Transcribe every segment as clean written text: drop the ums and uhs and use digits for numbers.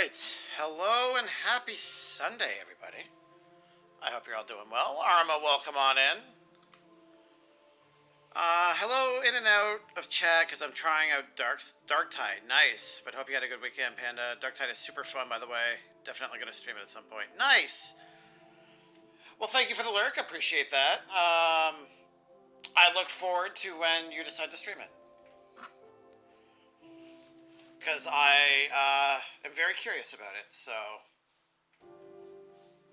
right. Hello and happy Sunday, everybody. I hope you're all doing well. Arma, welcome on in. Hello in and out of chat because I'm trying out Darktide. Nice. But hope you had a good weekend, Panda. Darktide is super fun, by the way. Definitely going to stream it at some point. Nice. Well, thank you for the lurk. I appreciate that. I look forward to when you decide to stream it. Because I am very curious about it, so...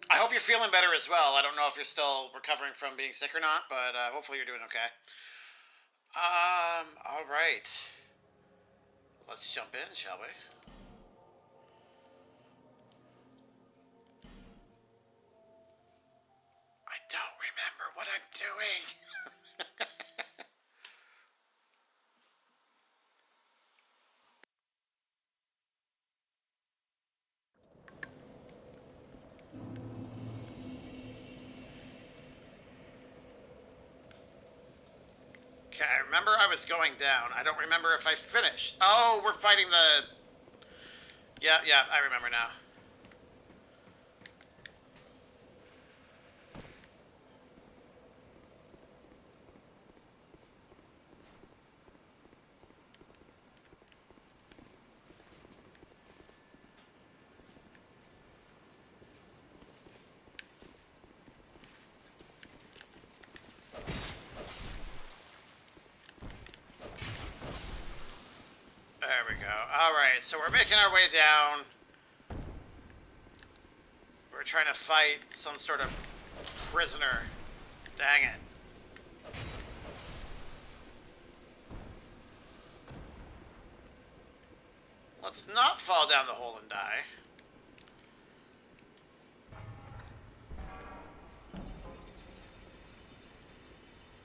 I hope you're feeling better as well. I don't know if you're still recovering from being sick or not, but hopefully you're doing okay. All right. Let's jump in, shall we? I don't remember what I'm doing. Okay, I remember I was going down. I don't remember if I finished. Oh, we're fighting the... Yeah, I remember now. There we go. Alright, so we're making our way down. We're trying to fight some sort of prisoner. Dang it. Let's not fall down the hole and die.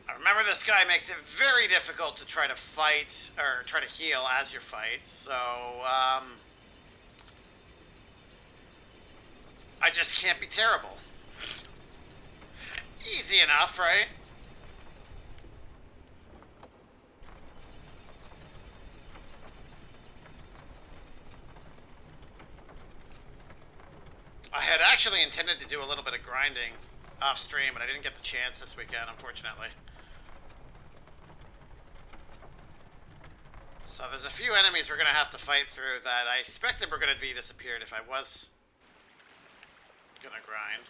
I remember this guy makes it very difficult to try to fight, or try to heal as you fight, so, I just can't be terrible. Easy enough, right? I had actually intended to do a little bit of grinding off stream, but I didn't get the chance this weekend, unfortunately. So there's a few enemies we're going to have to fight through that I expected were going to be disappeared if I was going to grind.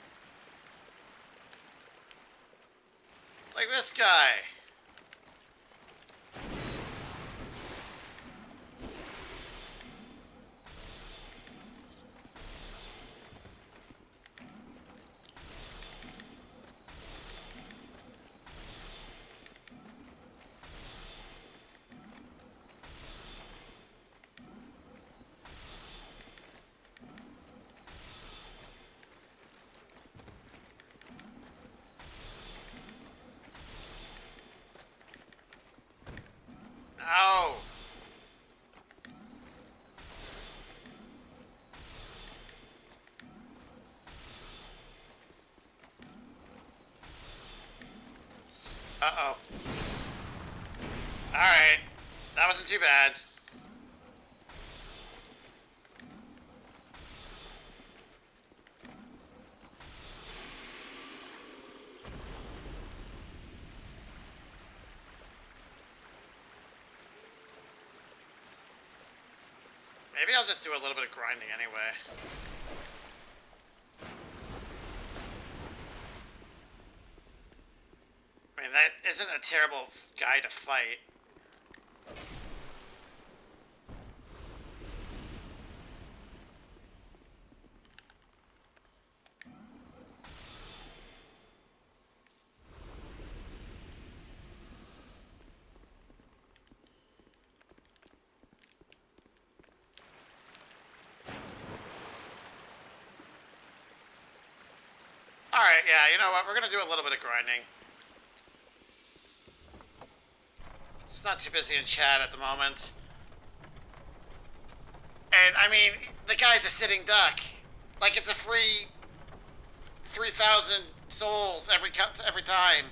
Like this guy. No. Uh-oh. Alright. That wasn't too bad. Maybe I'll just do a little bit of grinding anyway. I mean, that isn't a terrible guy to fight. Alright, yeah, you know what? We're going to do a little bit of grinding. It's not too busy in chat at the moment. And, I mean, the guy's a sitting duck. Like, it's a free 3,000 souls every time.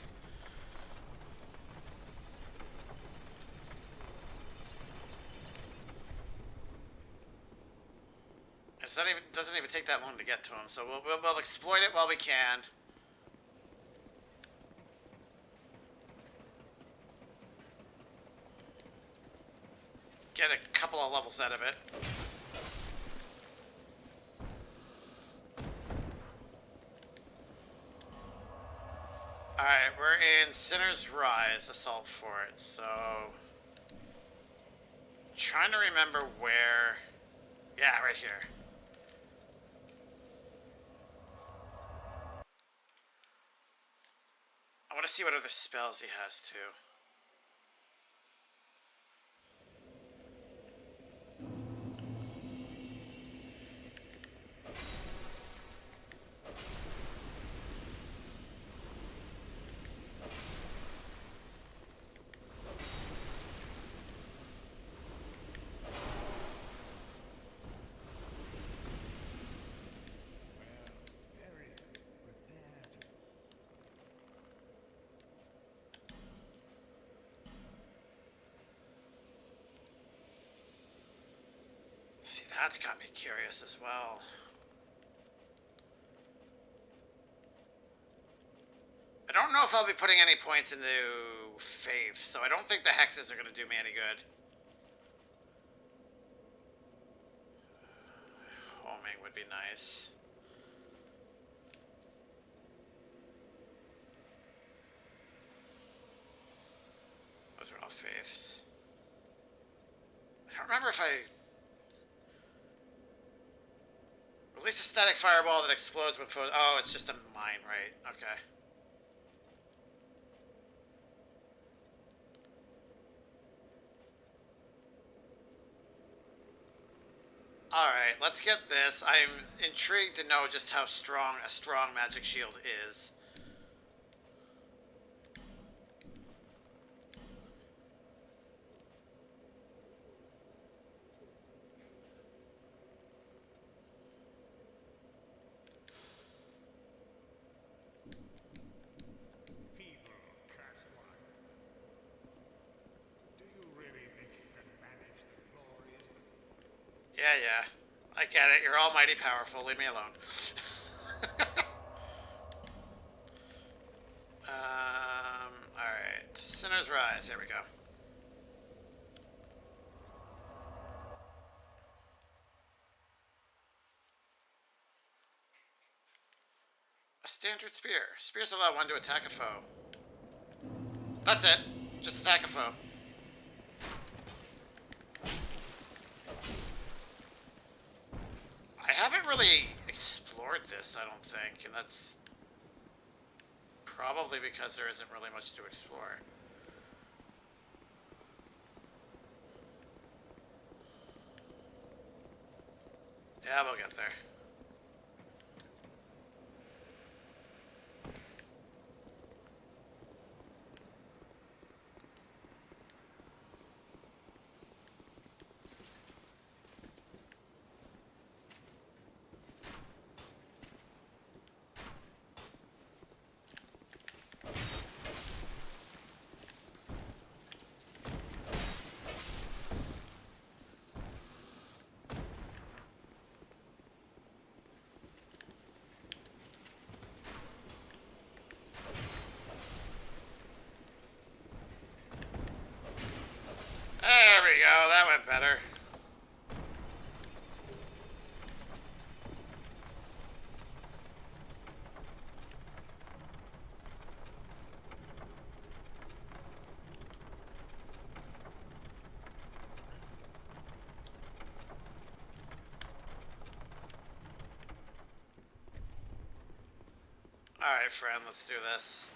It's not even doesn't even take that long to get to him, so we'll exploit it while we can. Get a couple of levels out of it. Alright, we're in Sinner's Rise, Assault Fort, so... Trying to remember where... Yeah, right here. I want to see what other spells he has, too. See, that's got me curious as well. I don't know if I'll be putting any points into Faith, so I don't think the hexes are going to do me any good. Homing would be nice. Those are all Faiths. I don't remember if I... Release a static fireball that explodes when foes... Oh, it's just a mine, right? Okay. Alright, let's get this. I'm intrigued to know just how strong a strong magic shield is. Yeah. I get it. You're almighty powerful. Leave me alone. Alright. Sinner's Rise. Here we go. A standard spear. Spears allow one to attack a foe. That's it. Just attack a foe. I haven't really explored this, I don't think, and that's probably because there isn't really much to explore. Yeah, we'll get there. There we go, that went better. Alright, friend, let's do this.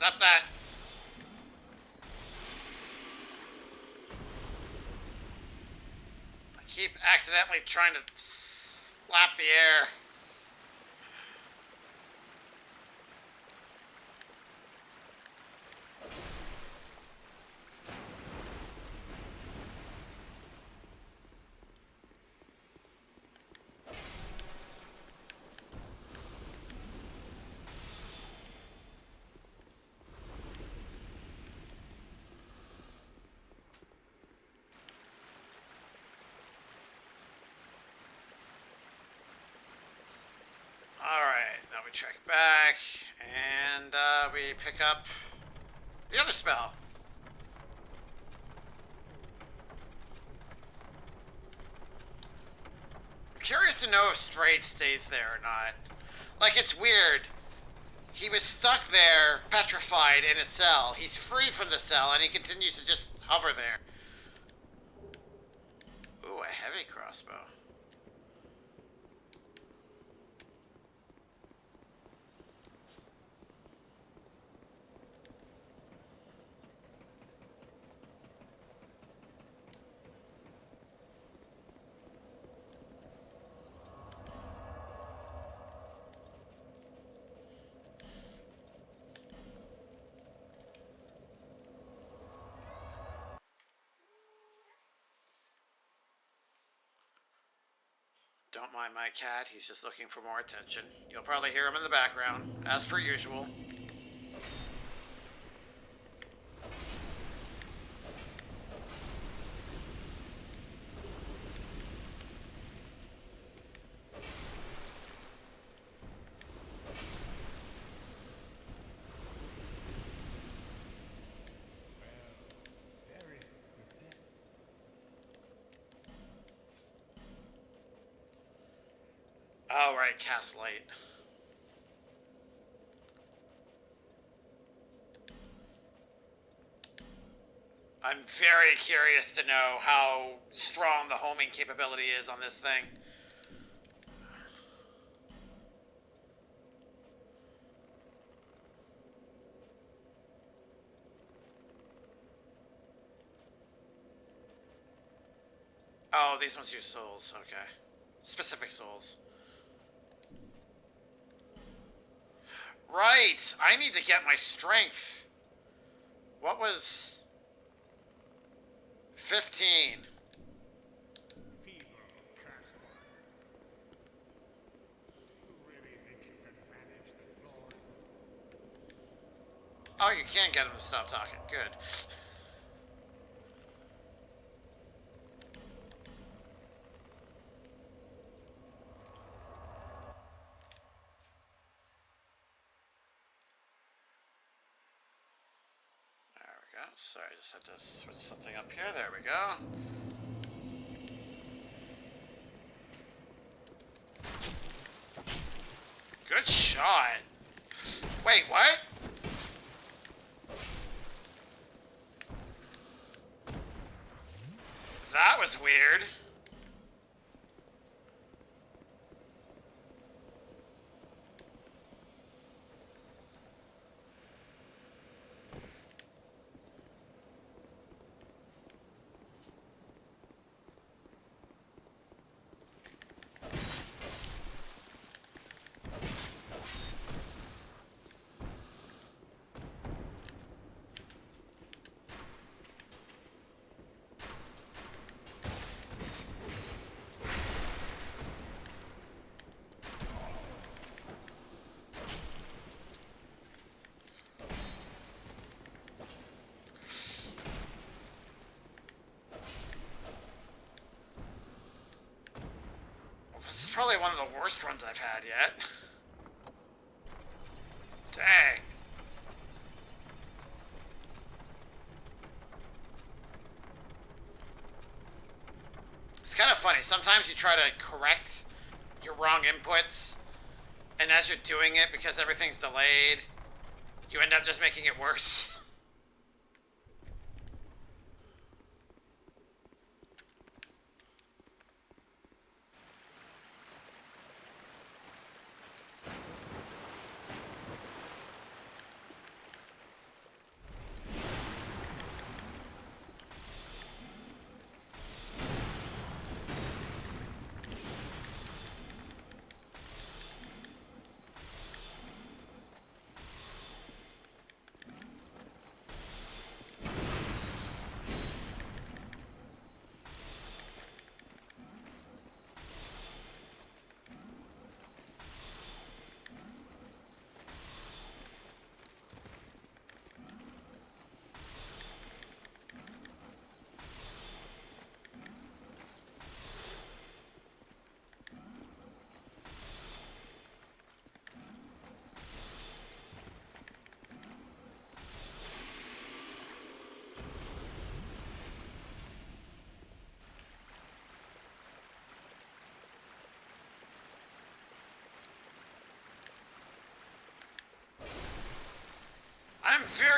Stop that. I keep accidentally trying to slap the air. Alright, now we track back, and we pick up the other spell. I'm curious to know if Straight stays there or not. Like, it's weird. He was stuck there, petrified in a cell. He's freed from the cell, and he continues to just hover there. Ooh, a heavy crossbow. Don't mind my cat, he's just looking for more attention. You'll probably hear him in the background, as per usual. Oh, right, cast light. I'm very curious to know how strong the homing capability is on this thing. Oh, these ones use souls, okay. Specific souls. Right! I need to get my strength. What was... 15. Oh, you can get him to stop talking. Good. There we go. Sorry, I just had to switch something up here. There we go. Good shot. Wait, what? That was weird. This is probably one of the worst runs I've had yet. Dang. It's kind of funny. Sometimes you try to correct your wrong inputs, and as you're doing it, because everything's delayed, you end up just making it worse.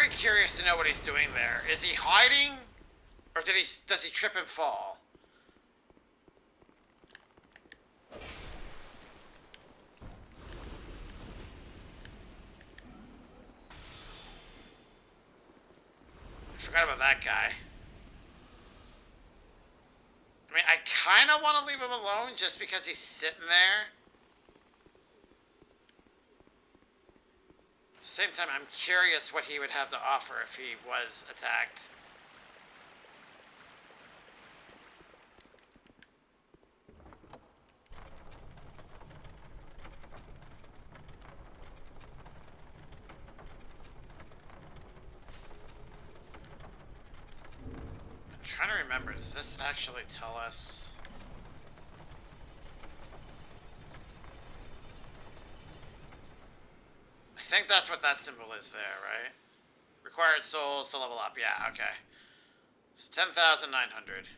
very curious to know what he's doing there. Is he hiding? Or does he trip and fall? I forgot about that guy. I mean, I kind of want to leave him alone just because he's sitting there. At the same time, I'm curious what he would have to offer if he was attacked. I'm trying to remember, does this actually tell us? I think that's what that symbol is there, right? Required souls to level up. Yeah, okay. So 10,900.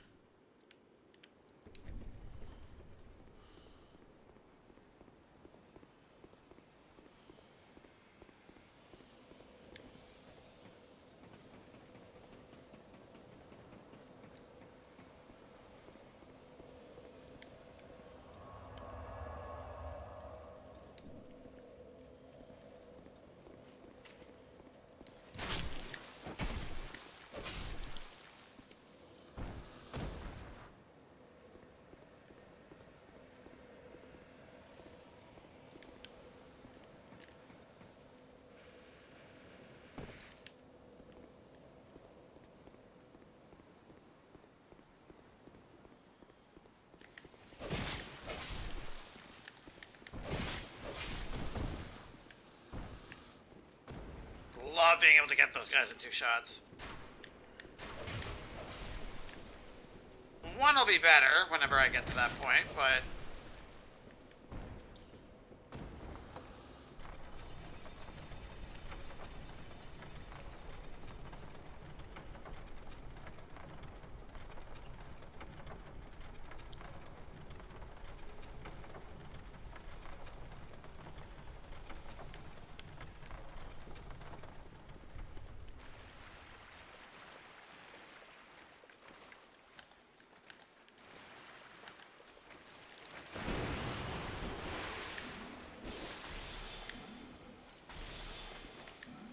Love being able to get those guys in 2 shots. One will be better whenever I get to that point, but...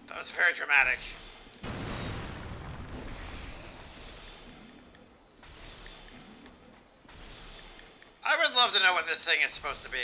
That was very dramatic. I would love to know what this thing is supposed to be.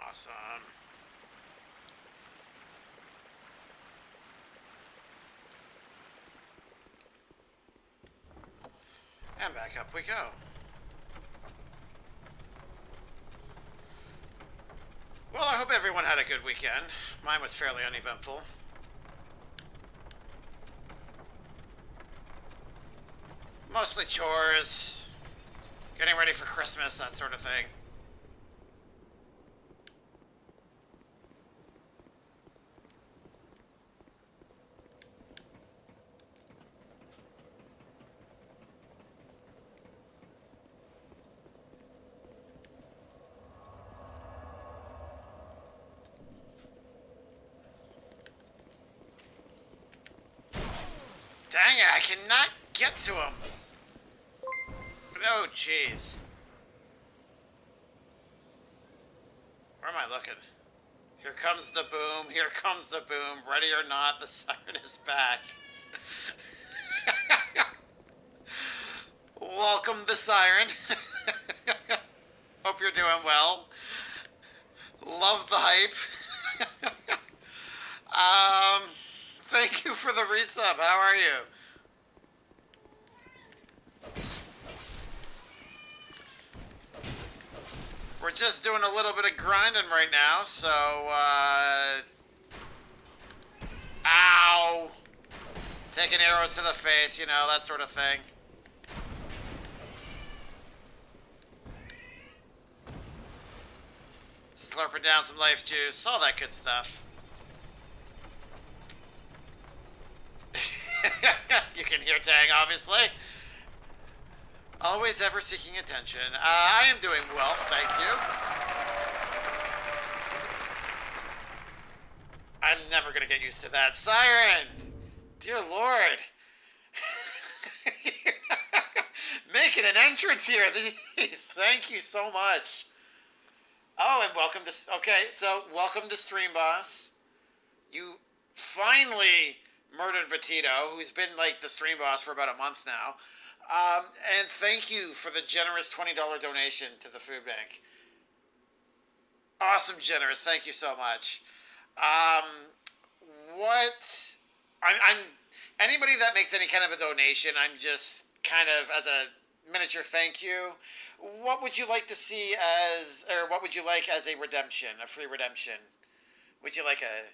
Awesome. And back up we go. Well, I hope everyone had a good weekend. Mine was fairly uneventful. Mostly chores, getting ready for Christmas, that sort of thing. Dang it, I cannot get to him. Oh, jeez. Where am I looking? Here comes the boom, here comes the boom. Ready or not, the siren is back. Welcome the siren. Hope you're doing well. Love the hype. Thank you for the resub. How are you? We're just doing a little bit of grinding right now, so, ow! Taking arrows to the face, you know, that sort of thing. Slurping down some life juice, all that good stuff. You can hear Tang, obviously. Always ever seeking attention. I am doing well, thank you. I'm never gonna get used to that. Siren! Dear Lord. Making an entrance here. Thank you so much. Oh, and welcome to... Okay, so welcome to Stream Boss. You finally murdered Batito, who's been, like, the Stream Boss for about a month now. And thank you for the generous $20 donation to the food bank. Awesome generous. Thank you so much. What... I'm anybody that makes any kind of a donation, I'm just kind of, as a miniature thank you, what would you like to see as, or what would you like as a redemption, a free redemption? Would you like a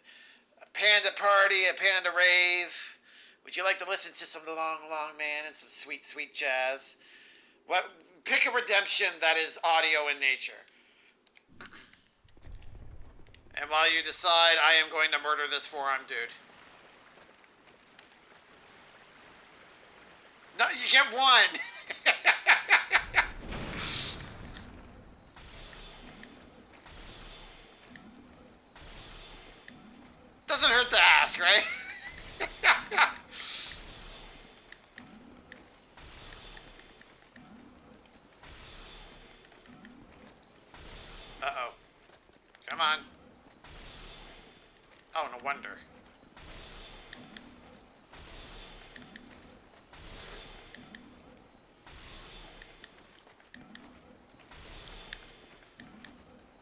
panda party, a panda rave? Would you like to listen to some Long Long Man and some sweet, sweet jazz? What? Pick a redemption that is audio in nature. And while you decide, I am going to murder this forearm dude. No, you get one! Doesn't hurt to ask, right? Uh-oh. Come on. Oh, no wonder.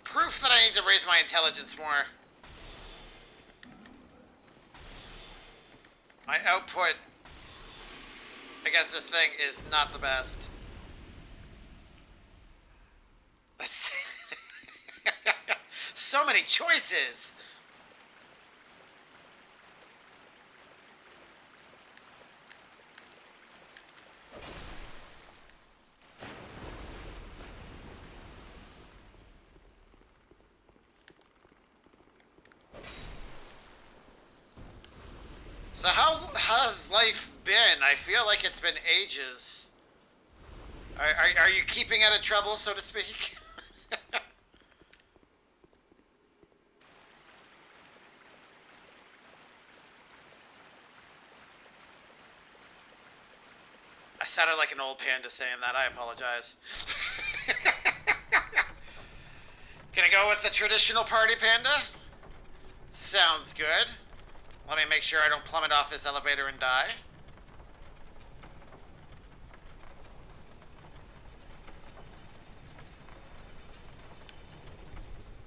Proof that I need to raise my intelligence more. My output against this thing is not the best. That's so many choices. So how has life been? I feel like it's been ages. Are you keeping out of trouble, so to speak? I sounded like an old panda saying that. I apologize. Gonna go with the traditional party panda? Sounds good. Let me make sure I don't plummet off this elevator and die.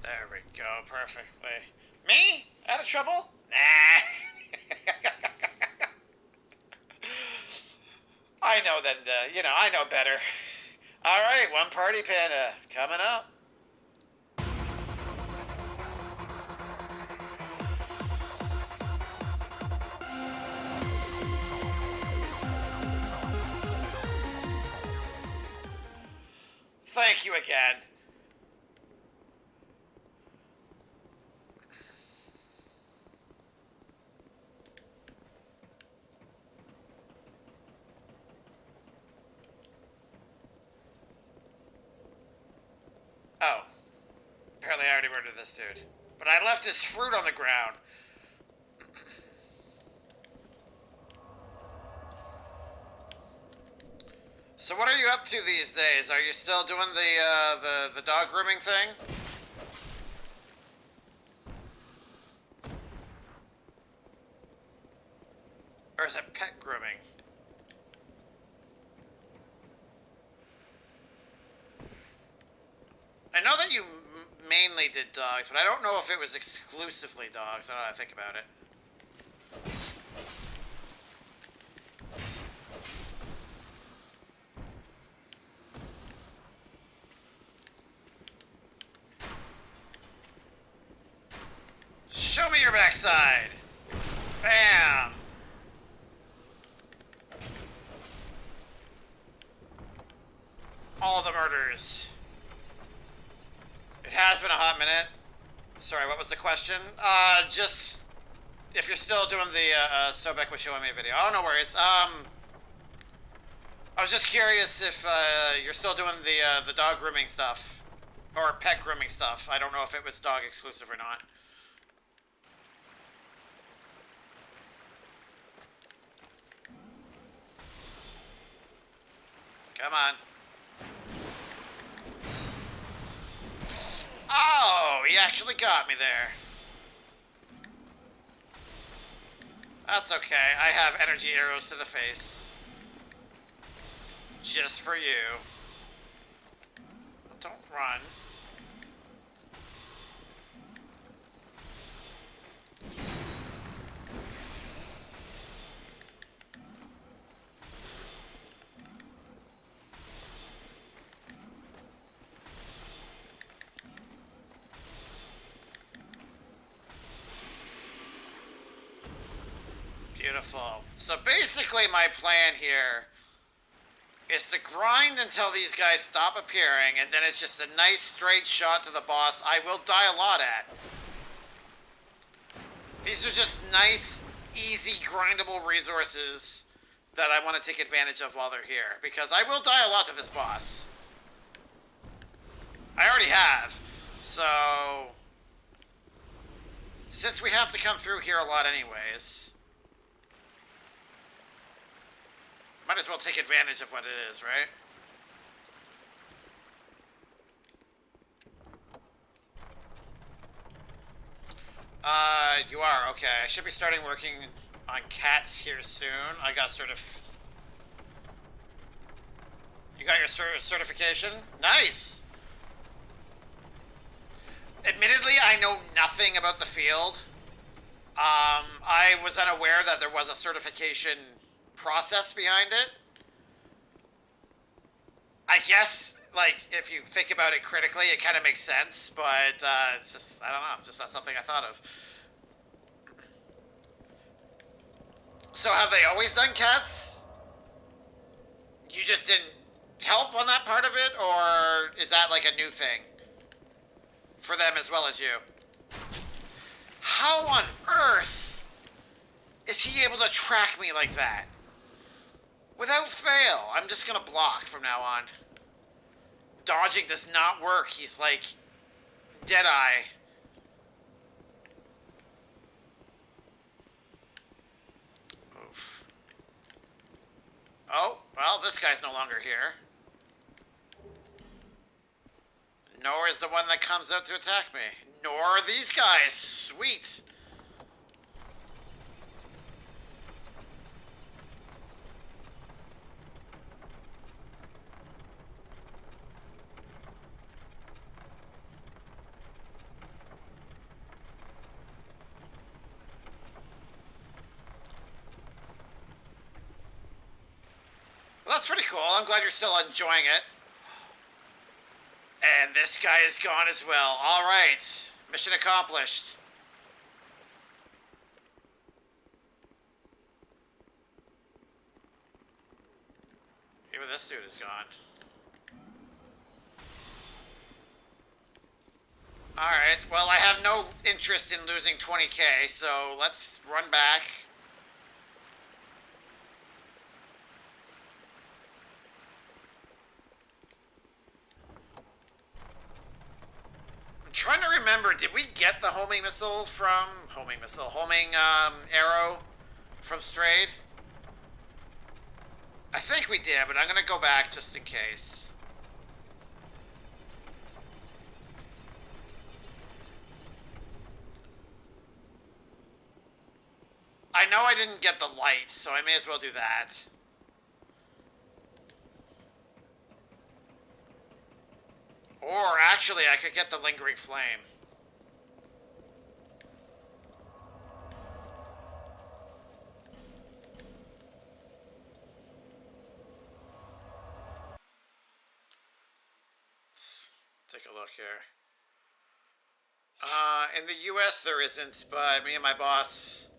There we go, perfectly. Me? Out of trouble? Nah. I know that, I know better. Alright, one party panda coming up. Thank you again. Oh. Apparently I already murdered this dude. But I left his fruit on the ground. So what are you up to these days? Are you still doing the dog grooming thing? Or is it pet grooming? mainly did dogs, but I don't know if it was exclusively dogs. I don't know how to think about it. Show me your backside! Bam! All the murders. It has been a hot minute. Sorry, what was the question? Just if you're still doing the Sobek was showing me a video. Oh, no worries. I was just curious if you're still doing the dog grooming stuff or pet grooming stuff. I don't know if it was dog exclusive or not. Come on. Oh, he actually got me there. That's okay. I have energy arrows to the face. Just for you. Don't run. Beautiful. So basically my plan here is to grind until these guys stop appearing, and then it's just a nice straight shot to the boss I will die a lot at. These are just nice, easy, grindable resources that I want to take advantage of while they're here, because I will die a lot to this boss. I already have. So since we have to come through here a lot anyways, might as well take advantage of what it is, right? You are, okay. I should be starting working on cats here soon. I got You got your certification? Nice! Admittedly, I know nothing about the field. I was unaware that there was a certification process behind it. I guess, like, if you think about it critically, it kind of makes sense, but it's just, I don't know, it's just not something I thought of. So have they always done cats? You just didn't help on that part of it, or is that like a new thing for them as well as you? How on earth is he able to track me like that? Without fail, I'm just gonna block from now on. Dodging does not work. He's like Deadeye. Oof. Oh, well, this guy's no longer here. Nor is the one that comes out to attack me. Nor are these guys. Sweet. Well, that's pretty cool. I'm glad you're still enjoying it. And this guy is gone as well. All right. Mission accomplished. Even this dude is gone. Alright, well, I have no interest in losing 20k, so let's run back. I'm trying to remember, did we get the homing missile from... homing arrow from Strayed? I think we did, but I'm gonna go back just in case. I know I didn't get the light, so I may as well do that. Or actually, I could get the Lingering Flame. Let's take a look here. In the US, there isn't, but me and my boss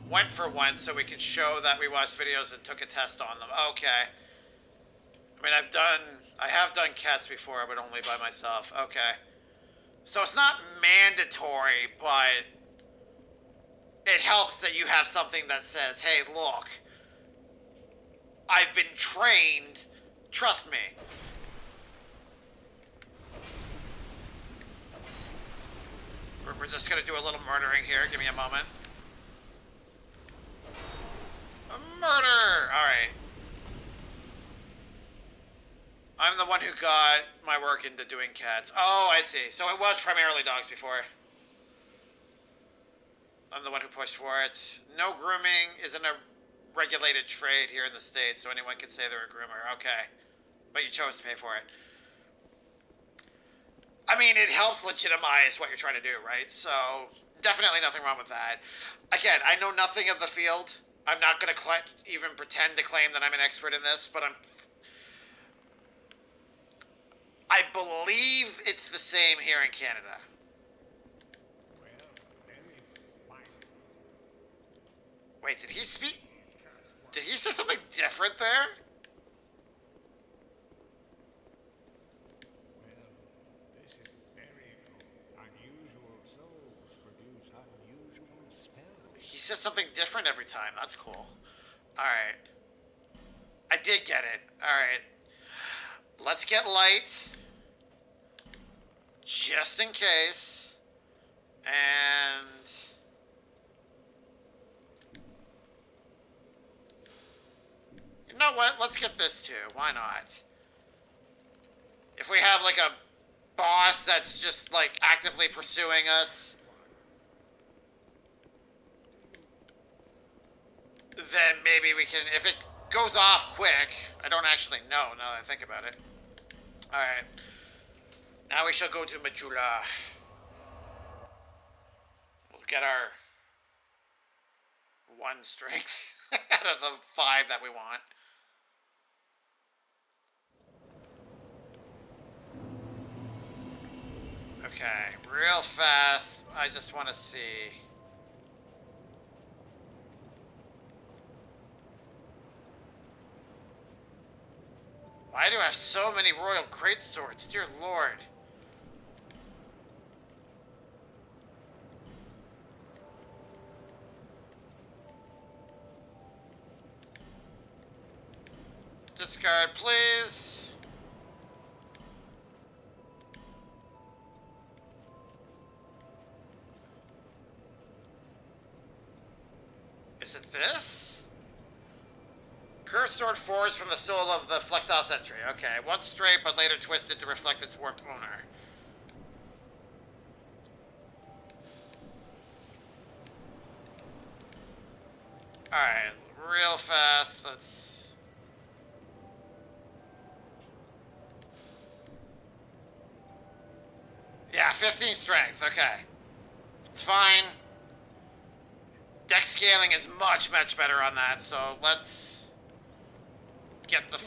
went for one so we could show that we watched videos and took a test on them. Okay. I mean, I have done cats before, but only by myself. Okay. So it's not mandatory, but it helps that you have something that says, hey, look, I've been trained, trust me. We're just gonna do a little murdering here, give me a moment. A murder! Alright. I'm the one who got my work into doing cats. Oh, I see. So it was primarily dogs before. I'm the one who pushed for it. No grooming isn't a regulated trade here in the States, so anyone can say they're a groomer. Okay. But you chose to pay for it. I mean, it helps legitimize what you're trying to do, right? So, definitely nothing wrong with that. Again, I know nothing of the field. I'm not going to even pretend to claim that I'm an expert in this, but I believe it's the same here in Canada. Wait, did he speak? Did he say something different there? He says something different every time. That's cool. Alright. I did get it. Alright. Let's get light. Just in case. And... you know what? Let's get this too. Why not? If we have like a boss that's just like actively pursuing us, then maybe we can, if it goes off quick, I don't actually know now that I think about it. Alright. Now we shall go to Majula. We'll get our 1 strength out of the 5 that we want. Okay, real fast. I just want to see. Why do I have so many royal greatswords? Dear Lord. Discard, please. Is it this? Curved sword forged from the soul of the Flexile Sentry. Okay, once straight but later twisted to reflect its warped owner. Alright, real fast, let's... yeah, 15 strength, okay. It's fine. Dex scaling is much, much better on that, so let's get the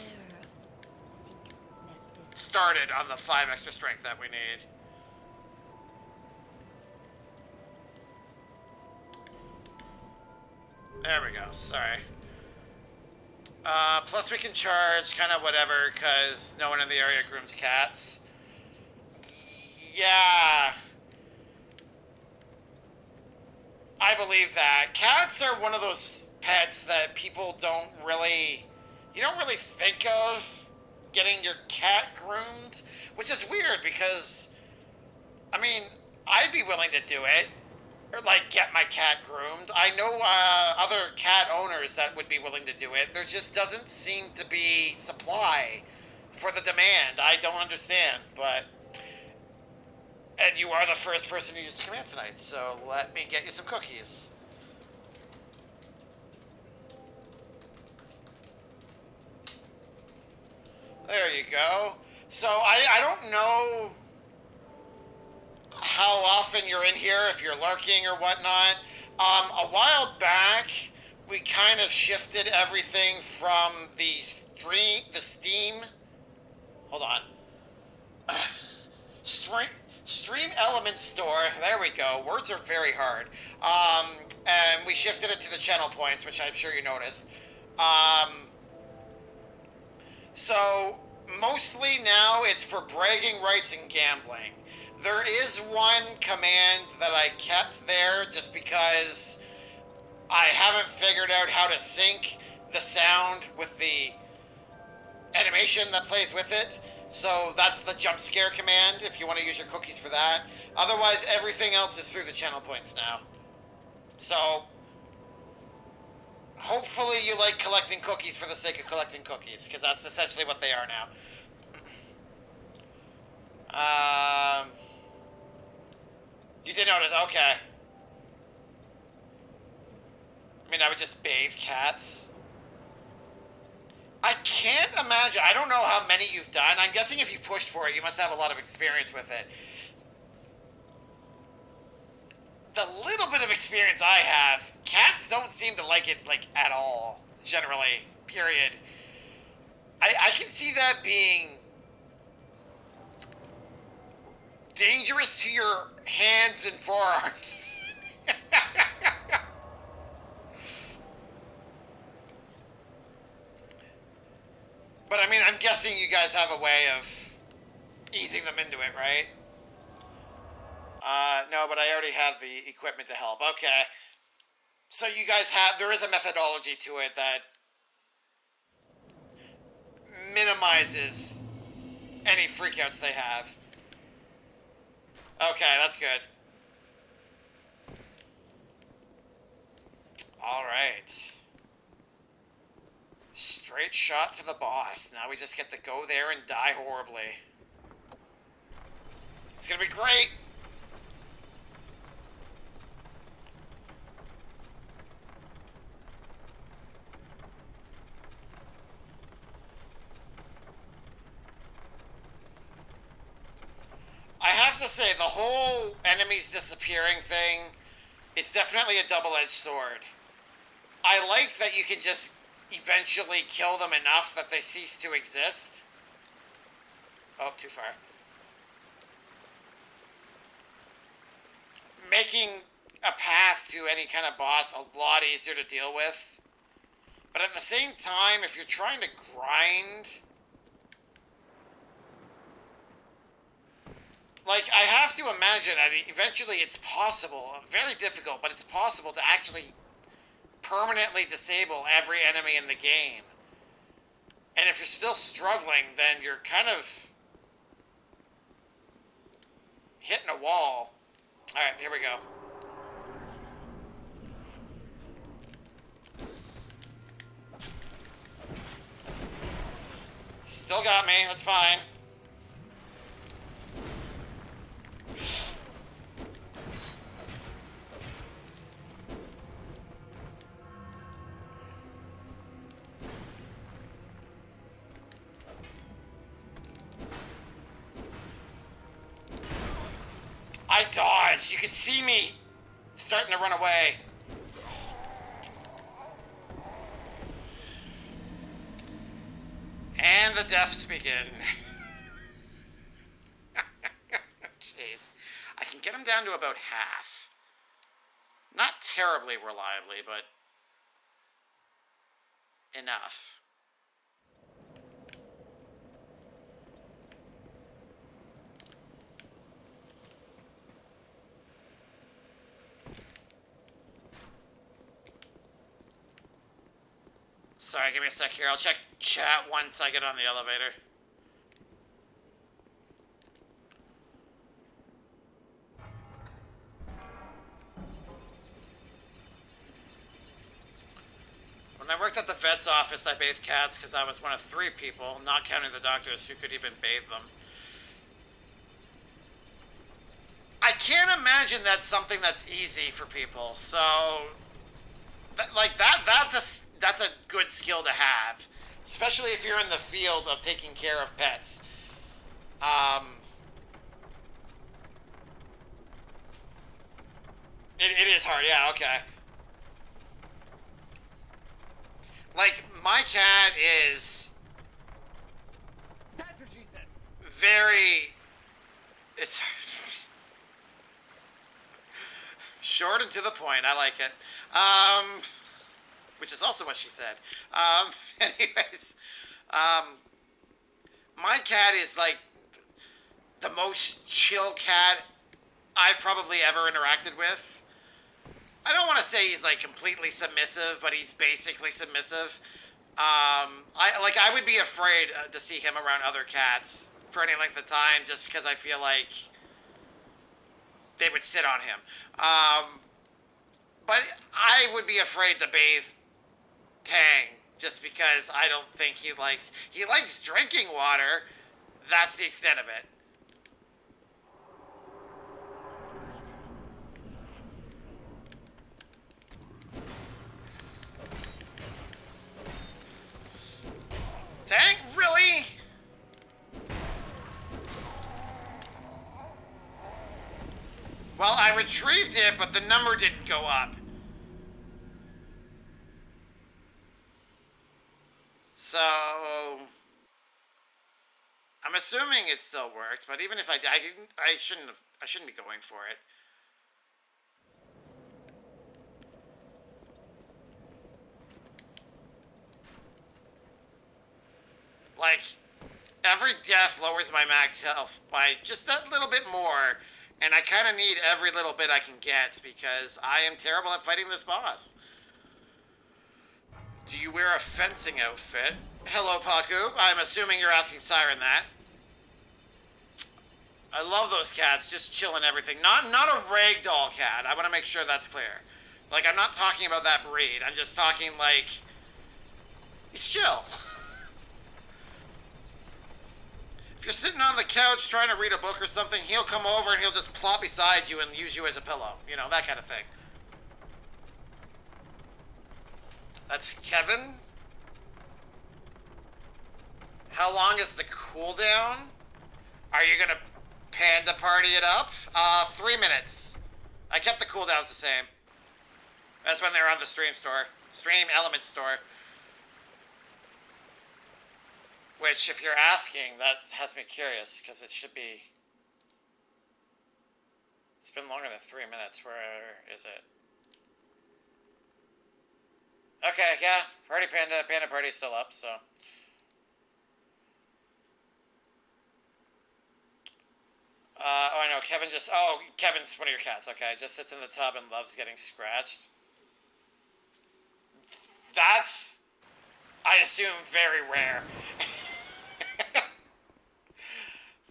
started on the 5 extra strength that we need. There we go, sorry. Plus we can charge kind of whatever, because no one in the area grooms cats. Yeah. I believe that. Cats are one of those pets that people don't really... you don't really think of getting your cat groomed, which is weird because, I mean, I'd be willing to do it. Or, like, get my cat groomed. I know other cat owners that would be willing to do it. There just doesn't seem to be supply for the demand. I don't understand, but... and you are the first person to use the command tonight, so let me get you some cookies. There you go. So I don't know how often you're in here, if you're lurking or whatnot. A while back, we kind of shifted everything from the Steam. Hold on. Stream, Stream Elements Store. There we go. Words are very hard. And we shifted it to the channel points, which I'm sure you noticed. So mostly now it's for bragging rights and gambling. There is one command that I kept there just because I haven't figured out how to sync the sound with the animation that plays with it. So that's the jump scare command if you want to use your cookies for that. Otherwise, everything else is through the channel points now. So hopefully you like collecting cookies for the sake of collecting cookies, because that's essentially what they are now. You did notice, okay. I mean, I would just bathe cats. I can't imagine. I don't know how many you've done. I'm guessing if you pushed for it, you must have a lot of experience with it. The little bit of experience I have, cats don't seem to like it, like, at all. Generally. Period. I can see that being dangerous to your hands and forearms. But I mean, I'm guessing you guys have a way of easing them into it, right? No, but I already have the equipment to help. Okay. So you guys have, there is a methodology to it that minimizes any freakouts they have. Okay, that's good. Alright. Straight shot to the boss. Now we just get to go there and die horribly. It's gonna be great! I have to say, the whole enemies disappearing thing is definitely a double-edged sword. I like that you can just eventually kill them enough that they cease to exist. Oh, too far. Making a path to any kind of boss a lot easier to deal with. But at the same time, if you're trying to grind, like, I have to imagine that eventually it's possible, very difficult, but it's possible to actually permanently disable every enemy in the game. And if you're still struggling, then you're kind of hitting a wall. Alright, here we go. Still got me, that's fine. I dodged. You could see me starting to run away. And the deaths begin. Jeez. I can get him down to about half. Not terribly reliably, but enough. Sorry, give me a sec here. I'll check chat once I get on the elevator. When I worked at the vet's office, I bathed cats because I was one of 3 people, not counting the doctors, who could even bathe them. I can't imagine that's something that's easy for people, so... that's a good skill to have, especially if you're in the field of taking care of pets. Um, it is hard, yeah, okay. Like, my cat is That's what she said. very. It's short and to the point. I like it. Which is also what she said. Anyways, um, my cat is like the most chill cat I've probably ever interacted with. I don't want to say he's like completely submissive, but he's basically submissive. I would be afraid to see him around other cats for any length of time, just because I feel like they would sit on him. But I would be afraid to bathe Tang just because I don't think he likes drinking water. That's the extent of it. Tang, really? Well, I retrieved it, but the number didn't go up. So I'm assuming it still works, but even if I shouldn't be going for it. Like, every death lowers my max health by just that little bit more, and I kind of need every little bit I can get because I am terrible at fighting this boss. Do you wear a fencing outfit? Hello, Paku. I'm assuming you're asking Siren that. I love those cats, just chilling everything. Not a ragdoll cat. I want to make sure that's clear. Like, I'm not talking about that breed. I'm just talking like he's chill. If you're sitting on the couch trying to read a book or something, he'll come over and he'll just plop beside you and use you as a pillow. You know, that kind of thing. That's Kevin. How long is the cooldown? Are you gonna panda party it up? 3 minutes. I kept the cooldowns the same. That's when they're on the Stream Element store. Which, if you're asking, that has me curious, because it should be... It's been longer than 3 minutes. Where is it? Okay, yeah. Panda Party's still up, so... oh, I know. Kevin's one of your cats. Okay, just sits in the tub and loves getting scratched. That's, I assume, very rare.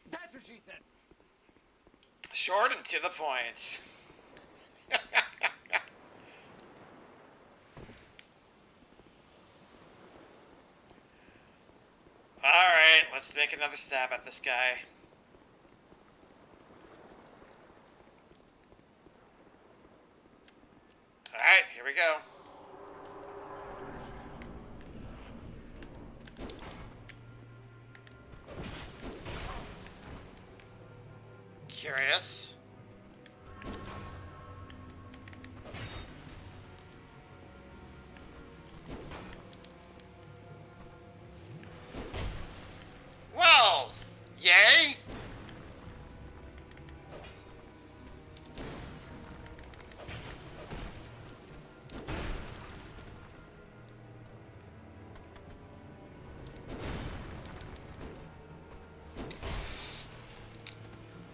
That's what she said. Short and to the point. Alright, let's make another stab at this guy. Alright, here we go. Curious. Well, yay?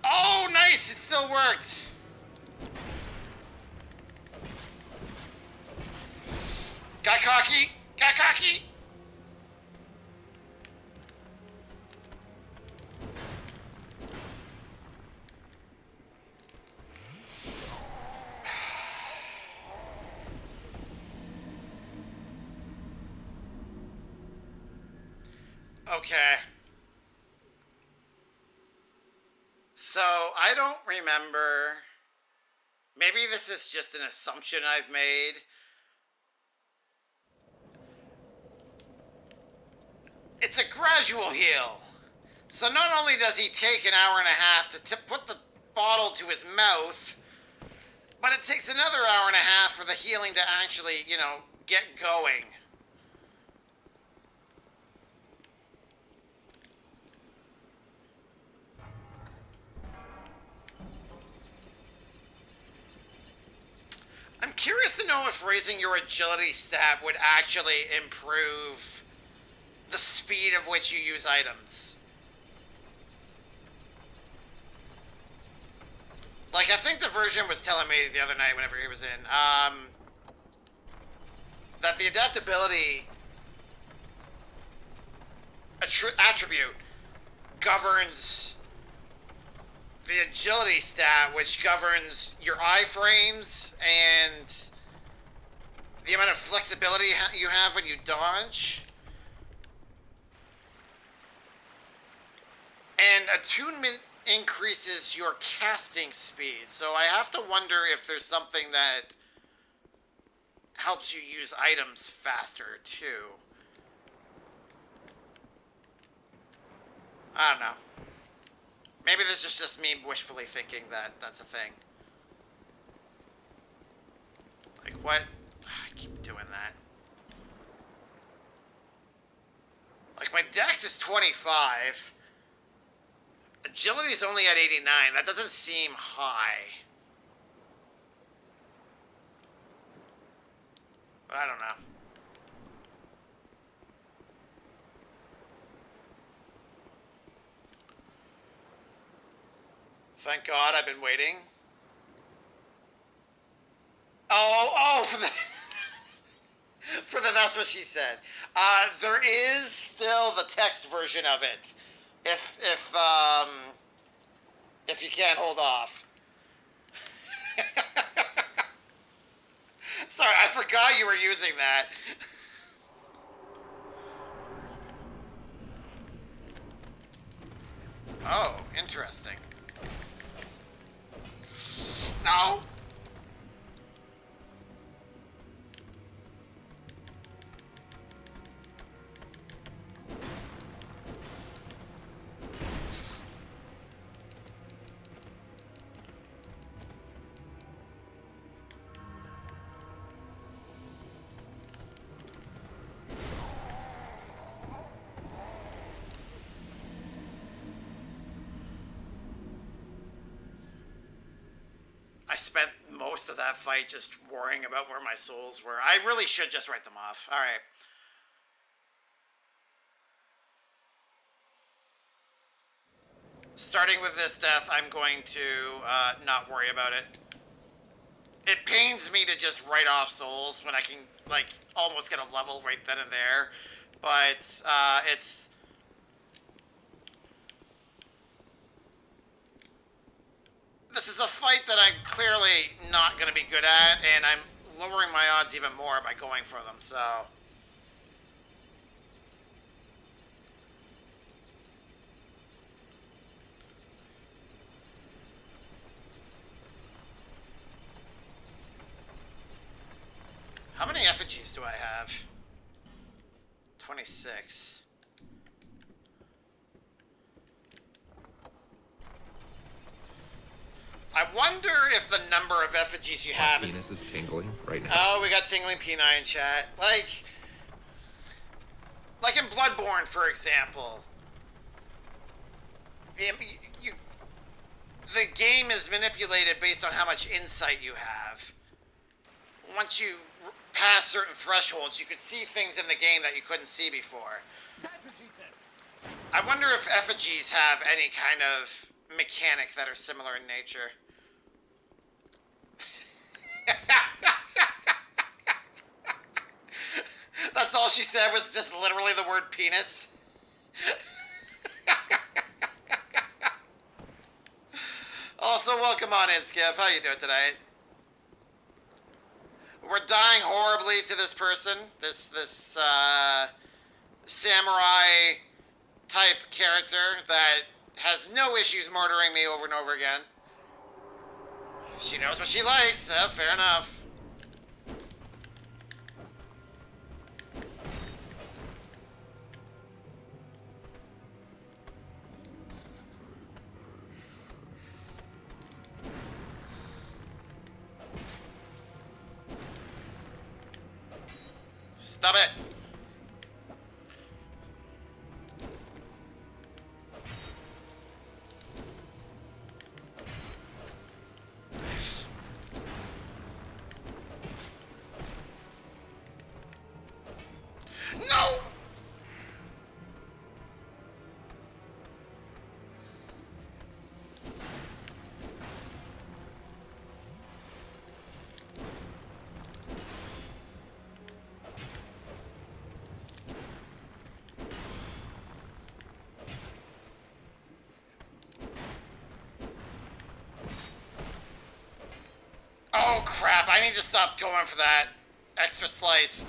Oh, nice! It still worked! Got cocky! Got cocky! Okay. So, I don't remember. Maybe this is just an assumption I've made. It's a gradual heal. So not only does he take an hour and a half to put the bottle to his mouth, but it takes another hour and a half for the healing to actually, you know, get going. I'm curious to know if raising your agility stat would actually improve the speed of which you use items. Like, I think the version was telling me the other night whenever he was in, that the adaptability attribute governs the agility stat, which governs your iframes and the amount of flexibility you have when you dodge. And attunement increases your casting speed. So I have to wonder if there's something that helps you use items faster too. I don't know. Maybe this is just me wishfully thinking that that's a thing. Like, what? I keep doing that. Like, my dex is 25. Agility's only at 89. That doesn't seem high. But I don't know. Thank God I've been waiting. Oh, for the... for the that's what she said. There is still the text version of it. If you can't hold off. Sorry, I forgot you were using that. Oh, interesting. No. I spent most of that fight just worrying about where my souls were. I really should just write them off. All right. Starting with this death, I'm going to not worry about it. It pains me to just write off souls when I can, like, almost get a level right then and there. But it's... This is a fight that I'm clearly not going to be good at, and I'm lowering my odds even more by going for them, so... How many effigies do I have? 26. I wonder if the number of effigies you have is... My penis is tingling right now. Oh, we got tingling peni in chat. Like in Bloodborne, for example. The game is manipulated based on how much insight you have. Once you pass certain thresholds, you can see things in the game that you couldn't see before. That's what she said. I wonder if effigies have any kind of mechanic that are similar in nature. That's all she said was just literally the word penis. Also, welcome on in, Skip. How you doing tonight? We're dying horribly to this person, this samurai type character that has no issues murdering me over and over again. She knows what she likes. Fair enough. Stop it! No! Oh crap, I need to stop going for that extra slice.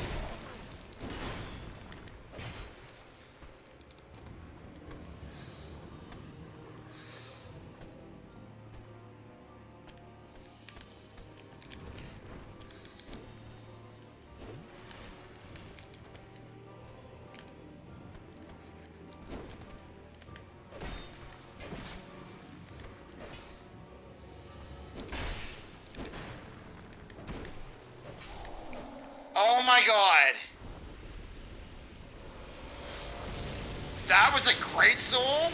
Oh my god! That was a great soul?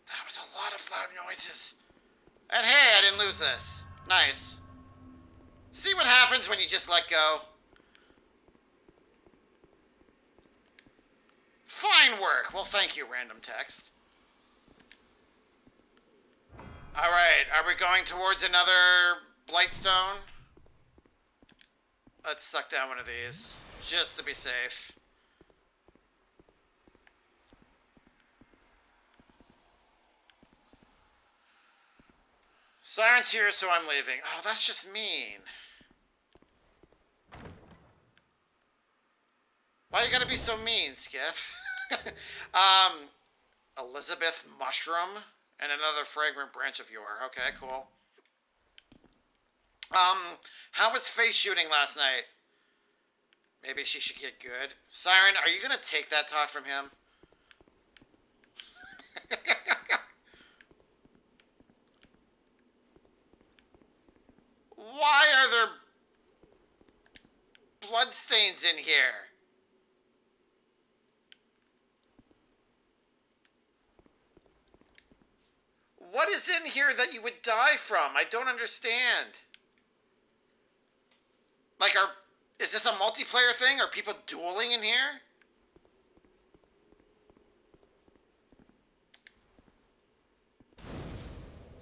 That was a lot of loud noises. And hey, I didn't lose this. Nice. See what happens when you just let go? Fine work. Well, thank you, random text. Alright, are we going towards another Blightstone? Let's suck down one of these, just to be safe. Siren's here, so I'm leaving. Oh, that's just mean. Why you gotta be so mean, Skip? Elizabeth Mushroom and another fragrant branch of yore. Okay, cool. How was face shooting last night? Maybe she should get good. Siren, are you gonna take that talk from him? Why are there bloodstains in here? What is in here that you would die from? I don't understand. Like, is this a multiplayer thing? Are people dueling in here?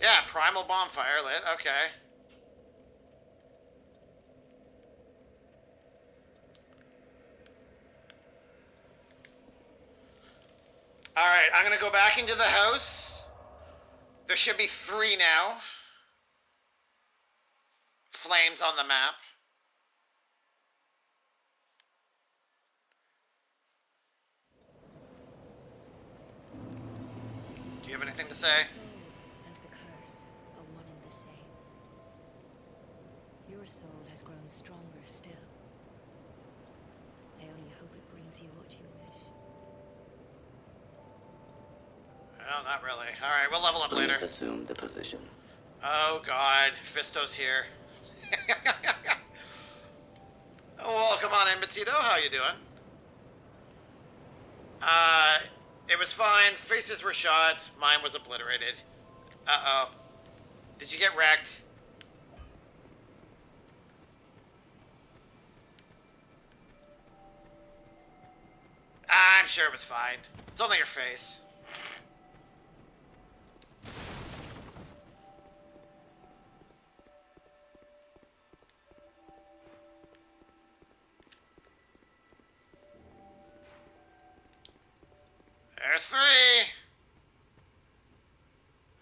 Yeah, primal bonfire lit. Okay. Alright, I'm gonna go back into the house. There should be 3 now. Flames on the map. Do you have anything to say? And the curse are one and the same. Your soul has grown stronger still. I only hope it brings you what you wish. Well, not really. Alright, we'll level up later. Please assume the position. Oh god, Fisto's here. Welcome on in, Matito. How you doing? It was fine. Faces were shot. Mine was obliterated. Uh-oh. Did you get wrecked? I'm sure it was fine. It's only your face. There's 3.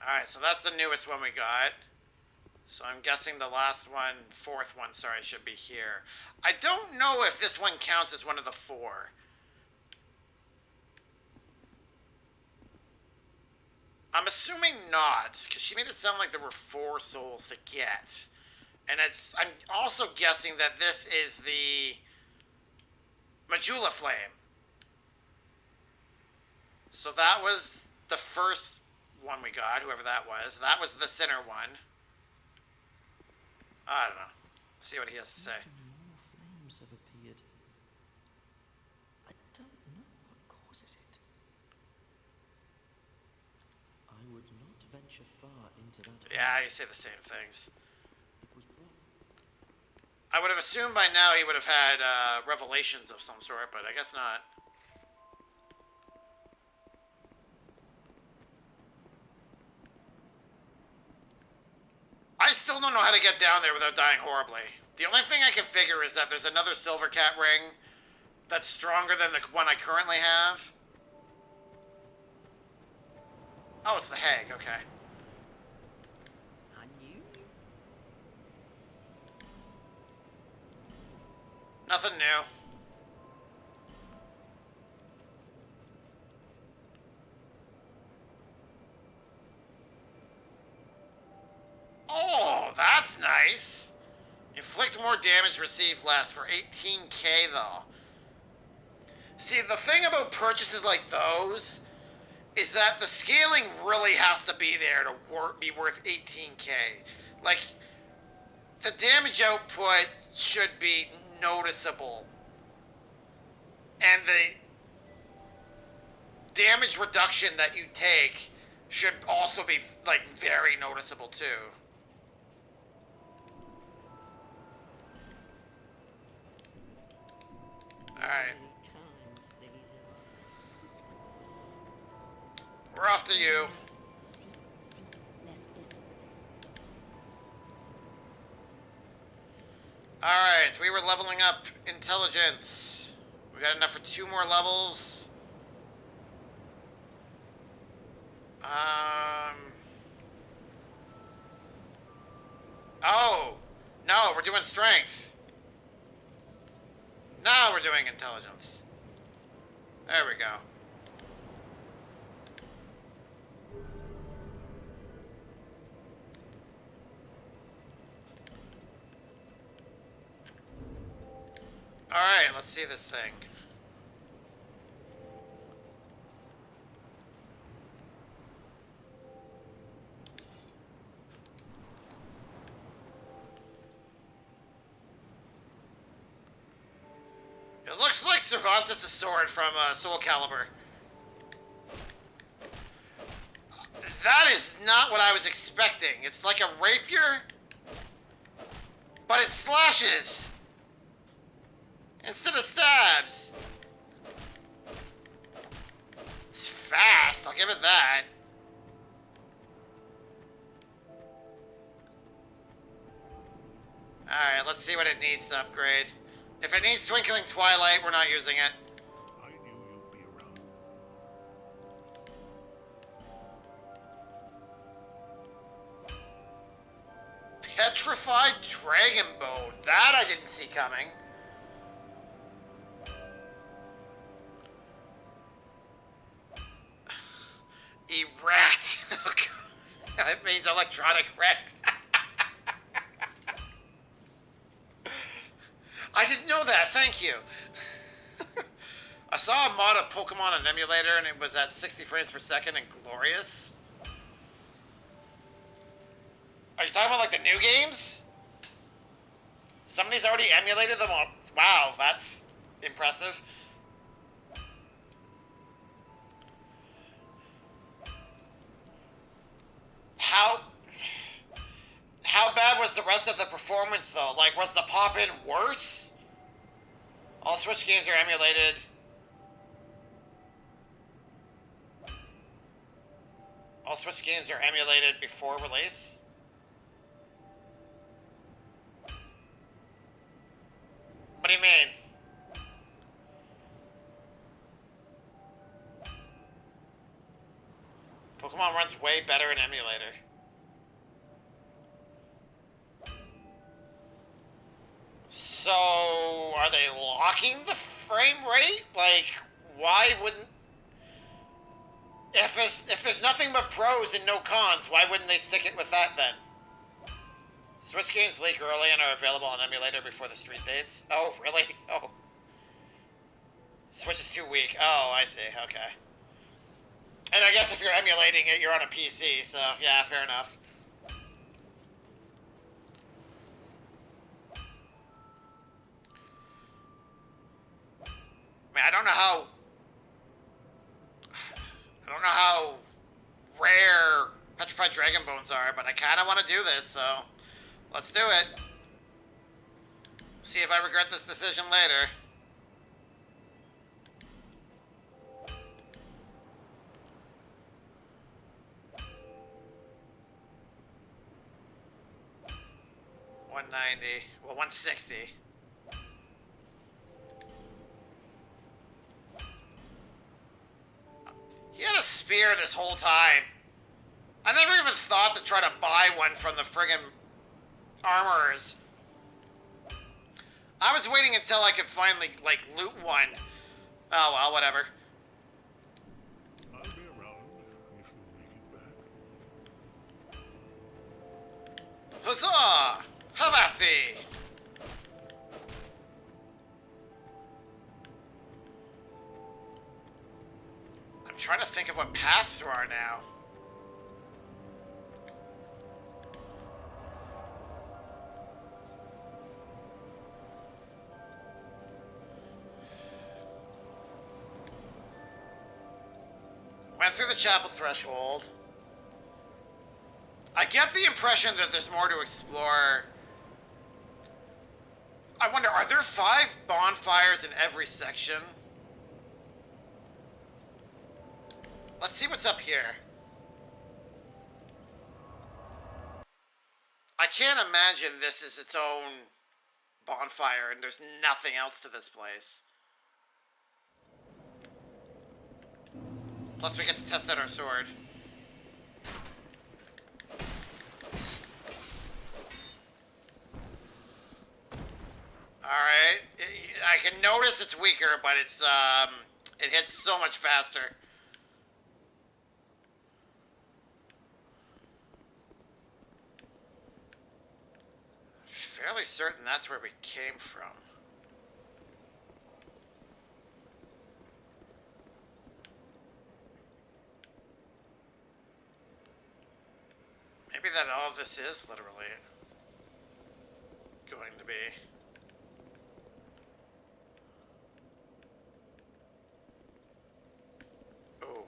Alright, so that's the newest one we got. So I'm guessing the last one, 4th one, sorry, should be here. I don't know if this one counts as one of the 4. I'm assuming not, because she made it sound like there were 4 souls to get. And I'm also guessing that this is the Majula Flame. So that was the first one we got, whoever that was. That was the Sinner one. I don't know. See what he has to say. More flames have appeared. I don't know what causes it. I would not venture far into that. Yeah, you say the same things. It was brought. I would have assumed by now he would have had revelations of some sort, but I guess not. I still don't know how to get down there without dying horribly. The only thing I can figure is that there's another Silver Cat ring that's stronger than the one I currently have. Oh, it's the Hag, okay. I knew. Nothing new. Oh, that's nice. Inflict more damage, receive less for 18k though. See, the thing about purchases like those is that the scaling really has to be there to be worth 18k. Like, the damage output should be noticeable. And the damage reduction that you take should also be, like, very noticeable too. Alright. We're off to you. Alright, we were leveling up intelligence. We got enough for 2 more levels. Oh! No, we're doing strength. Now we're doing intelligence. There we go. Alright, let's see this thing. It looks like Cervantes' sword from Soul Calibur. That is not what I was expecting. It's like a rapier, but it slashes instead of stabs. It's fast, I'll give it that. Alright, let's see what it needs to upgrade. If it needs Twinkling Twilight, we're not using it. I knew you'd be around. Petrified Dragon Bone. That I didn't see coming. Erect. That means electronic wrecked. I didn't know that. Thank you. I saw a mod of Pokemon on emulator and it was at 60 frames per second and glorious. Are you talking about like the new games? Somebody's already emulated them all. Wow, that's impressive. How bad was the rest of the performance though? Like, was the pop-in worse? All Switch games are emulated. All Switch games are emulated before release. What do you mean? Pokemon runs way better in emulator. So, are they locking the frame rate? Like, why wouldn't... If there's nothing but pros and no cons, why wouldn't they stick it with that then? Switch games leak early and are available on emulator before the street dates. Oh, really? Oh. Switch is too weak. Oh, I see. Okay. And I guess if you're emulating it, you're on a PC, so yeah, fair enough. I mean, I don't know how rare petrified dragon bones are, but I kind of want to do this, so let's do it. See if I regret this decision later. $190. Well, $160. He had a spear this whole time. I never even thought to try to buy one from the friggin' armorers. I was waiting until I could finally, like, loot one. Oh, well, whatever. I'll be around if you make it back. Huzzah! How about thee? I'm trying to think of what paths there are now. Went through the chapel threshold. I get the impression that there's more to explore. I wonder, are there 5 bonfires in every section? Let's see what's up here. I can't imagine this is its own bonfire and there's nothing else to this place. Plus we get to test out our sword. Alright. I can notice it's weaker, but it's, it hits so much faster. Fairly certain that's where we came from. Maybe that all of this is literally going to be. Oh.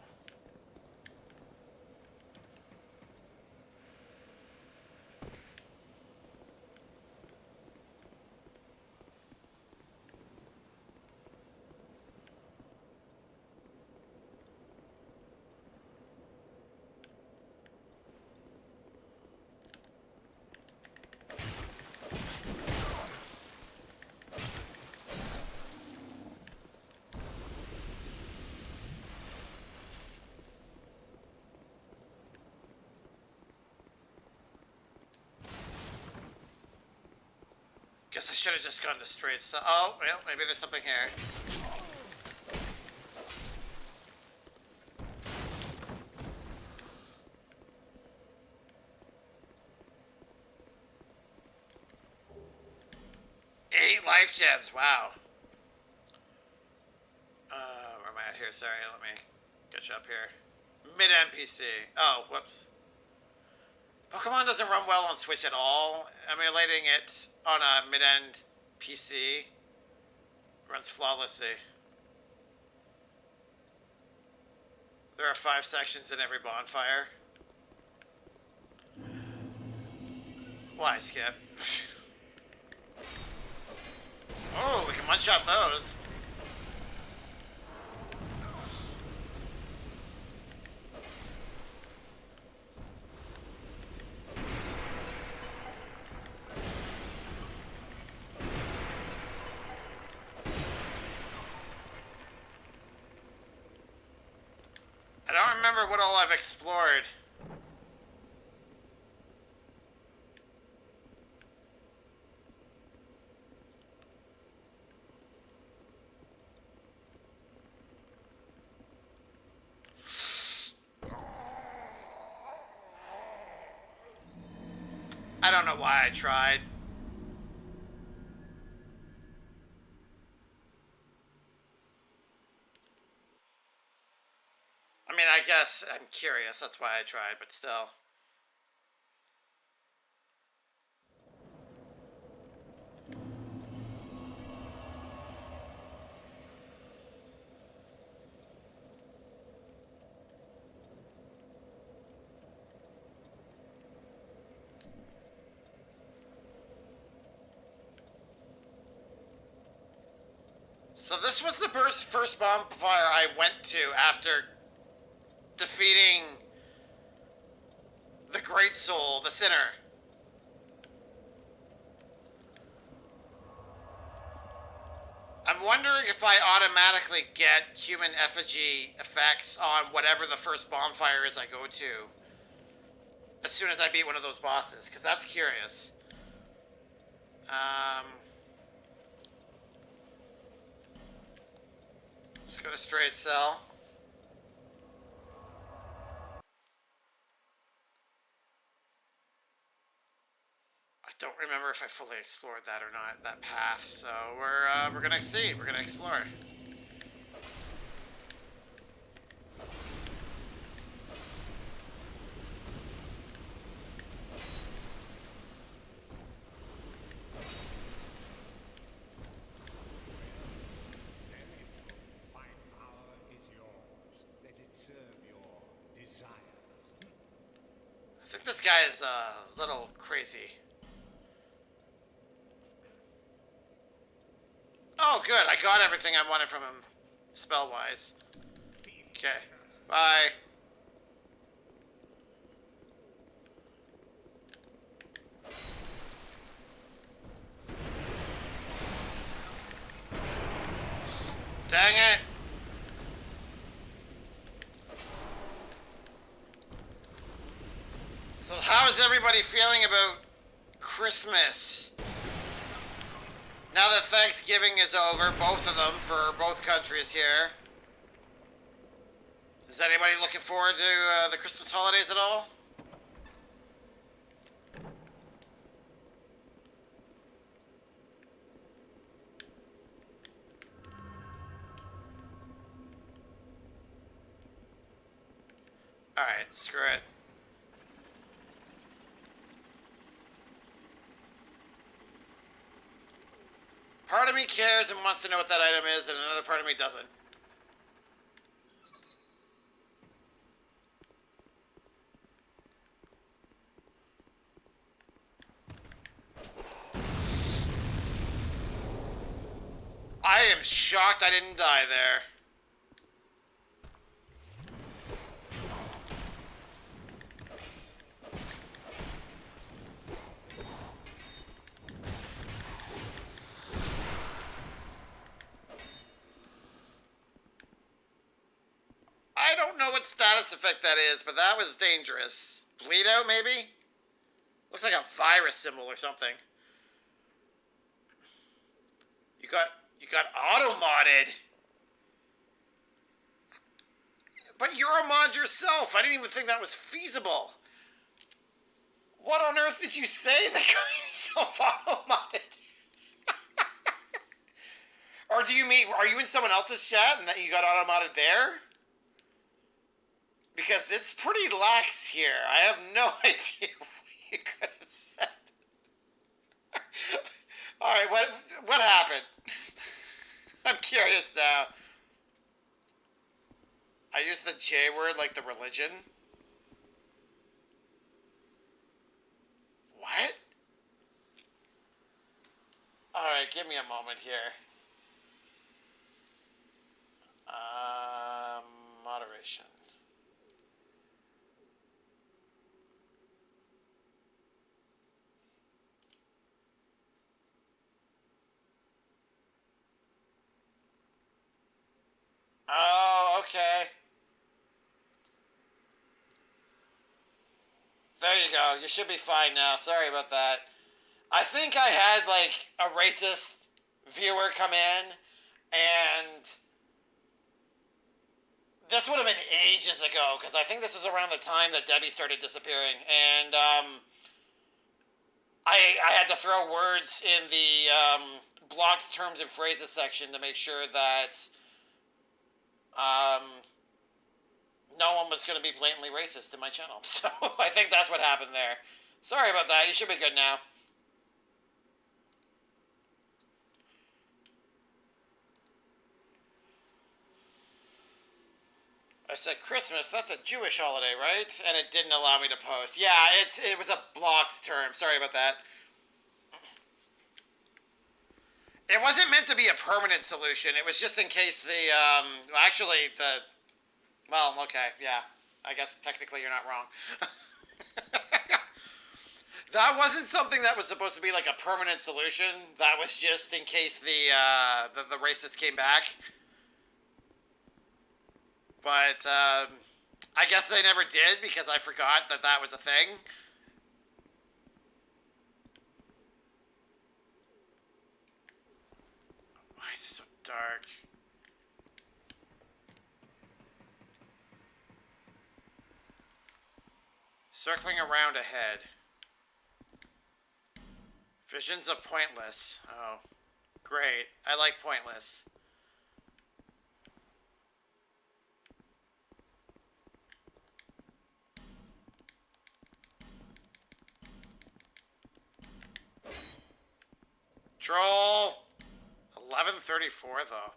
Guess I should have just gone to straight. So, oh, well, maybe there's something here. Eight life gems. Wow. Where am I at here? Sorry, let me get you up here. Mid NPC. Oh, whoops. Pokemon doesn't run well on Switch at all. Emulating it on a mid-end PC runs flawlessly. There are 5 sections in every bonfire. Why, Skip? Oh, we can one-shot those. I don't remember what all I've explored. I don't know why I tried. I mean, I guess I'm curious. That's why I tried, but still. So this was the first bonfire I went to after defeating the Great Soul, the Sinner. I'm wondering if I automatically get human effigy effects on whatever the first bonfire is I go to as soon as I beat one of those bosses, because that's curious. Let's go to Straight Cell. I don't remember if I fully explored that or not, that path. So we're gonna see. We're gonna explore. I think this guy is a little crazy. Oh, good. I got everything I wanted from him, spell-wise. Okay. Bye. Dang it. So how is everybody feeling about Christmas? Now that Thanksgiving is over, both of them, for both countries here. Is anybody looking forward to the Christmas holidays at all? Alright, screw it. Part of me cares and wants to know what that item is, and another part of me doesn't. I am shocked I didn't die there. I don't know what status effect that is, but that was dangerous. Bleed out, maybe? Looks like a virus symbol or something. You got auto-modded. But you're a mod yourself. I didn't even think that was feasible. What on earth did you say that got yourself auto-modded? Or do you mean, are you in someone else's chat and that you got auto-modded there? Because it's pretty lax here. I have no idea what you could have said. Alright, what happened? I'm curious now. I used the J word like the religion. What? Alright, give me a moment here. Moderation. Oh, okay. There you go. You should be fine now. Sorry about that. I think I had, like, a racist viewer come in, and this would have been ages ago, because I think this was around the time that Debbie started disappearing, and, I had to throw words in the, blocked terms and phrases section to make sure that, no one was going to be blatantly racist in my channel. So I think that's what happened there. Sorry about that. You should be good now. I said Christmas, that's a Jewish holiday, right? And it didn't allow me to post. Yeah, it was a blocked term. Sorry about that. It wasn't meant to be a permanent solution. It was just in case well, okay, yeah. I guess technically you're not wrong. That wasn't something that was supposed to be like a permanent solution. That was just in case the racist came back. But I guess they never did because I forgot that that was a thing. Why is it so dark? Circling around ahead. Visions of pointless. Oh, great. I like pointless. Troll. 11:34 though.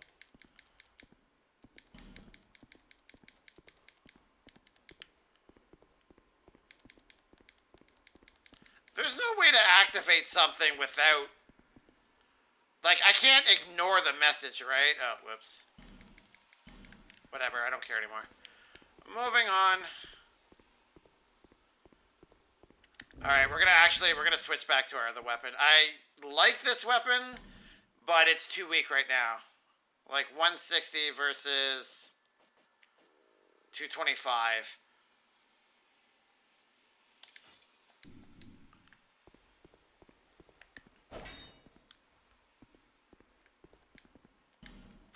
There's no way to activate something without... Like, I can't ignore the message, right? Oh, whoops. Whatever, I don't care anymore. Moving on. Alright, we're gonna switch back to our other weapon. I like this weapon, but it's too weak right now. Like, 160 versus 225.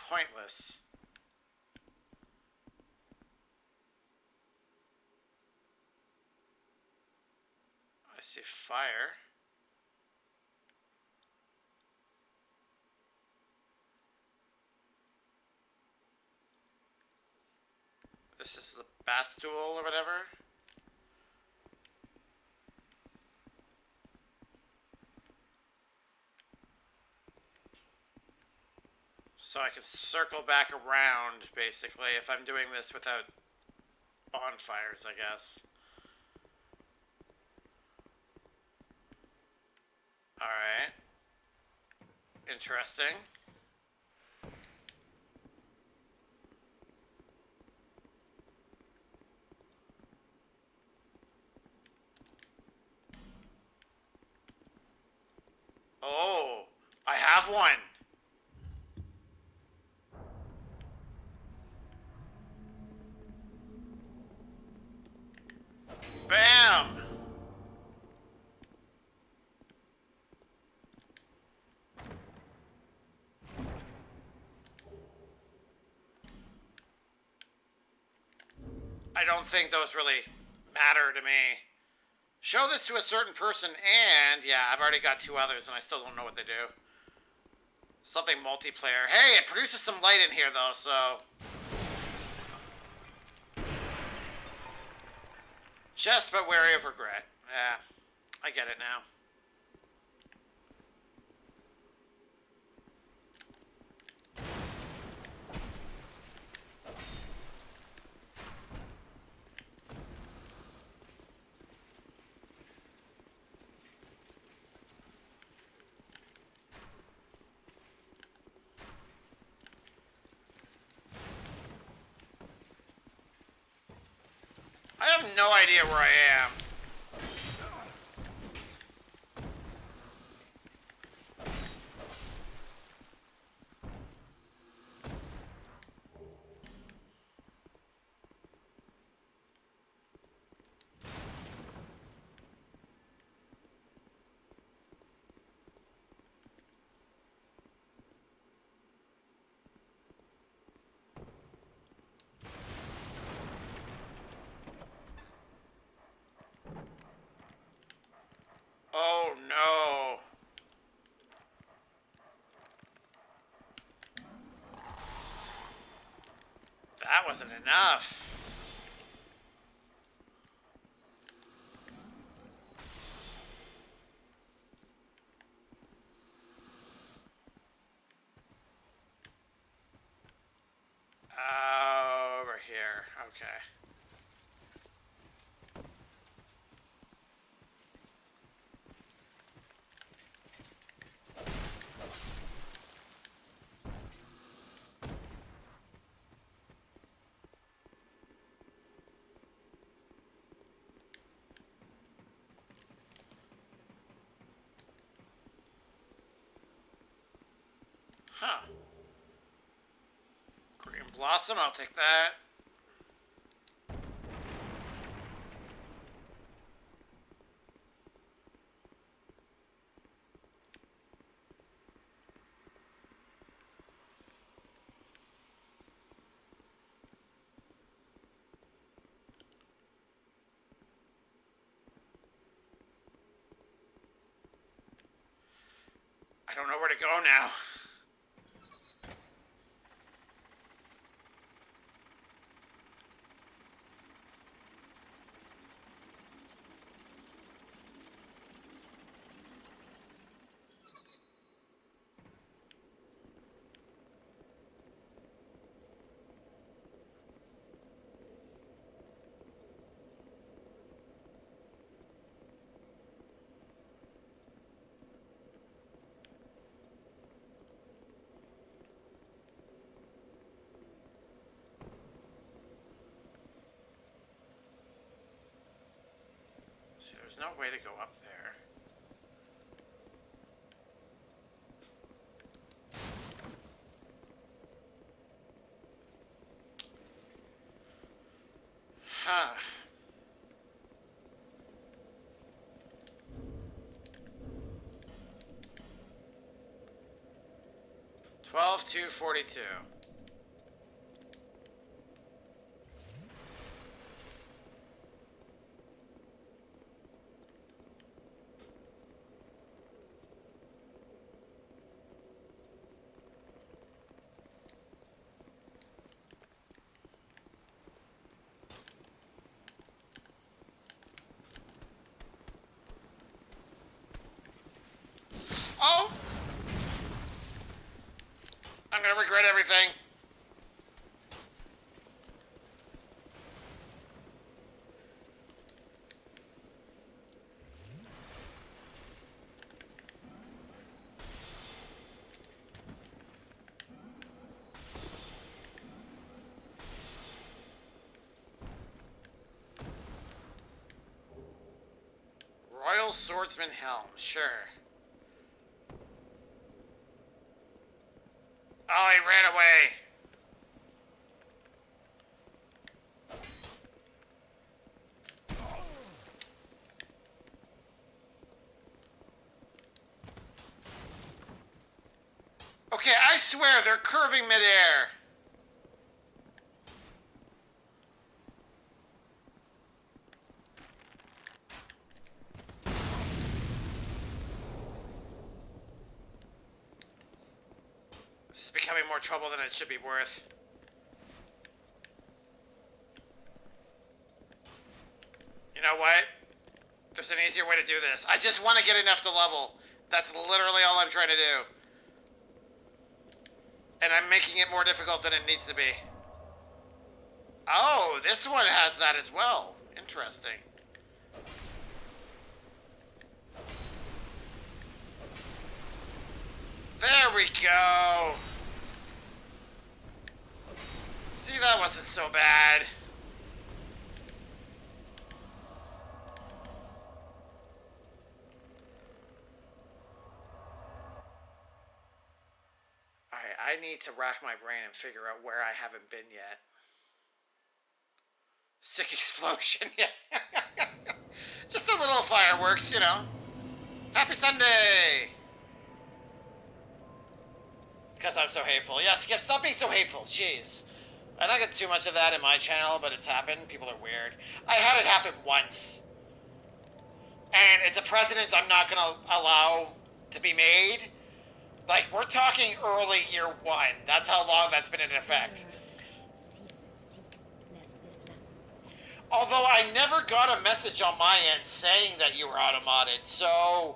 Pointless. I see fire. This is the Bastule or whatever. So I can circle back around, basically, if I'm doing this without bonfires, I guess. Alright. Interesting. Oh, I have one. Bam! I don't think those really matter to me. Show this to a certain person and... Yeah, I've already got two others and I still don't know what they do. Something multiplayer. Hey, it produces some light in here though, so... Just but wary of regret. Yeah, I get it now. I have no idea where I am. Oh no. That wasn't enough. Okay. Huh. Green Blossom, I'll take that. I don't know where to go now. See, there's no way to go up there. Huh. Twelve to 42. Oh! I'm gonna regret everything. Royal Swordsman Helm, sure. Oh, he ran away. Okay, I swear they're curving midair. This is becoming more trouble than it should be worth. You know what? There's an easier way to do this. I just want to get enough to level. That's literally all I'm trying to do. And I'm making it more difficult than it needs to be. Oh, this one has that as well. Interesting. There we go. See, that wasn't so bad. Alright, I need to rack my brain and figure out where I haven't been yet. Sick explosion, yeah. Just a little fireworks, you know. Happy Sunday! Because I'm so hateful. Yeah, Skip, stop being so hateful. Jeez. I don't get too much of that in my channel, but it's happened. People are weird. I had it happen once. And it's a precedent I'm not going to allow to be made. Like, we're talking early year one. That's how long that's been in effect. Although I never got a message on my end saying that you were auto-modded, so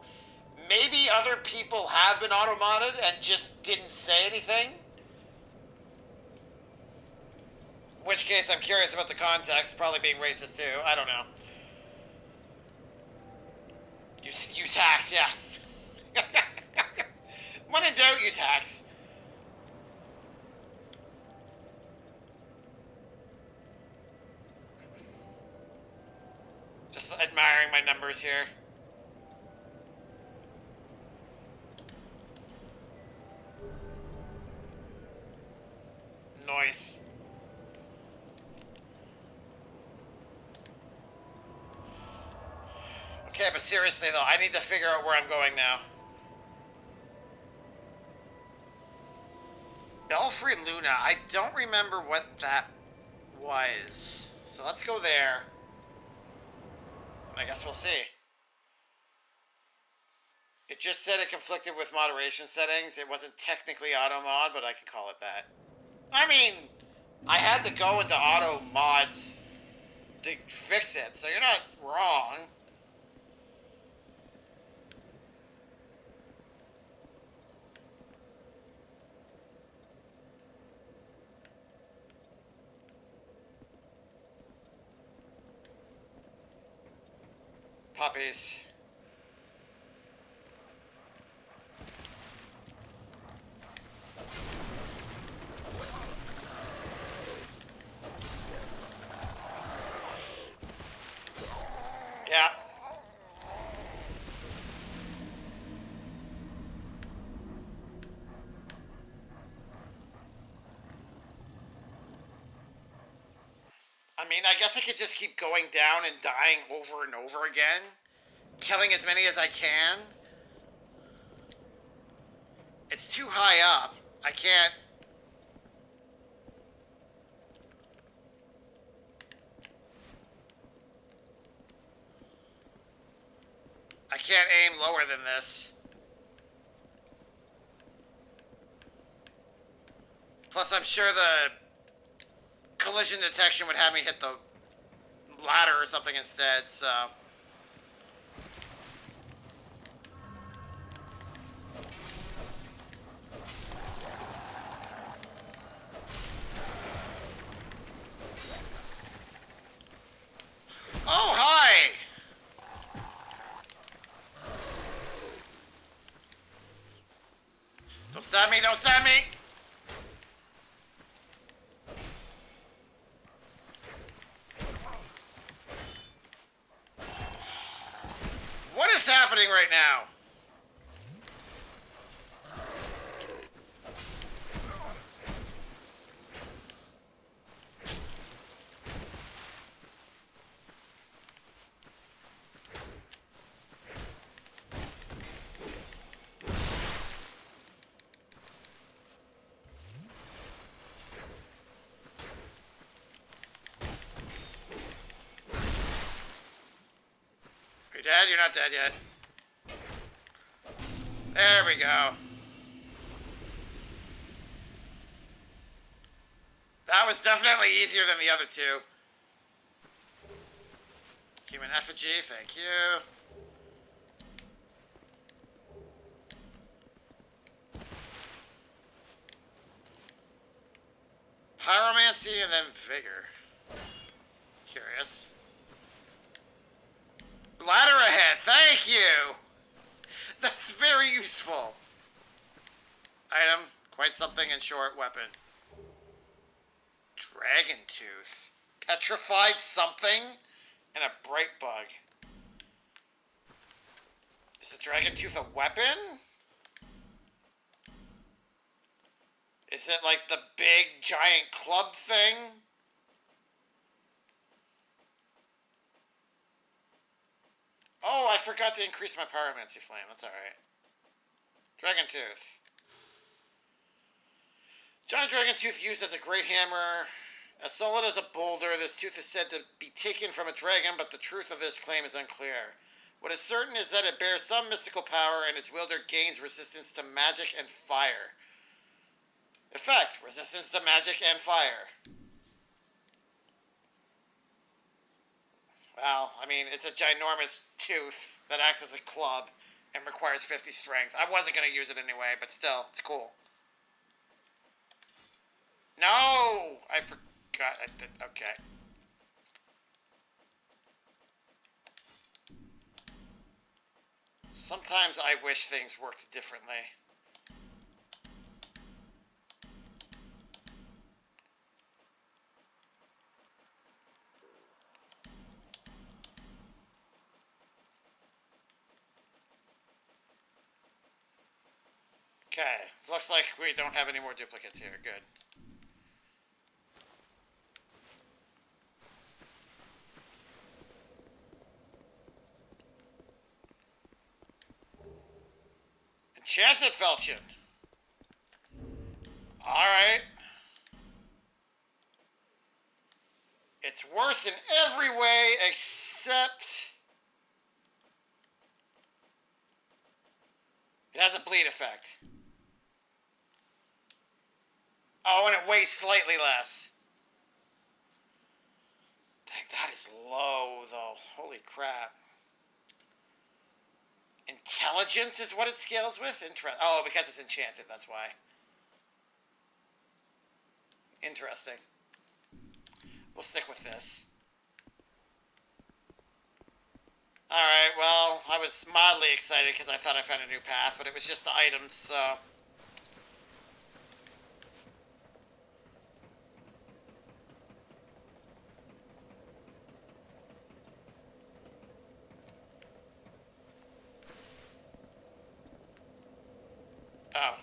maybe other people have been auto-modded and just didn't say anything? In which case, I'm curious about the context, probably being racist too. I don't know. Use hacks, yeah. When in doubt, use hacks. Just admiring my numbers here. Nice. Okay, but seriously though, I need to figure out where I'm going now. Belfry Luna, I don't remember what that was. So let's go there. And I guess we'll see. It just said it conflicted with moderation settings. It wasn't technically auto mod, but I can call it that. I mean, I had to go into auto mods to fix it, so you're not wrong. Puppies. Yeah. I mean, I guess I could just keep going down and dying over and over again. Killing as many as I can. It's too high up. I can't... I can't aim lower than this. Plus, I'm sure the collision detection would have me hit the ladder or something instead, so... Oh, hi! Don't stab me, don't stab me! What is happening right now? Are you dead? You're not dead yet. There we go. That was definitely easier than the other two. Human effigy, thank you. Pyromancy and then vigor. Curious. Ladder ahead, thank you! That's very useful. Item, quite something in short, weapon. Dragon tooth. Petrified something? And a bright bug. Is the dragon tooth a weapon? Is it like the big giant club thing? Oh, I forgot to increase my pyromancy flame. That's alright. Dragon tooth. Giant dragon tooth used as a great hammer. As solid as a boulder, this tooth is said to be taken from a dragon, but the truth of this claim is unclear. What is certain is that it bears some mystical power, and its wielder gains resistance to magic and fire. Effect: resistance to magic and fire. Well, I mean, it's a ginormous tooth that acts as a club and requires 50 strength. I wasn't going to use it anyway, but still, it's cool. No! God, okay. Sometimes I wish things worked differently. Okay, looks like we don't have any more duplicates here. Good. Enchanted Falchion. Alright. It's worse in every way except... it has a bleed effect. Oh, and it weighs slightly less. Dang, that is low, though. Holy crap. Intelligence is what it scales with? Oh, because it's enchanted, that's why. Interesting. We'll stick with this. Alright, well, I was mildly excited because I thought I found a new path, but it was just the items, so... oh.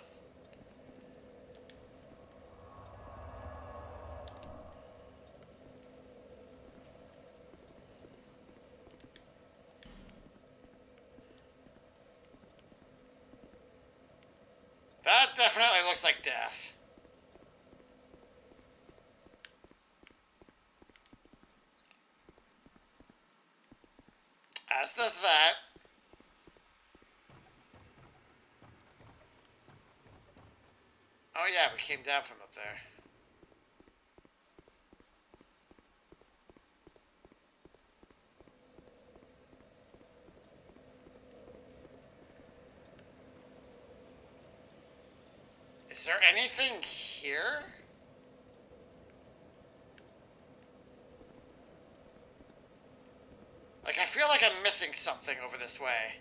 That definitely looks like death. As does that. Oh yeah, we came down from up there. Is there anything here? Like, I feel like I'm missing something over this way.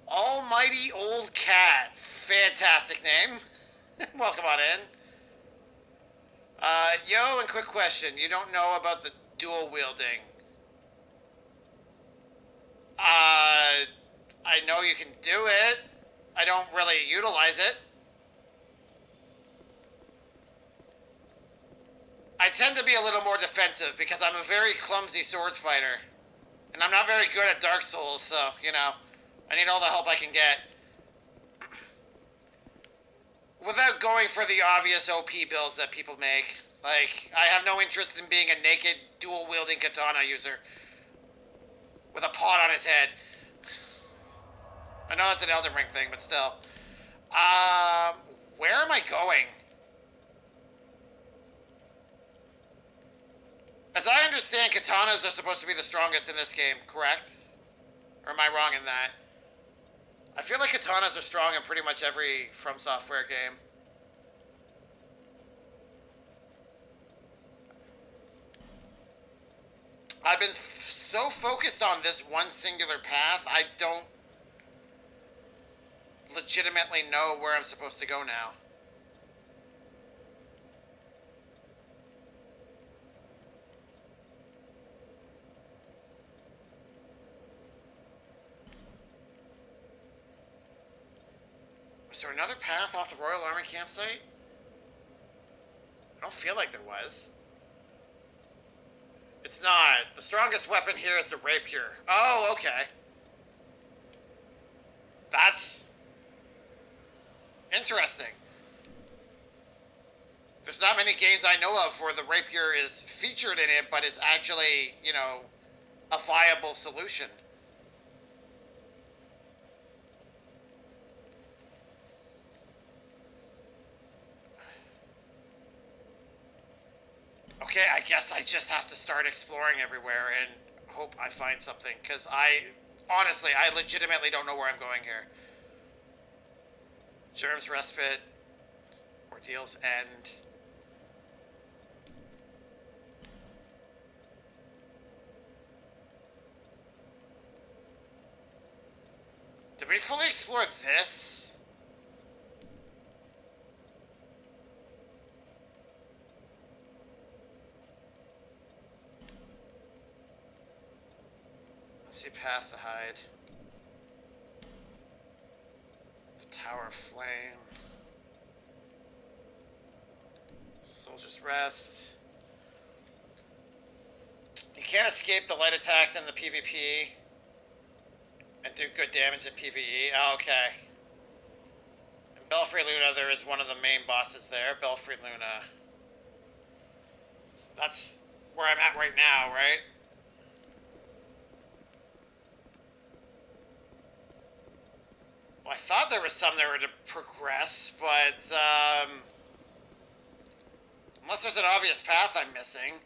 Almighty Old Cat. Fantastic name. Welcome on in. Yo, and quick question. You don't know about the dual wielding? I know you can do it. I don't really utilize it. I tend to be a little more defensive because I'm a very clumsy swords fighter. And I'm not very good at Dark Souls, so, you know, I need all the help I can get. Without going for the obvious OP builds that people make. Like, I have no interest in being a naked, dual-wielding katana user. With a pot on his head. I know it's an Elden Ring thing, but still. Where am I going? As I understand, katanas are supposed to be the strongest in this game, correct? Or am I wrong in that? I feel like katanas are strong in pretty much every From Software game. I've been so focused on this one singular path, I don't legitimately know where I'm supposed to go now. Was there another path off the Royal Army campsite? I don't feel like there was. It's not. The strongest weapon here is the rapier. Oh, okay. That's interesting. There's not many games I know of where the rapier is featured in it, but is actually, you know, a viable solution. Okay, I guess I just have to start exploring everywhere and hope I find something, because honestly, I legitimately don't know where I'm going here. Germ's Respite, Ordeals end. Did we fully explore this? Let's see path to hide. The Tower of Flame. Soldier's Rest. You can't escape the light attacks in the PvP and do good damage in PvE. Oh, okay. In Belfry Luna, there is one of the main bosses there. Belfry Luna. That's where I'm at right now, right? Well, I thought there was some that were to progress, but, unless there's an obvious path I'm missing.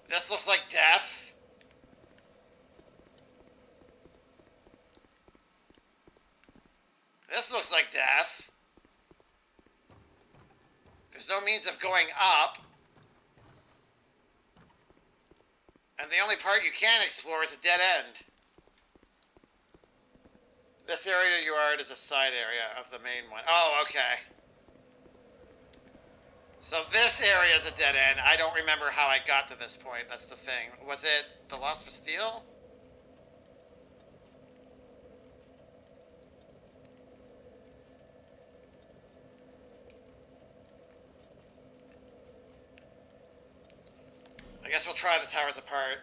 This looks like death. This looks like death. There's no means of going up. And the only part you can explore is a dead end. This area you are at is a side area of the main one. Oh, okay. So this area is a dead end. I don't remember how I got to this point. That's the thing. Was it the Lost Bastille? I guess we'll try the towers apart.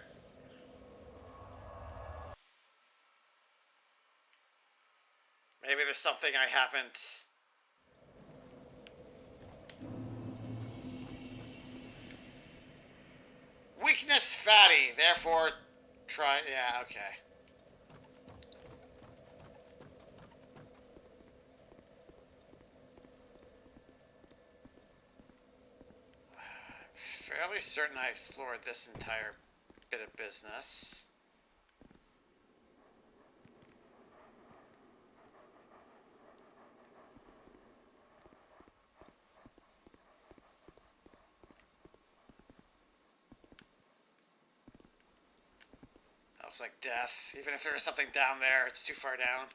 Maybe there's something I haven't... Weakness fatty, therefore try... Yeah, okay. I'm fairly certain I explored this entire bit of business. Looks like death. Even if there is something down there, it's too far down.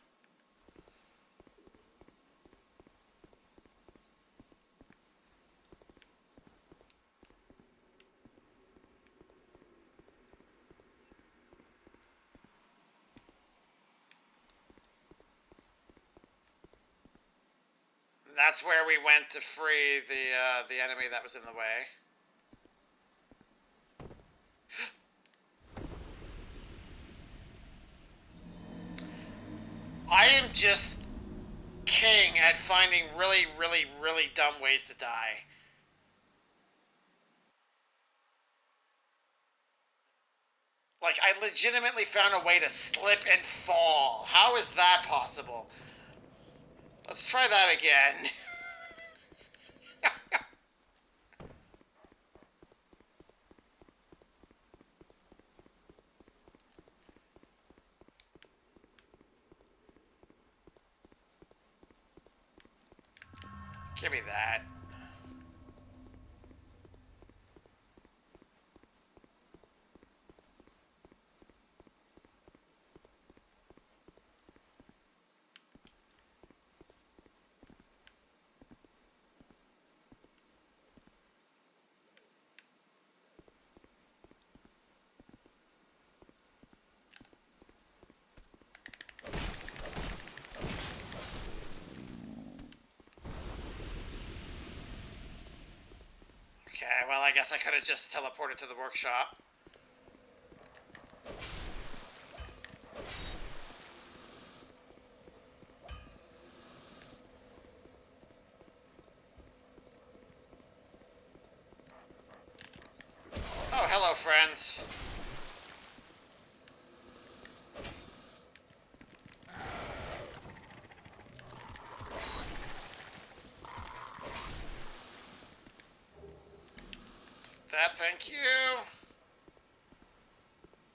And that's where we went to free the enemy that was in the way. I am just king at finding really, really, really dumb ways to die. Like, I legitimately found a way to slip and fall. How is that possible? Let's try that again. Give me that. Okay, well, I guess I could have just teleported to the workshop. Oh, hello, friends. That, thank you.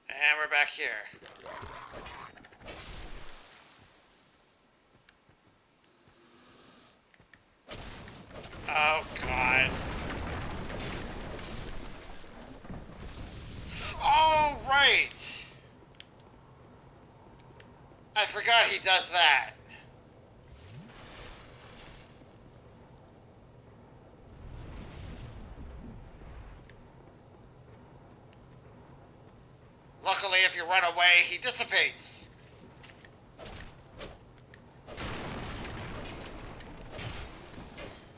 And we're back here. I forgot he does that. Luckily, if you run away, he dissipates.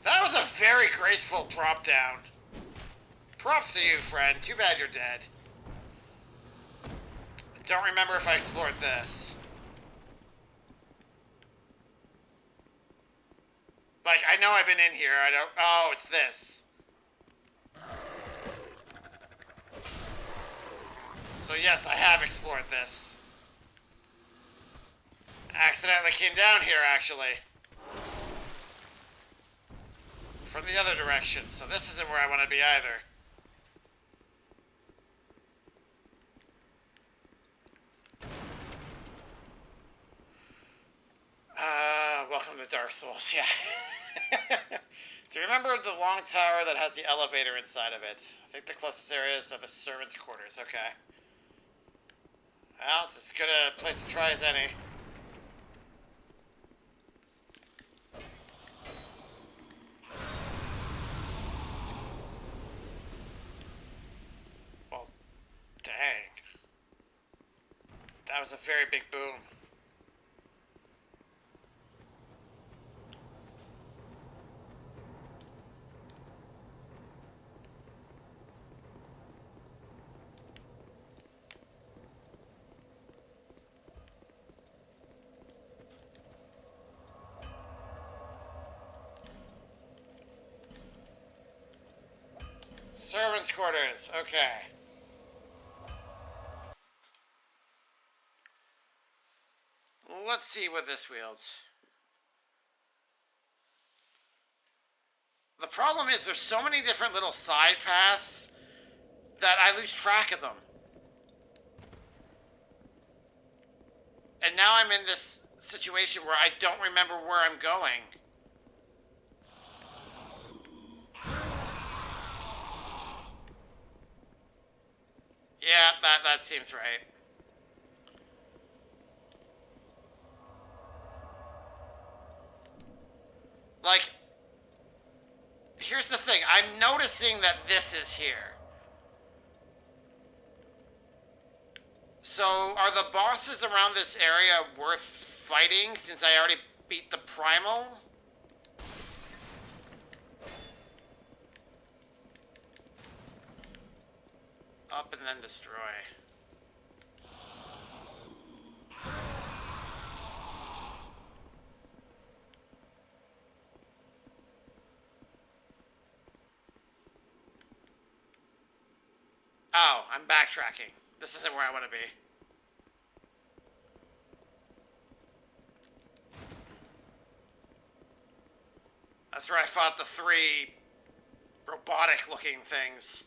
That was a very graceful drop down. Props to you, friend. Too bad you're dead. I don't remember if I explored this. Like, I know I've been in here. I don't... Oh, it's this. So yes, I have explored this. Accidentally came down here, actually. From the other direction, so this isn't where I want to be either. Welcome to Dark Souls, yeah. Do you remember the long tower that has the elevator inside of it? I think the closest areas are the servants' quarters, okay. Well, it's as good a place to try as any. Well, dang. That was a very big boom. Servants' quarters, okay. Let's see what this wields. The problem is there's so many different little side paths that I lose track of them. And now I'm in this situation where I don't remember where I'm going. Yeah, that seems right. Like, here's the thing. I'm noticing that this is here. So, are the bosses around this area worth fighting since I already beat the primal? Up and then destroy. Oh, I'm backtracking. This isn't where I want to be. That's where I fought the 3 robotic-looking things.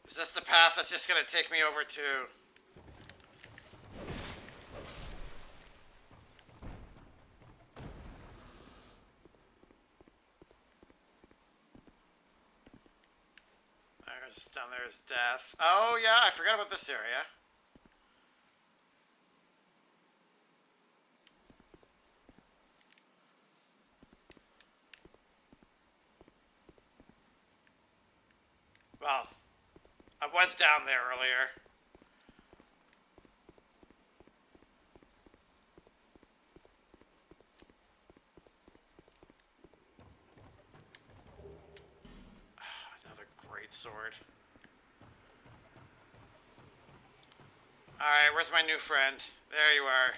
Is this the path that's just going to take me over to... Down there's death. Oh, yeah, I forgot about this area. Well, I was down there earlier. Another great sword. Alright, where's my new friend? There you are.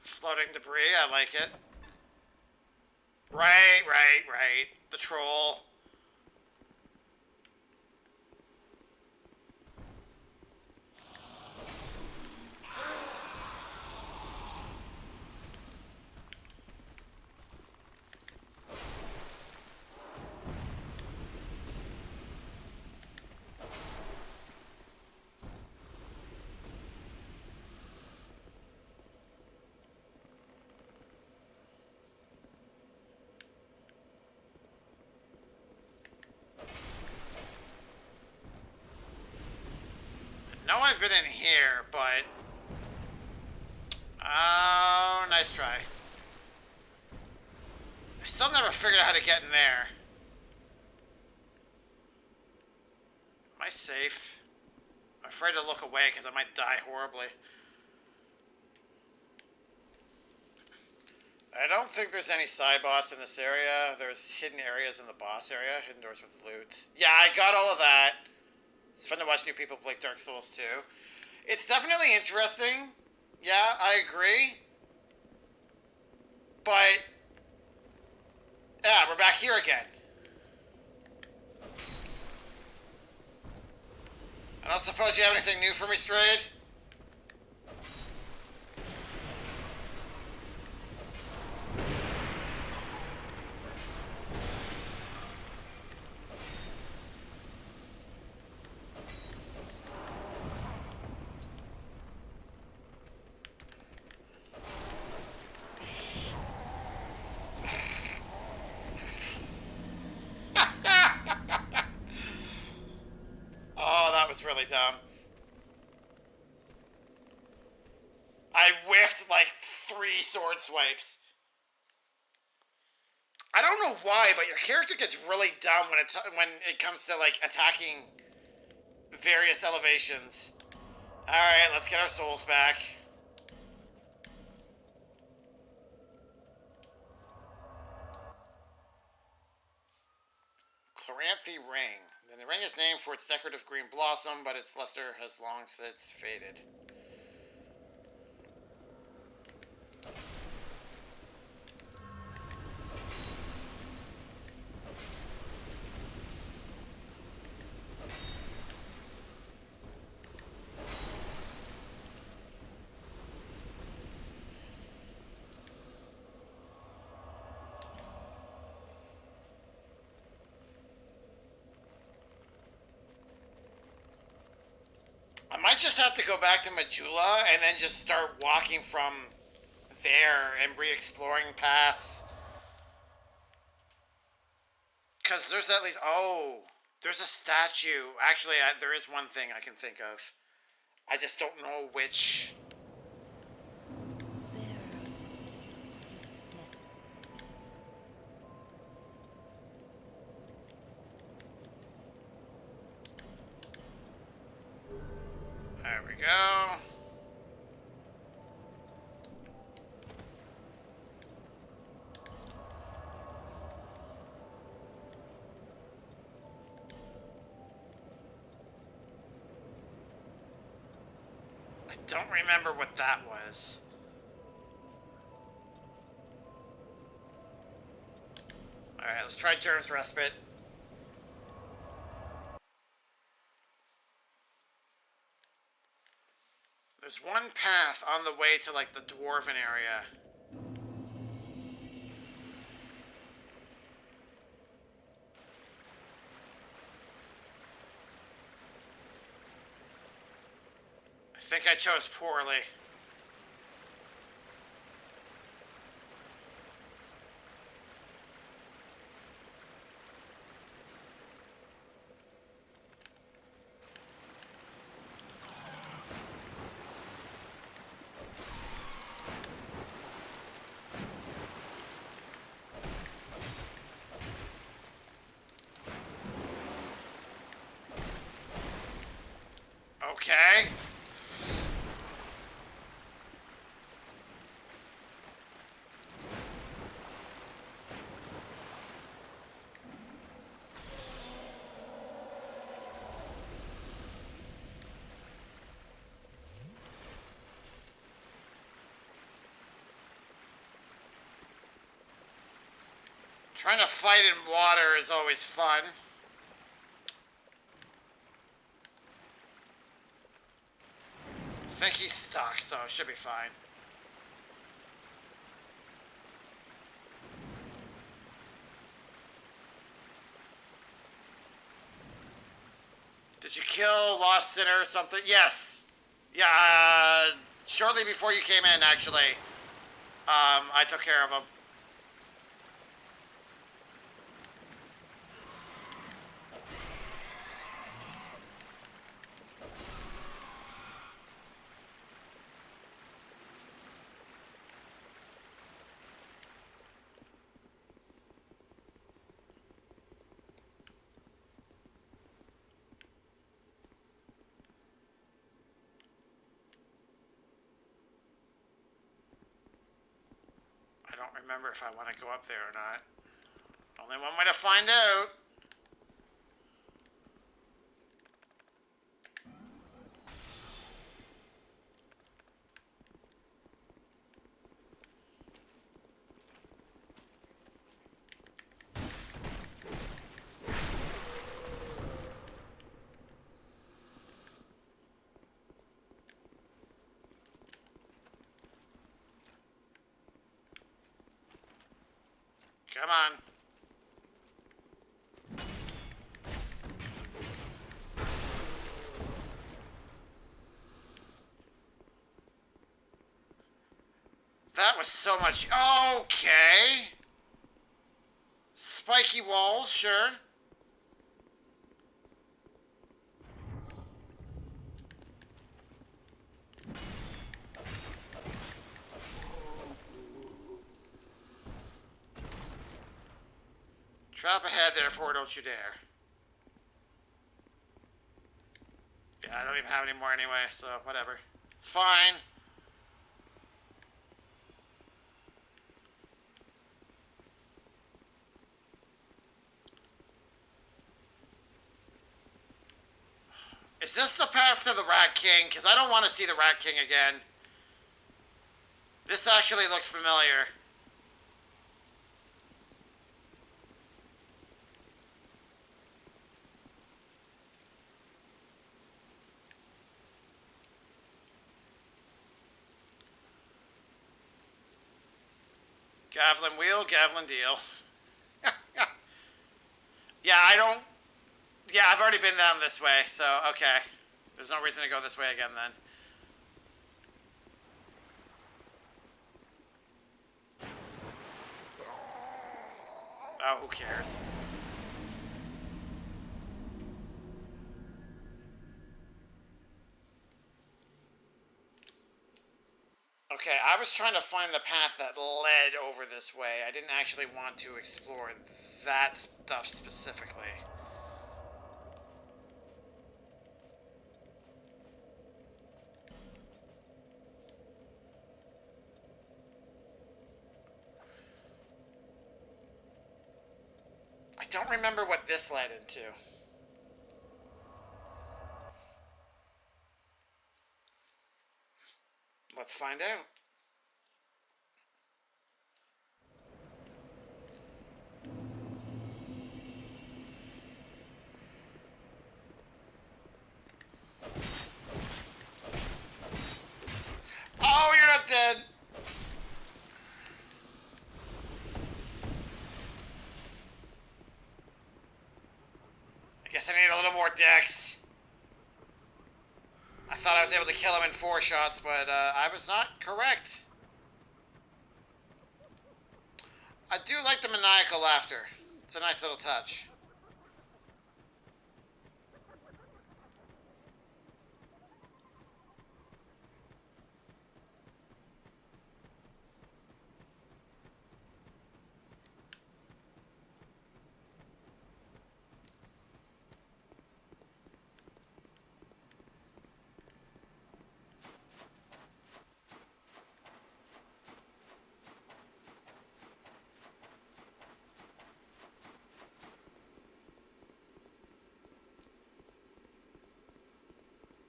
Floating debris, I like it. Right. The troll. know I've been in here, but... Oh, nice try. I still never figured out how to get in there. Am I safe? I'm afraid to look away because I might die horribly. I don't think there's any side boss in this area. There's hidden areas in the boss area. Hidden doors with loot. Yeah, I got all of that. It's fun to watch new people play Dark Souls 2. It's definitely interesting. Yeah, I agree. But... yeah, we're back here again. I don't suppose you have anything new for me, Strayed? Oh, that was really dumb. I whiffed like 3 sword swipes. I don't know why, but your character gets really dumb when it comes to like attacking various elevations. All right, let's get our souls back. Chloranthe ring. The ring is named for its decorative green blossom, but its luster has long since faded. I might just have to go back to Majula and then just start walking from there and re-exploring paths. Because there's at least... oh, there's a statue. Actually, there is one thing I can think of. I just don't know which... There we go. I don't remember what that was. Alright, let's try Germ's Respite. There's one path on the way to, like, the Dwarven area. I think I chose poorly. Okay. Trying to fight in water is always fun. I think he's stuck, so it should be fine. Did you kill Lost Sinner or something? Yes. Yeah, shortly before you came in, actually. I took care of him. remember if I want to go up there or not. Only one way to find out. Come on. That was so much. Okay. Spiky walls, sure. Trap ahead, therefore, don't you dare. Yeah, I don't even have any more anyway, so whatever. It's fine. Is this the path to the Rat King? Because I don't want to see the Rat King again. This actually looks familiar. Gavlin wheel, Gavlin deal. Yeah, I don't... Yeah, I've already been down this way, so okay. There's no reason to go this way again then. Oh, who cares? Okay, I was trying to find the path that led over this way. I didn't actually want to explore that stuff specifically. I don't remember what this led into. Let's find out. Oh, you're not dead. I guess I need a little more dex. I thought I was able to kill him in 4 shots, but I was not correct. I do like the maniacal laughter. It's a nice little touch.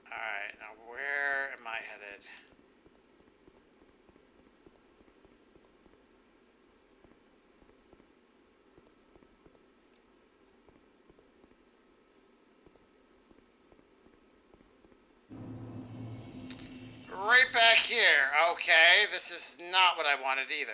Alright, now where am I headed? Right back here. Okay, this is not what I wanted either.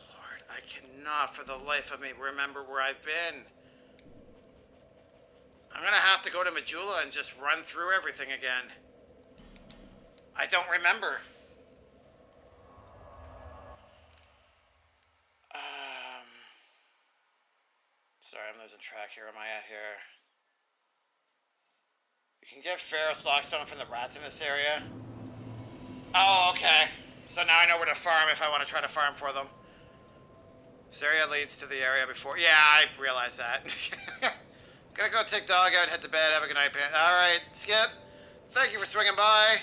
Lord, I cannot for the life of me remember where I've been. I'm gonna have to go to Majula and just run through everything again. I don't remember. Sorry, I'm losing track here. Where am I at here? You can get Ferrous Lockstone from the rats in this area. Oh, okay. So now I know where to farm if I want to try to farm for them. This area leads to the area before. Yeah, I realized that. Gonna go take dog out, head to bed, have a good night, Pan. Alright, Skip. Thank you for swinging by.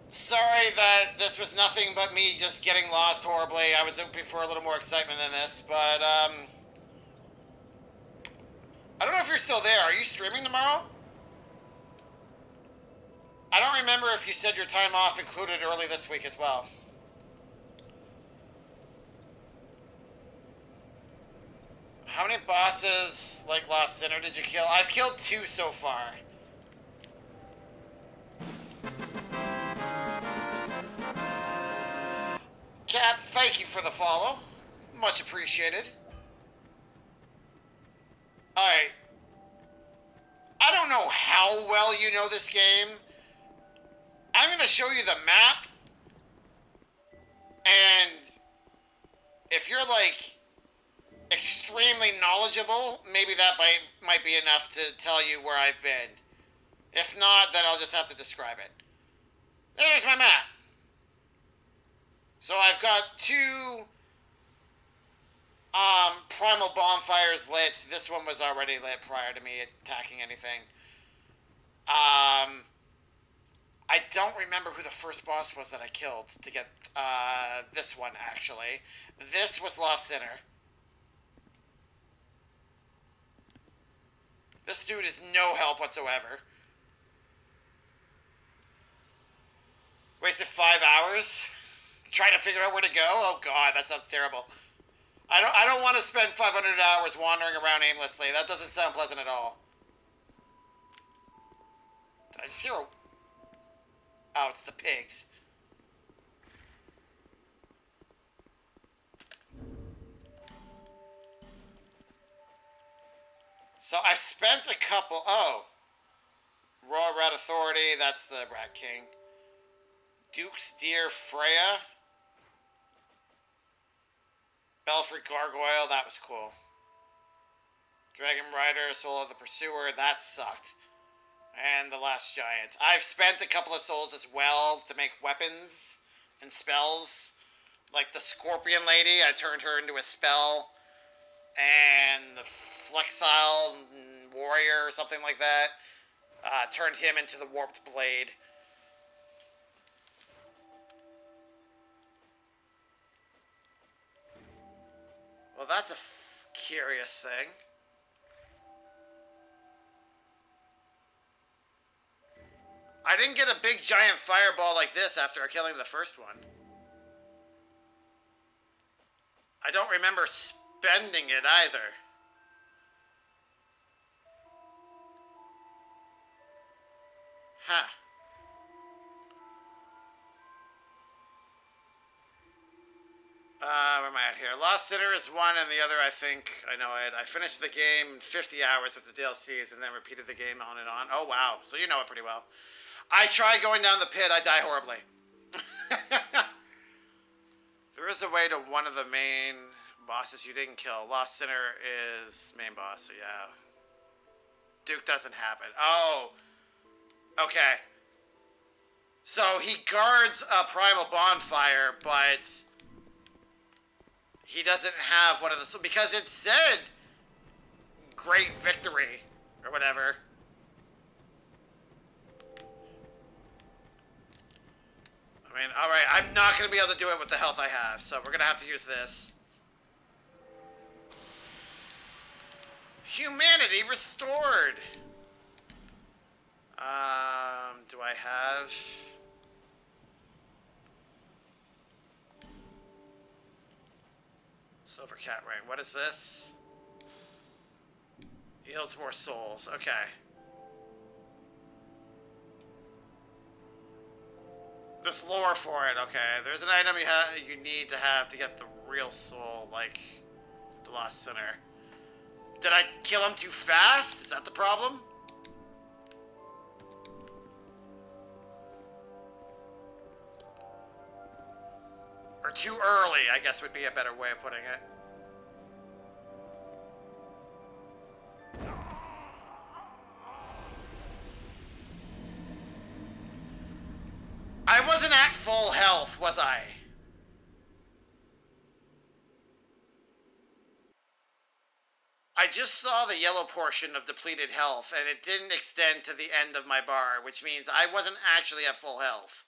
Sorry that this was nothing but me just getting lost horribly. I was hoping for a little more excitement than this, but, I don't know if you're still there. Are you streaming tomorrow? I don't remember if you said your time off included early this week as well. How many bosses, like Lost Sinner, did you kill? I've killed 2 so far. Cat, thank you for the follow. Much appreciated. Alright. I don't know how well you know this game. I'm going to show you the map. And if you're like extremely knowledgeable, maybe that might be enough to tell you where I've been. If not, then I'll just have to describe it. There's my map. So I've got 2 primal bonfires lit. This one was already lit prior to me attacking anything. I don't remember who the first boss was that I killed to get this one, actually. This was Lost Sinner. This dude is no help whatsoever. Wasted 5 hours trying to figure out where to go. Oh god, that sounds terrible. I don't want to spend 500 hours wandering around aimlessly. That doesn't sound pleasant at all. Did I just hear a... Oh, it's the pigs. So I spent a couple... Oh. Royal Rat Authority, that's the Rat King. Duke's Deer Freya. Belfry Gargoyle, that was cool. Dragon Rider, Soul of the Pursuer, that sucked. And the Last Giant. I've spent a couple of souls as well to make weapons and spells. Like the Scorpion Lady, I turned her into a spell. And the Flexile Warrior or something like that, turned him into the Warped Blade. Well, that's a curious thing. I didn't get a big giant fireball like this after killing the first one. I don't remember spending it either. Huh. Where am I at here? Lost Sinner is one, and the other, I think, I know it. I finished the game 50 hours with the DLCs and then repeated the game on and on. Oh, wow. So you know it pretty well. I try going down the pit. I die horribly. There is a way to one of the main bosses you didn't kill. Lost Sinner is main boss, so yeah. Duke doesn't have it. Oh. Okay. So he guards a primal bonfire, but... he doesn't have one of the... because it said great victory or whatever. I mean, alright, I'm not going to be able to do it with the health I have, so we're going to have to use this. Humanity restored! Do I have... Silver Cat Ring. What is this? Yields more souls. Okay. There's lore for it. Okay. There's an item you need to have to get the real soul, like the Lost Sinner. Did I kill him too fast? Is that the problem? Or too early, I guess would be a better way of putting it. was I? I just saw the yellow portion of depleted health, and it didn't extend to the end of my bar, which means I wasn't actually at full health.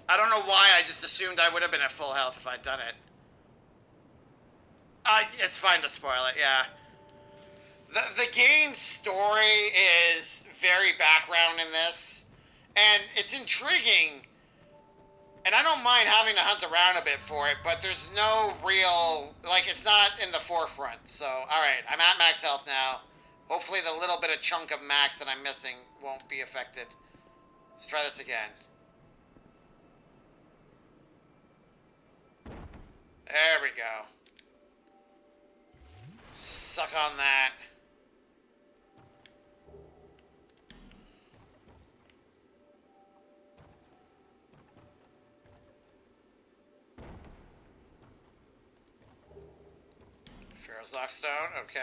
I don't know why I just assumed I would have been at full health if I'd done it. It's fine to spoil it, yeah. The game's story is very background in this, and it's intriguing, and I don't mind having to hunt around a bit for it, but there's no real, like, it's not in the forefront. So, alright, I'm at max health now. Hopefully the little bit of chunk of max that I'm missing won't be affected. Let's try this again. There we go. Suck on that. Pharaoh's Lockstone, okay.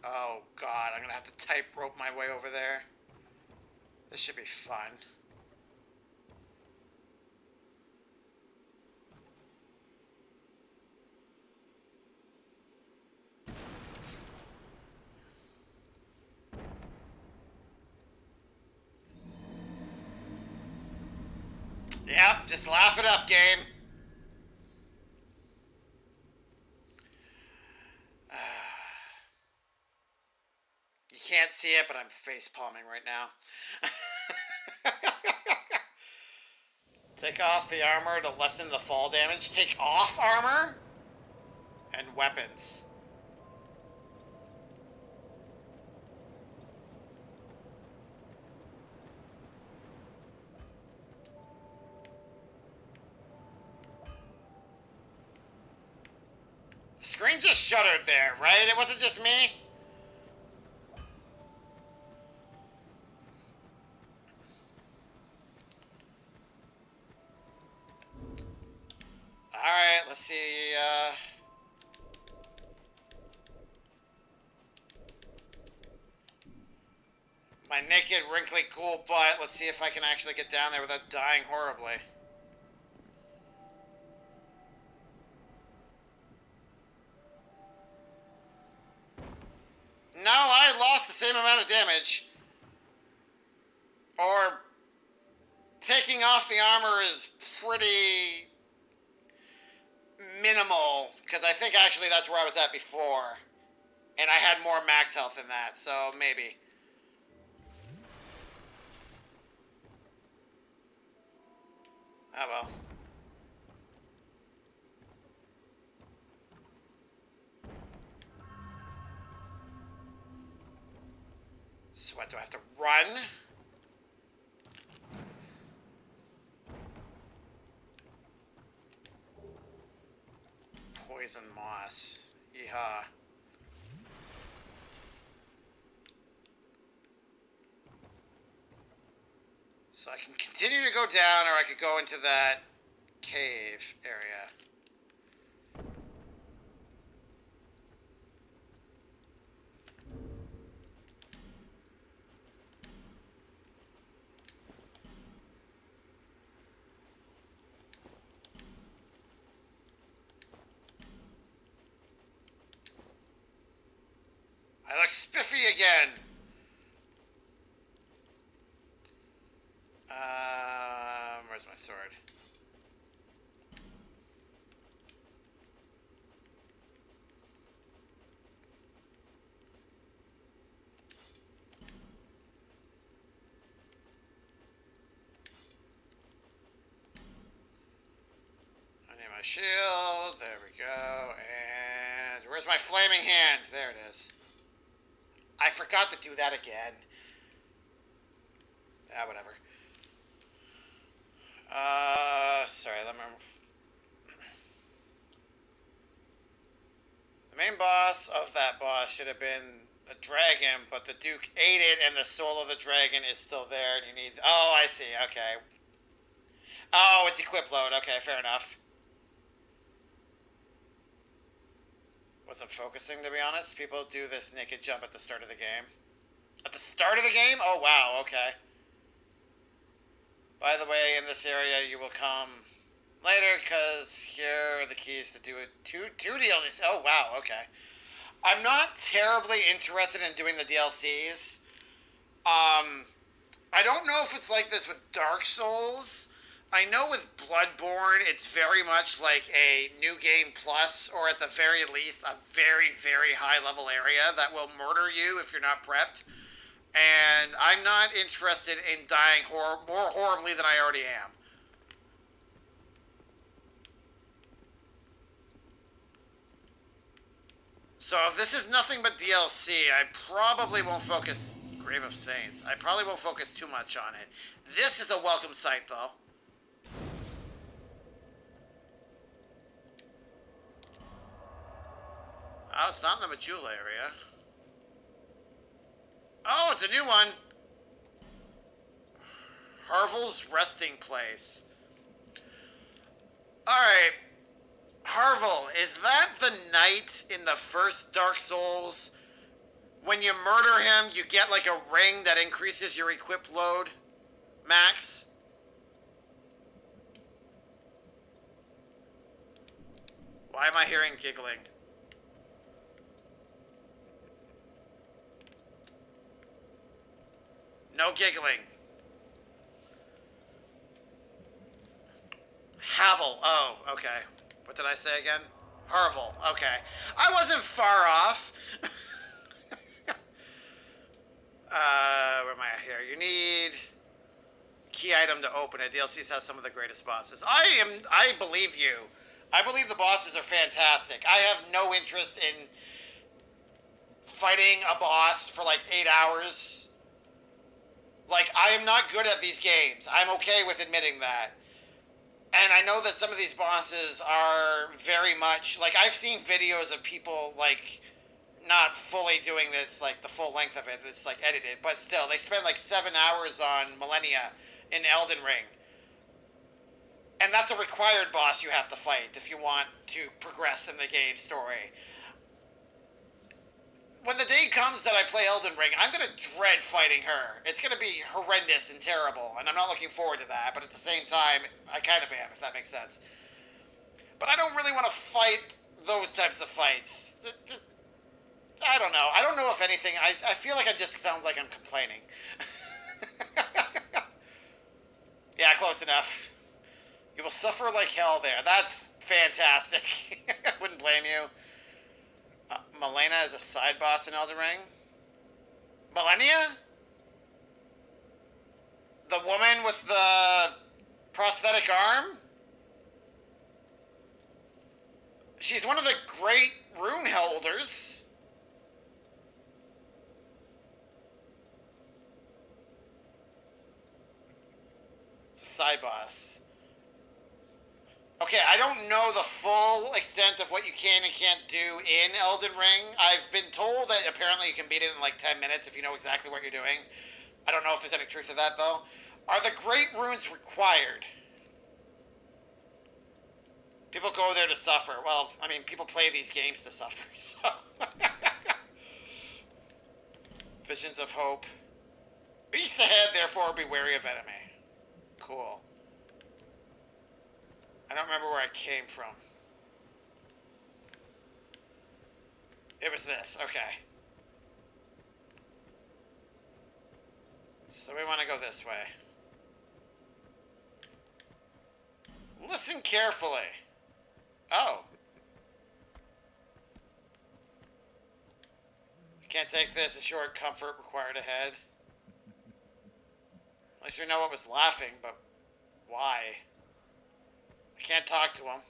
Oh god, I'm gonna have to tightrope my way over there. This should be fun. Yep, just laugh it up, game. You can't see it, but I'm face palming right now. Take off the armor to lessen the fall damage. Take off armor and weapons. The screen just shuddered there, right? It wasn't just me? Alright, let's see, my naked, wrinkly, cool butt. Let's see if I can actually get down there without dying horribly. No, I lost the same amount of damage. Or taking off the armor is pretty minimal, because I think actually that's where I was at before. And I had more max health than that, so maybe. Oh well. So what, do I have to run? Poison moss. Yeehaw. So I can continue to go down, or I could go into that cave area. I look spiffy again. Where's my sword? I need my shield. There we go. And where's my flaming hand? There it is. I forgot to do that again. Ah, whatever. Sorry, let me... The main boss of that boss should have been a dragon, but the Duke ate it, and the soul of the dragon is still there, and you need... Oh, I see, okay. Oh, it's equip load. Okay, fair enough. Wasn't focusing, to be honest. People do this naked jump at the start of the game. At the start of the game? Oh, wow, okay. By the way, in this area, you will come later, because here are the keys to do it. Two DLCs. Oh, wow, okay. I'm not terribly interested in doing the DLCs. I don't know if it's like this with Dark Souls. I know with Bloodborne, it's very much like a New Game Plus, or at the very least, a very, very high-level area that will murder you if you're not prepped. And I'm not interested in dying more horribly than I already am. So if this is nothing but DLC, I probably won't focus... Grave of Saints. I probably won't focus too much on it. This is a welcome sight, though. Oh, it's not in the Majula area. Oh, it's a new one. Harvel's Resting Place. Alright. Harvel, is that the knight in the first Dark Souls? When you murder him, you get like a ring that increases your equip load max? Why am I hearing giggling? No giggling. Havel. Oh, okay. What did I say again? Harvel. Okay. I wasn't far off. Where am I at here? You need key item to open it. DLCs have some of the greatest bosses. I believe you. I believe the bosses are fantastic. I have no interest in fighting a boss for like 8 hours. Like, I am not good at these games. I'm okay with admitting that. And I know that some of these bosses are very much... Like, I've seen videos of people, like, not fully doing this, like, the full length of it. It's, like, edited. But still, they spend, like, 7 hours on Millennia in Elden Ring. And that's a required boss you have to fight if you want to progress in the game story. When the day comes that I play Elden Ring, I'm going to dread fighting her. It's going to be horrendous and terrible, and I'm not looking forward to that, but at the same time, I kind of am, if that makes sense. But I don't really want to fight those types of fights. I don't know. I don't know if anything... I feel like I just sound like I'm complaining. Yeah, close enough. You will suffer like hell there. That's fantastic. I wouldn't blame you. Malenia is a side boss in Elden Ring. Malenia? The woman with the prosthetic arm? She's one of the great rune holders. It's a side boss. Okay, I don't know the full extent of what you can and can't do in Elden Ring. I've been told that apparently you can beat it in like 10 minutes if you know exactly what you're doing. I don't know if there's any truth to that, though. Are the Great Runes required? People go there to suffer. Well, I mean, people play these games to suffer, so... Visions of Hope. Beast ahead, therefore be wary of enemy. Cool. I don't remember where I came from. It was this, okay. So we want to go this way. Listen carefully. Oh. I can't take this. A short comfort required ahead. At least we know what was laughing, but why? I can't talk to him.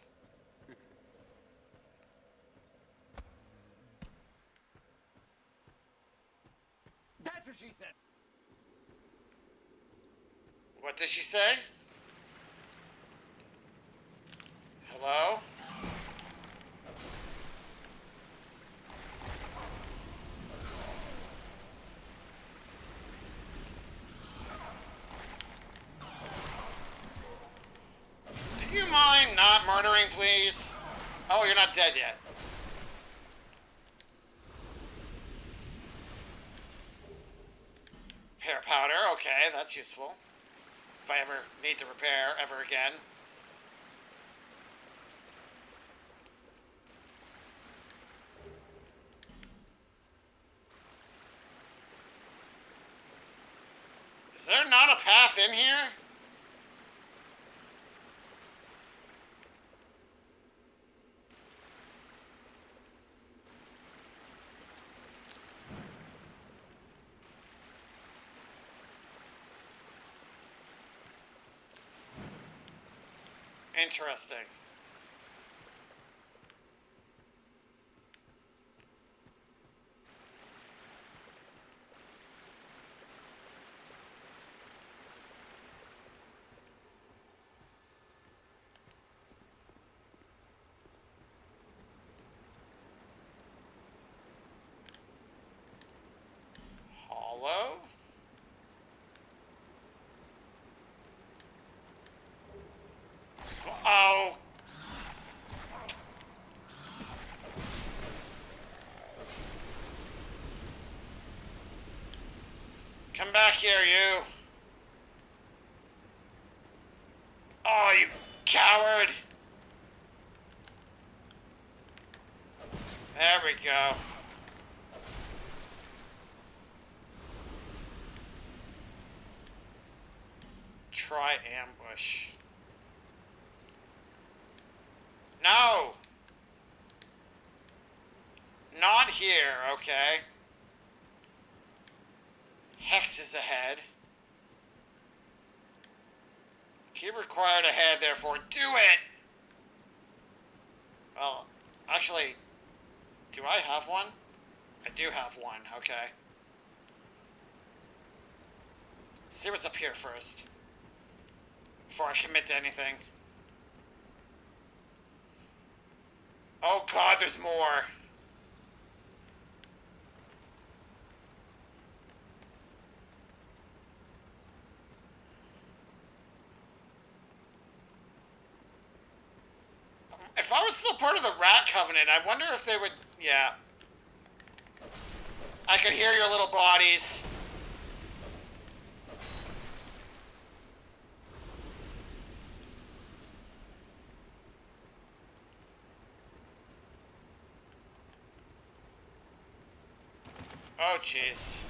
That's what she said. What did she say? Hello? Do you mind not murdering, please? Oh, you're not dead yet. Repair powder, okay, that's useful. If I ever need to repair ever again. Is there not a path in here? Interesting. Hollow? Oh. Come back here, you. Oh, you coward. There we go. Try ambush. No! Not here, okay. Hex is ahead. Cube required ahead, therefore do it! Well, actually, do I have one? I do have one, okay. See what's up here first. Before I commit to anything. Oh god, there's more. If I was still part of the Rat Covenant, I wonder if they would... Yeah. I could hear your little bodies. Oh, jeez.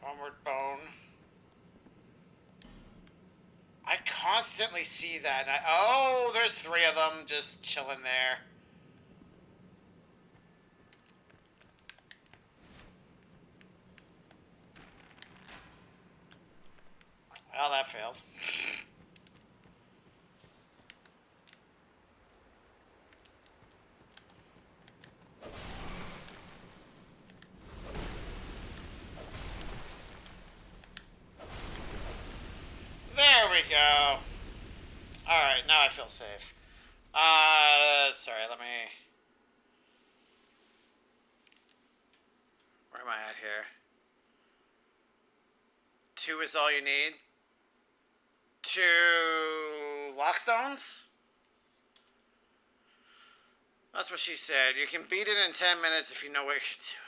Homeward bone. I constantly see that. Oh, there's 3 of them just chilling there. Well, that failed. There we go. Alright, now I feel safe. Sorry, let me... Where am I at here? 2 is all you need. 2 lockstones? That's what she said. You can beat it in 10 minutes if you know what you're doing.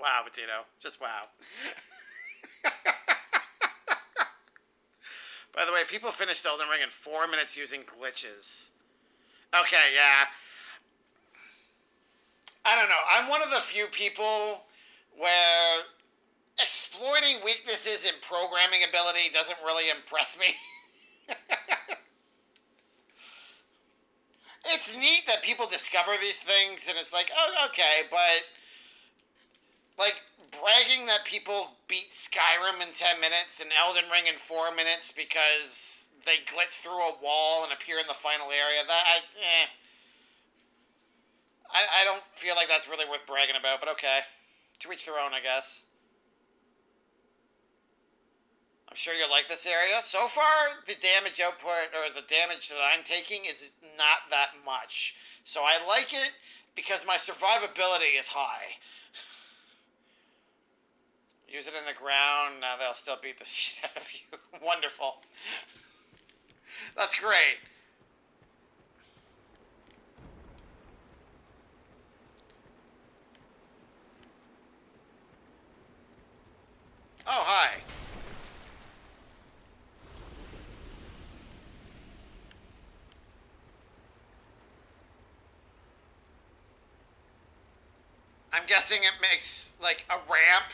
Wow, Potato. Just wow. By the way, people finished Elden Ring in 4 minutes using glitches. Okay, yeah. I don't know. I'm one of the few people where exploiting weaknesses in programming ability doesn't really impress me. It's neat that people discover these things, and it's like, oh, okay, but, like, bragging that people beat Skyrim in 10 minutes and Elden Ring in 4 minutes because they glitch through a wall and appear in the final area, I don't feel like that's really worth bragging about, but okay. To each their own, I guess. I'm sure you'll like this area. So far, the damage output, or the damage that I'm taking, is not that much. So I like it, because my survivability is high. Use it in the ground, now they'll still beat the shit out of you. Wonderful. That's great. Oh, hi. I'm guessing it makes, like, a ramp.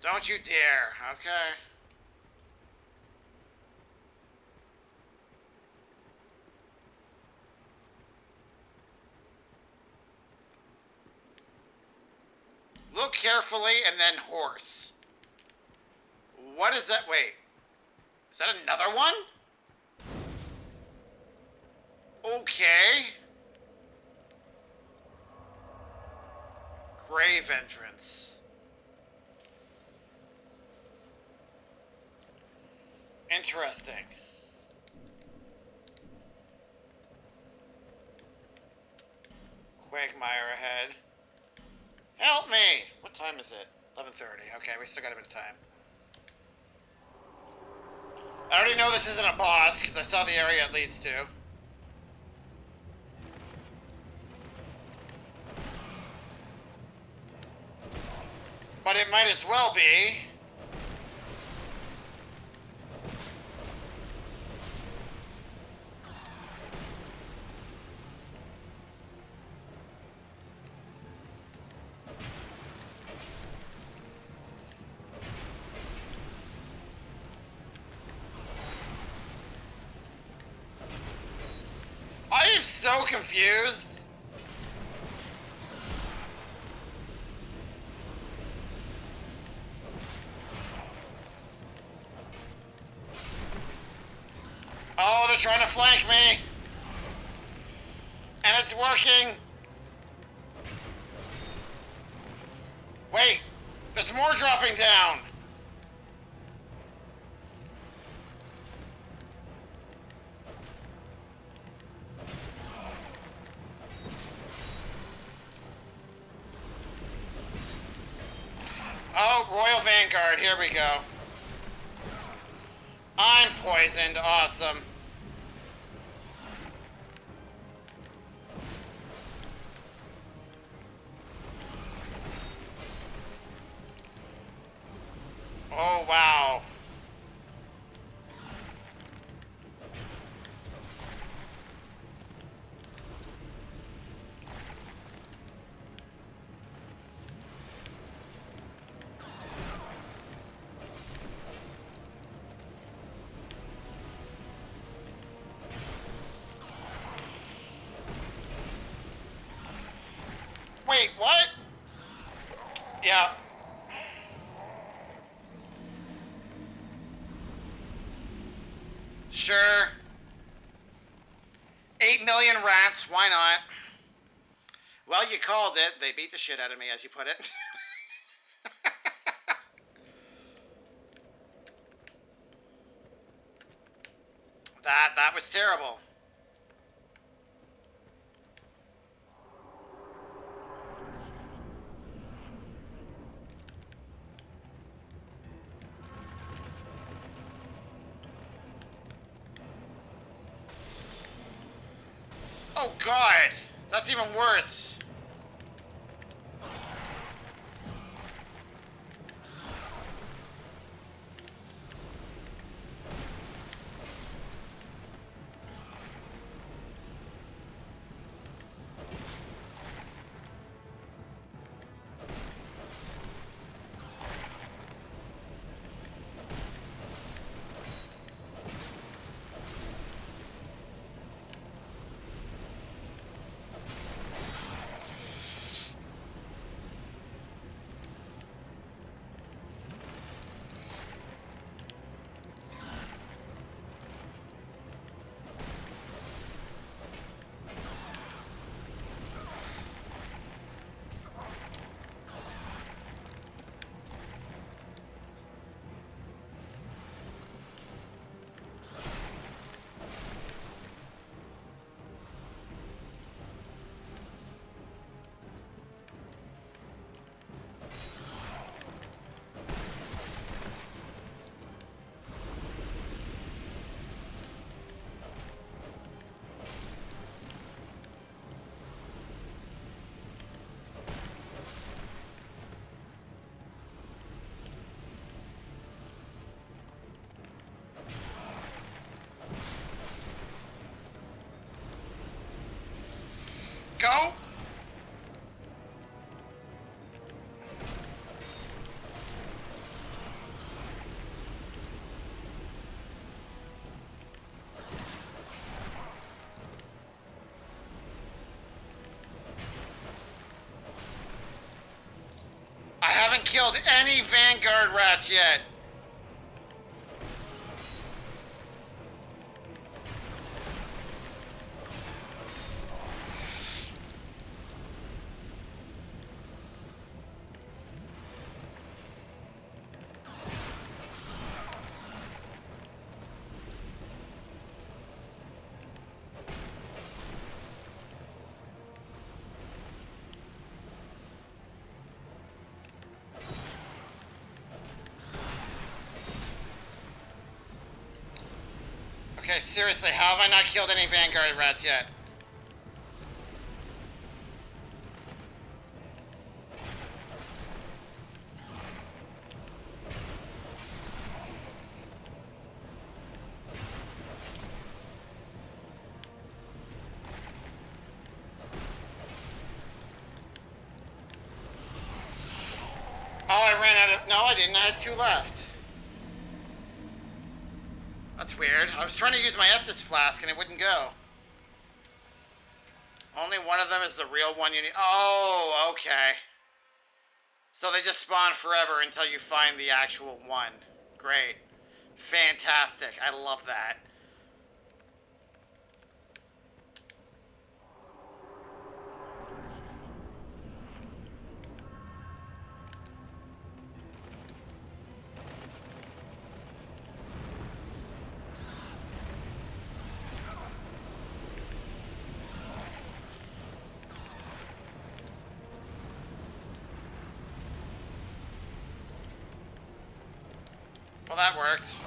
Don't you dare, okay? Look carefully and then horse. What is that? Wait. Is that another one? Okay. Grave entrance. Interesting. Quagmire ahead. Help me! What time is it? 11:30. Okay, we still got a bit of time. I already know this isn't a boss because I saw the area it leads to. But it might as well be. I am so confused. Oh, they're trying to flank me. And it's working. Wait, there's more dropping down. Oh, Royal Vanguard, here we go. I'm poisoned, awesome. Oh, wow. Wait, what? Yeah. Sure. 8 million rats, why not? Well, you called it. They beat the shit out of me, as you put it. That was terrible. Oh, God. That's even worse. go. I haven't killed any Vanguard rats yet. Okay, seriously, how have I not killed any Vanguard rats yet? Oh, I ran out of... No, I didn't. I had 2 left. That's weird. I was trying to use my Estus flask and it wouldn't go. Only one of them is the real one you need. Oh, okay. So they just spawn forever until you find the actual one. Great. Fantastic. I love that. Well, that worked.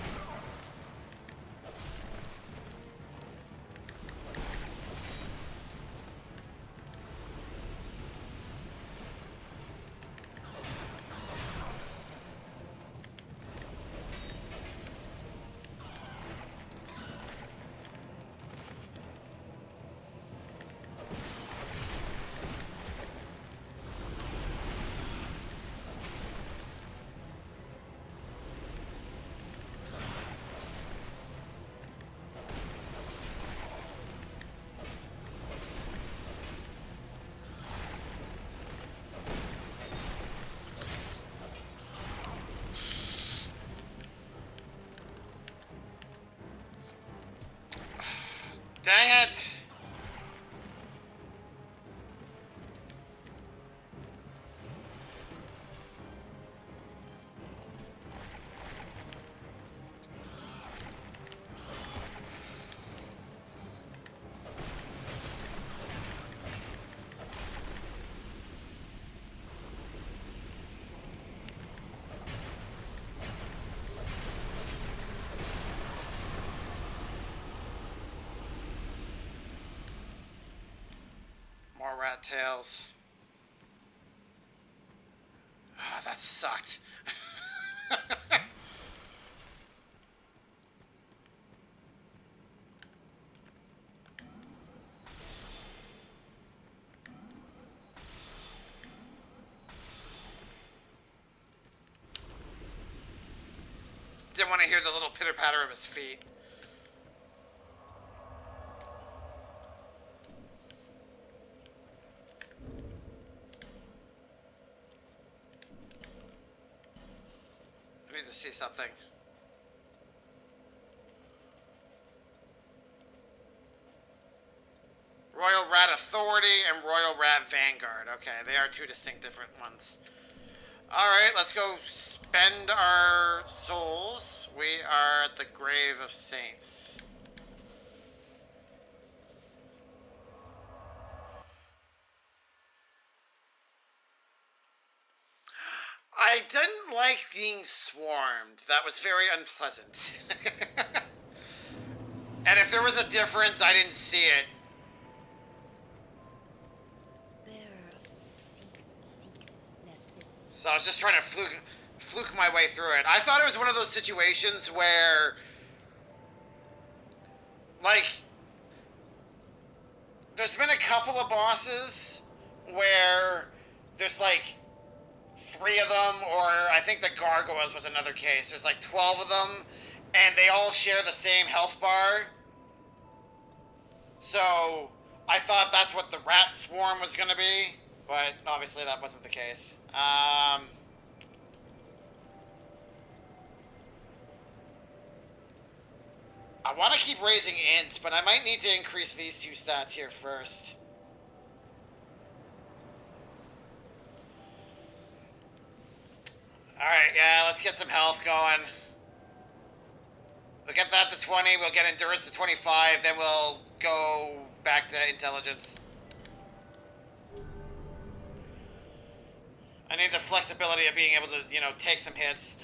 Dang it! More rat tails. Oh, that sucked. Didn't want to hear the little pitter-patter of his feet. I need to see something. Royal Rat Authority and Royal Rat Vanguard. Okay, they are 2 distinct different ones. Alright, let's go spend our souls. We are at the Grave of Saints. I didn't like being swarmed. That was very unpleasant. And if there was a difference, I didn't see it. So I was just trying to fluke my way through it. I thought it was one of those situations where, like, There's been a couple of bosses where there's like 3 of them, or I think the gargoyles was another case. There's like 12 of them, and they all share the same health bar. So I thought that's what the rat swarm was going to be, but obviously that wasn't the case. I want to keep raising int, but I might need to increase these 2 stats here first. Alright, yeah, let's get some health going. We'll get that to 20, we'll get endurance to 25, then we'll go back to intelligence. I need the flexibility of being able to, you know, take some hits.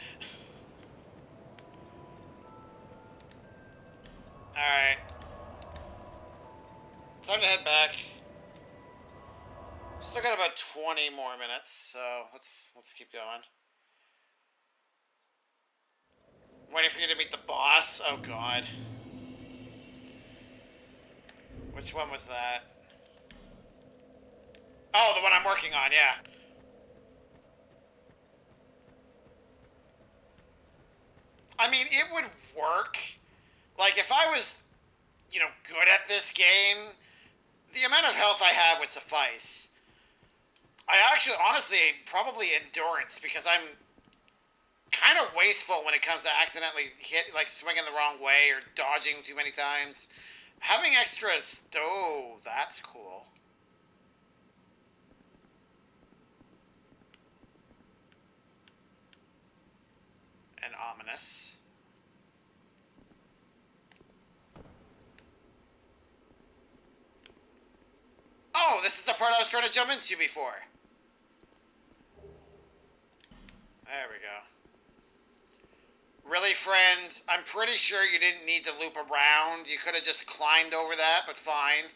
Alright. Time to head back. Still got about 20 more minutes, so let's keep going. Waiting for you to meet the boss. Oh god. Which one was that? Oh, the one I'm working on, yeah. I mean, it would work. Like, if I was, you know, good at this game, the amount of health I have would suffice. I actually, honestly, probably endurance, because I'm kind of wasteful when it comes to accidentally swinging the wrong way or dodging too many times. Having extra stove, that's cool. And ominous. Oh, this is the part I was trying to jump into before. There we go. Really, friend? I'm pretty sure you didn't need to loop around. You could have just climbed over that, but fine.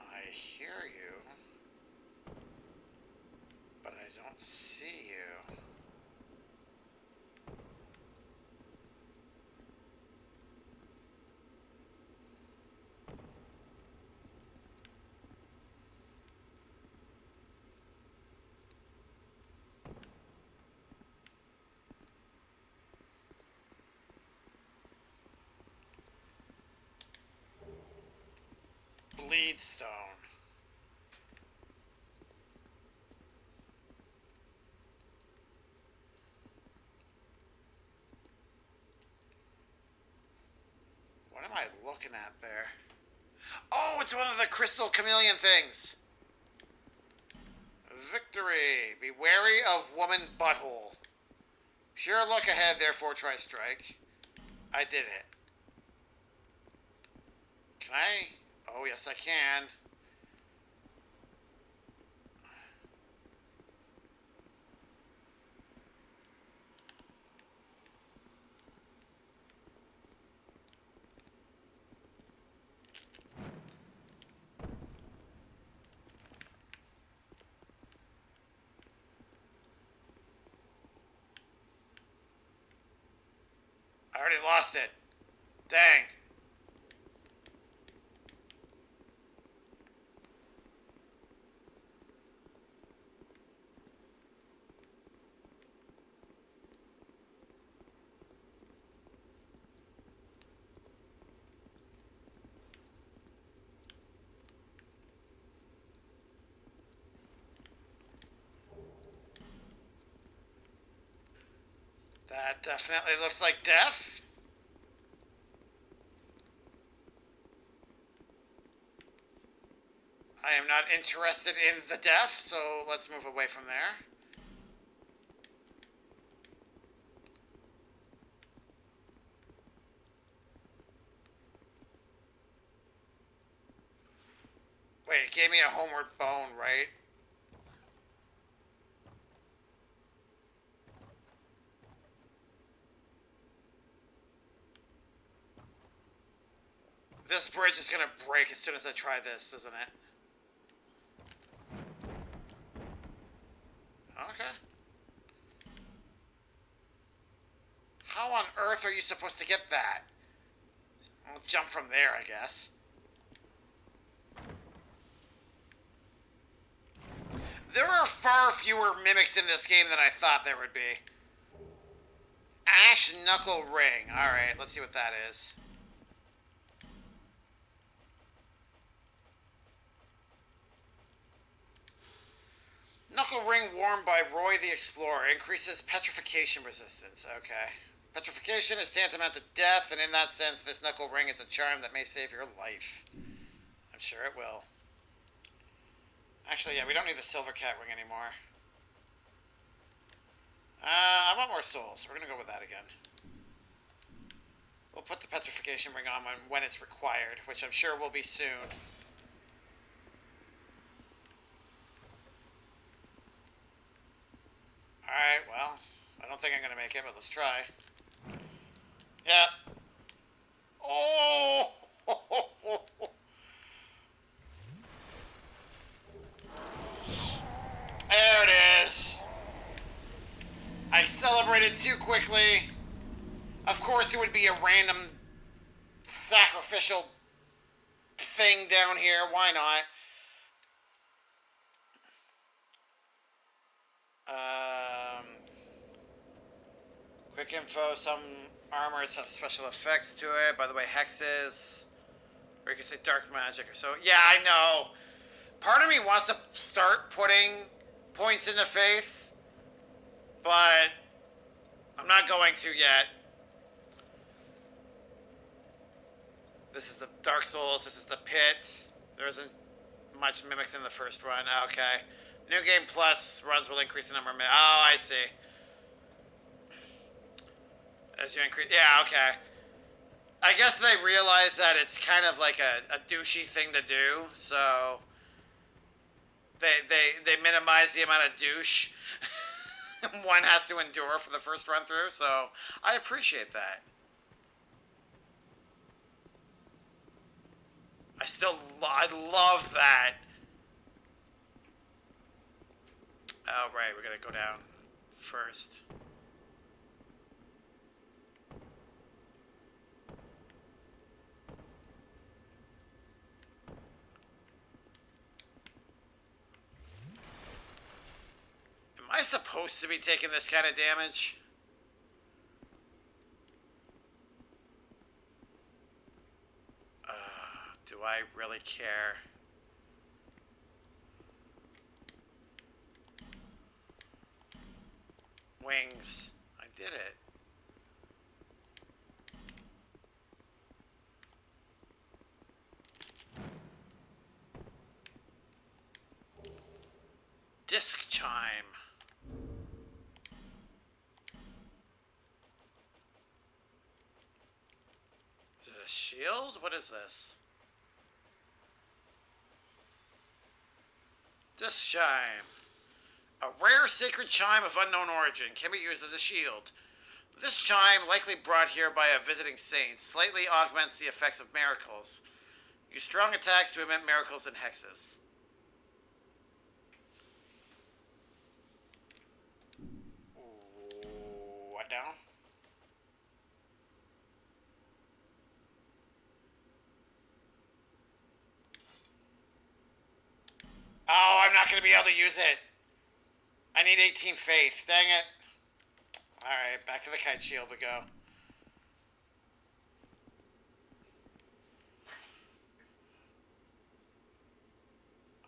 I hear you, but I don't see you. Bleedstone. What am I looking at there? Oh, it's one of the crystal chameleon things. Victory. Be wary of woman butthole. Pure luck ahead, therefore try strike. I did it. Can I? Oh, yes, I can. I already lost it. Dang. That definitely looks like death. I am not interested in the death, so let's move away from there. Wait, it gave me a homeward bone, right? This bridge is gonna break as soon as I try this, isn't it? Okay. path are you supposed to get that? I'll jump from there, I guess. There are far fewer mimics in this game than I thought there would be. Ash Knuckle Ring. Alright, let's see what that is. Knuckle Ring worn by Roy the Explorer. Increases petrification resistance. Okay. Petrification is tantamount to death, and in that sense, this Knuckle Ring is a charm that may save your life. I'm sure it will. Actually, yeah, we don't need the Silver Cat Ring anymore. I want more souls. We're going to go with that again. We'll put the Petrification Ring on when it's required, which I'm sure will be soon. Alright, well, I don't think I'm going to make it, but let's try. Yeah. Oh! There it is. I celebrated too quickly. Of course it would be a random sacrificial thing down here. Why not? Quick info. Some armors have special effects to it. By the way, hexes. Or you can say dark magic or so. Yeah, I know. Part of me wants to start putting points into faith, but I'm not going to yet. This is the Dark Souls. This is the Pit. There isn't much mimics in the first run. Okay. New Game Plus runs will increase the number of mimics. Oh, I see. As you increase... Yeah, okay. I guess they realize that it's kind of like a douchey thing to do, so... They minimize the amount of douche one has to endure for the first run through, so I appreciate that. I love that. Oh, right, we're gonna go down first. Am I supposed to be taking this kind of damage? Do I really care? Wings. I did it. Disc chime. Is it a shield? What is this? Disc chime. A rare sacred chime of unknown origin can be used as a shield. This chime, likely brought here by a visiting saint, slightly augments the effects of miracles. Use strong attacks to emit miracles and hexes. What now? Oh, I'm not going to be able to use it. I need 18 faith. Dang it. Alright, back to the kite shield we go.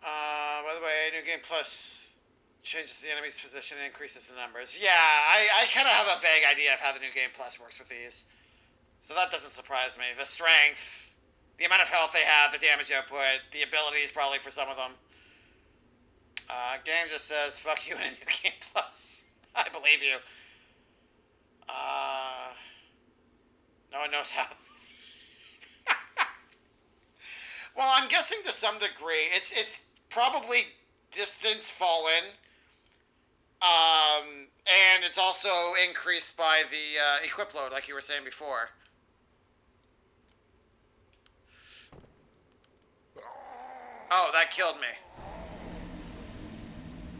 By the way, New Game Plus changes the enemy's position and increases the numbers. Yeah, I kind of have a vague idea of how the New Game Plus works with these. So that doesn't surprise me. The strength, the amount of health they have, the damage output, the abilities probably for some of them. Game just says, fuck you in a New Game Plus. I believe you. No one knows how. Well, I'm guessing to some degree. It's probably distance fallen. And it's also increased by the equip load, like you were saying before. Oh, that killed me.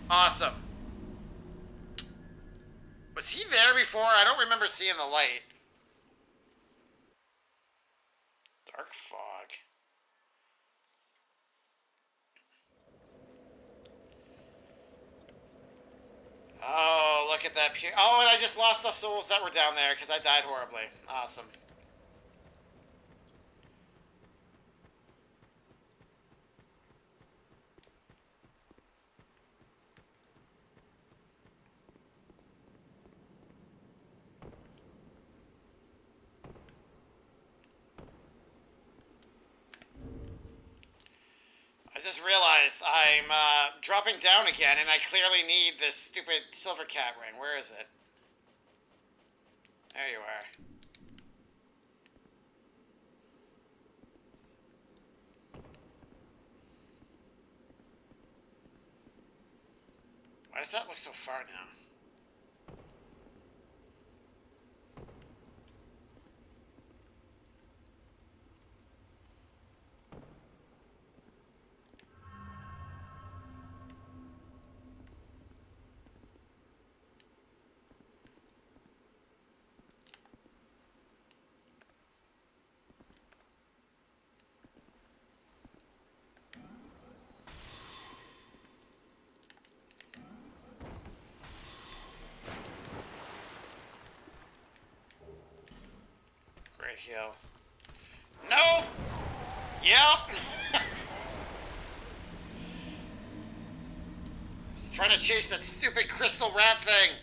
Awesome. Was he there before? I don't remember seeing the light. Dark fog. Oh, look at that. Oh, and I just lost the souls that were down there because I died horribly. Awesome. I just realized I'm dropping down again, and I clearly need this stupid silver cat ring. Where is it? There you are. Why does that look so far now? Great heal. No! Yep! Just trying to chase that stupid crystal rat thing.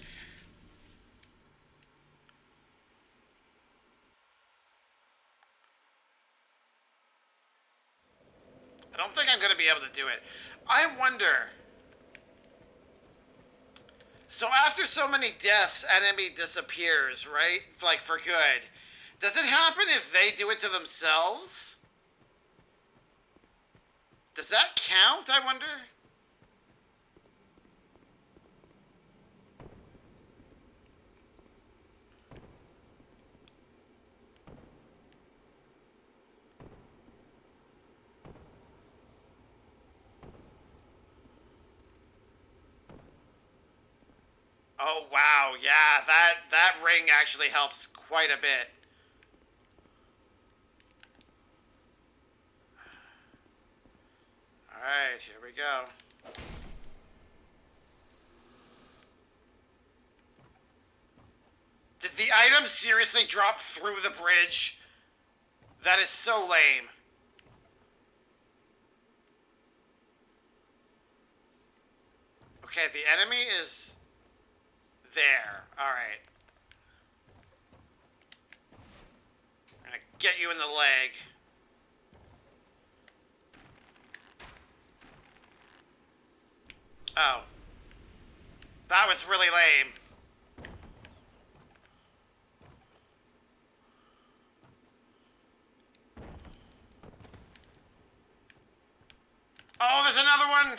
I don't think I'm going to be able to do it. I wonder. So after so many deaths, enemy disappears, right? Like for good. Does it happen if they do it to themselves? Does that count, I wonder? Oh wow, yeah, that ring actually helps quite a bit. Alright, here we go. Did the item seriously drop through the bridge? That is so lame. Okay, the enemy is there. Alright. I'm gonna get you in the leg. Oh. That was really lame. Oh, there's another one!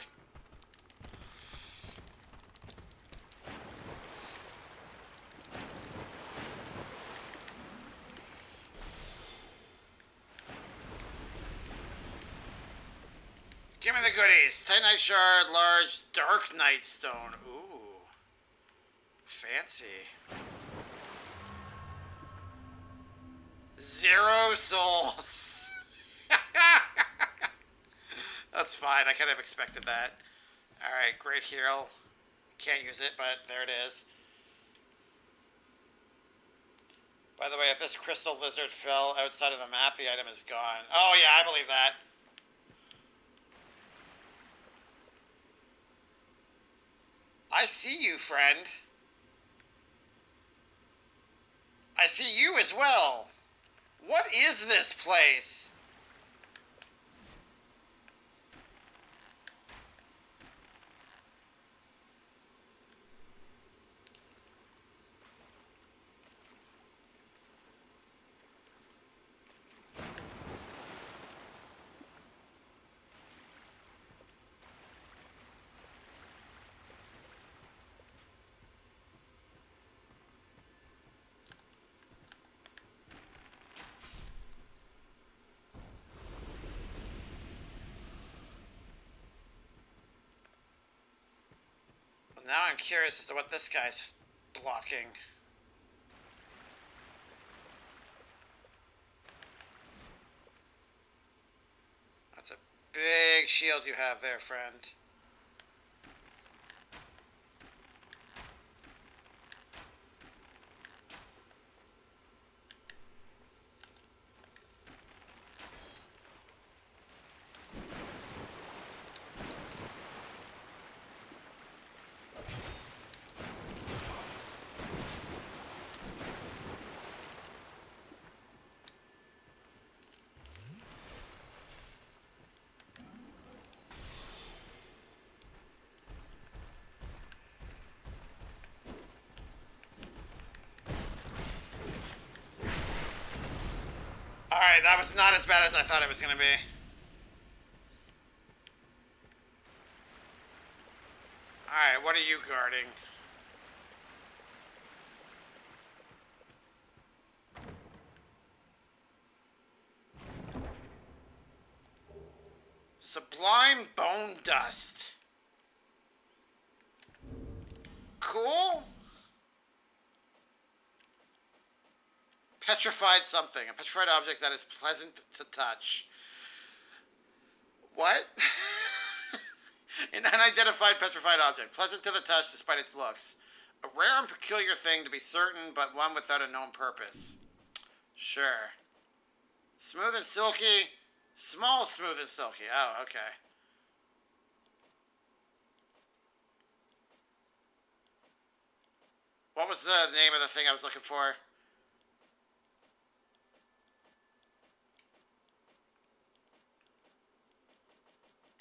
Give me the goodies. Titanite shard, large dark night stone. Ooh. Fancy. 0 souls. That's fine. I kind of expected that. Alright, great hero. Can't use it, but there it is. By the way, if this crystal lizard fell outside of the map, the item is gone. Oh yeah, I believe that. I see you, friend. I see you as well. What is this place? Now I'm curious as to what this guy's blocking. big shield you have there, friend. Alright, that was not as bad as I thought it was going to be. Alright, what are you guarding? Sublime bone dust. Cool. Petrified something. A petrified object that is pleasant to touch. What? An unidentified petrified object. Pleasant to the touch despite its looks. A rare and peculiar thing to be certain, but one without a known purpose. Sure. Smooth and silky. Small, smooth, and silky. Oh, okay. What was the name of the thing I was looking for?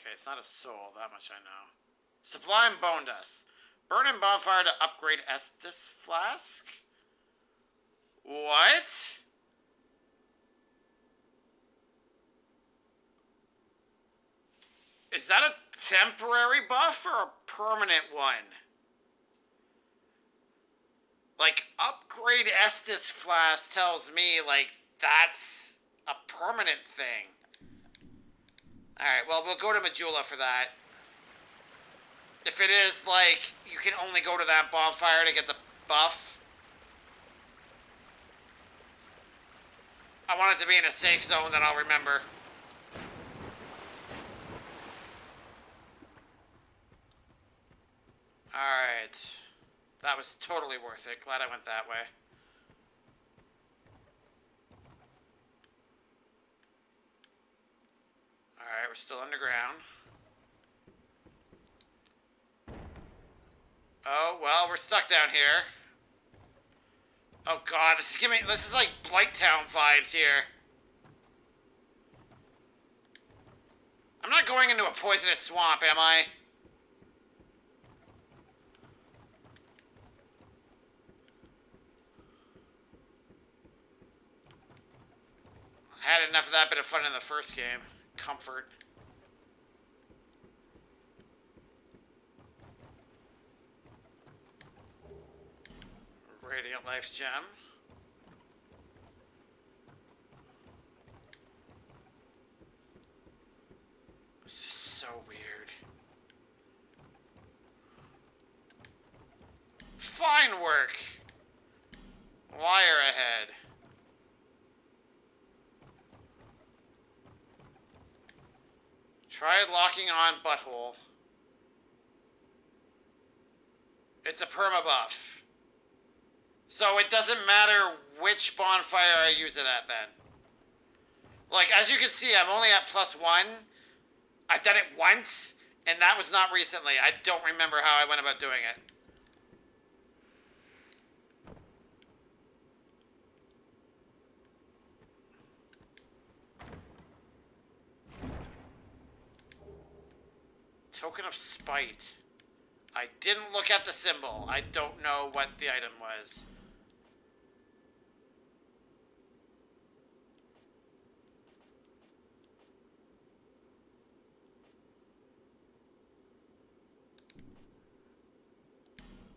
Okay, it's not a soul. That much I know. Sublime bone dust. Burn in bonfire to upgrade Estus flask? What? Is that a temporary buff or a permanent one? Like, upgrade Estus flask tells me, like, that's a permanent thing. Alright, well, we'll go to Majula for that. If it is, like, you can only go to that bonfire to get the buff. I want it to be in a safe zone that I'll remember. Alright. That was totally worth it. Glad I went that way. Alright, we're still underground. Oh, well, we're stuck down here. Oh god, this is like Blighttown vibes here. I'm not going into a poisonous swamp, am I? I had enough of that bit of fun in the first game. Comfort. Radiant Life Gem. This is so weird. Fine work. Wire ahead. Try locking on butthole. It's a perma buff. So it doesn't matter which bonfire I use it at then. Like, as you can see, I'm only at +1. I've done it once, and that was not recently. I don't remember how I went about doing it. Token of Spite. I didn't look at the symbol. I don't know what the item was.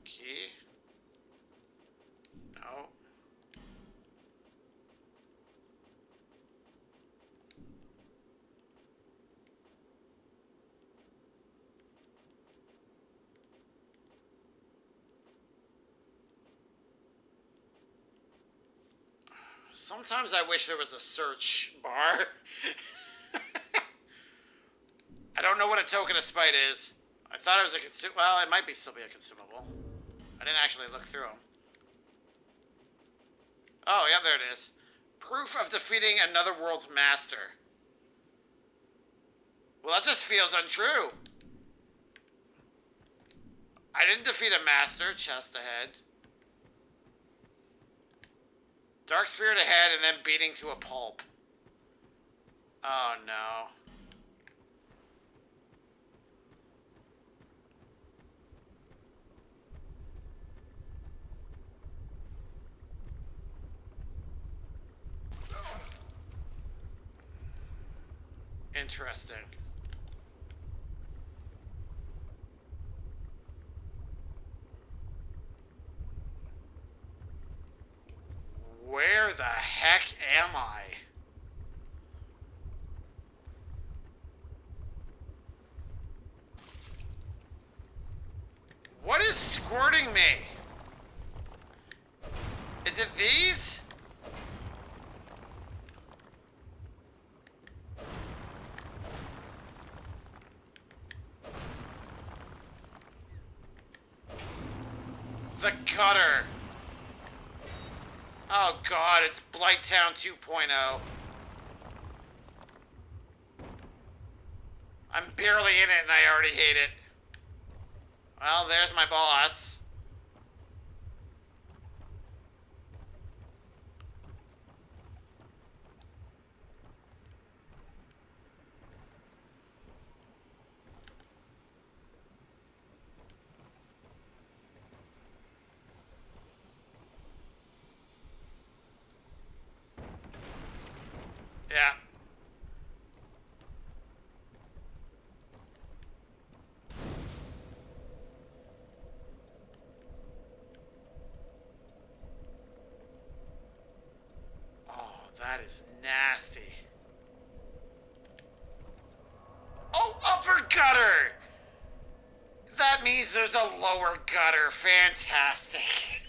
Key? No. Sometimes I wish there was a search bar. I don't know what a token of spite is. I thought it was a well, it might still be a consumable. I didn't actually look through them. Oh, yeah, there it is. Proof of defeating another world's master. Well, that just feels untrue. I didn't defeat a master. Chest ahead. Dark spirit ahead and then beating to a pulp. Oh, no. Interesting. Where the heck am I? What is squirting me? Is it these? The cutter. Oh god, it's Blighttown 2.0. I'm barely in it and I already hate it. Well, there's my boss. Yeah. Oh, that is nasty. Oh, upper gutter! That means there's a lower gutter. Fantastic.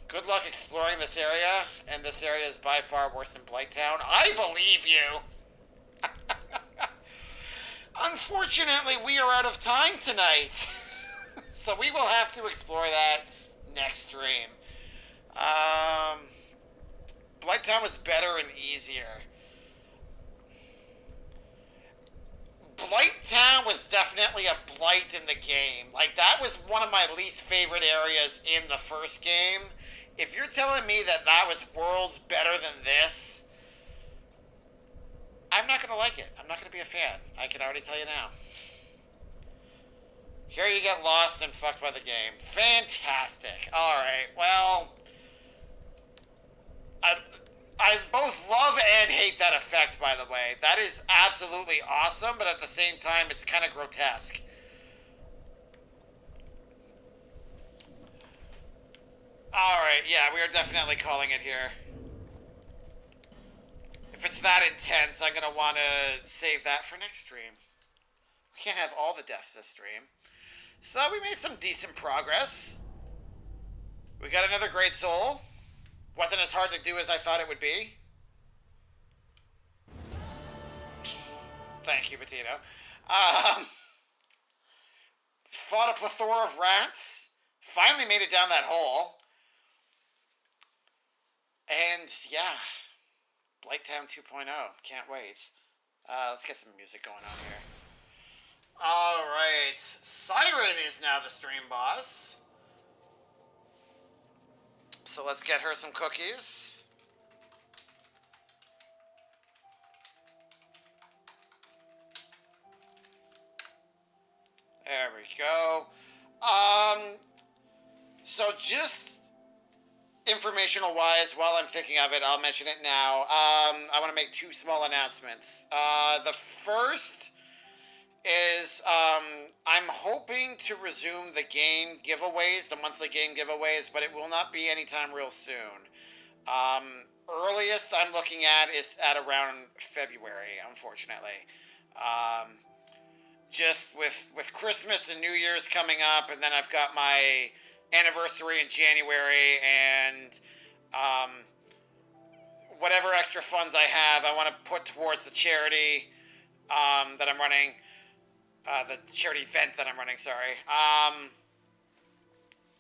Good luck exploring this area, and this area is by far worse than Blighttown. I believe you! Unfortunately, we are out of time tonight. So we will have to explore that next stream. Blighttown was better and easier. Blighttown was definitely a blight in the game. Like, that was one of my least favorite areas in the first game. If you're telling me that that was worlds better than this, I'm not going to like it. I'm not going to be a fan. I can already tell you now. Here you get lost and fucked by the game. Fantastic. Alright, well, I both love and hate that effect, by the way. That is absolutely awesome, but at the same time, it's kind of grotesque. Alright, yeah, we are definitely calling it here. If it's that intense, I'm going to want to save that for next stream. We can't have all the deaths this stream. So we made some decent progress. We got another great soul. Wasn't as hard to do as I thought it would be. Thank you, Patino. Fought a plethora of rats. Finally made it down that hole. And yeah, Blighttown 2.0. Can't wait. Let's get some music going on here. Alright. Siren is now the stream boss. So let's get her some cookies. There we go. So just informational wise, while I'm thinking of it, I'll mention it now. I want to make two small announcements. The first is I'm hoping to resume the game giveaways, the monthly game giveaways, but it will not be anytime real soon. Earliest I'm looking at is at around February, unfortunately. Just with Christmas and New Year's coming up, and then I've got my anniversary in January, and whatever extra funds I have, I want to put towards the charity that I'm running, the charity event that I'm running, sorry.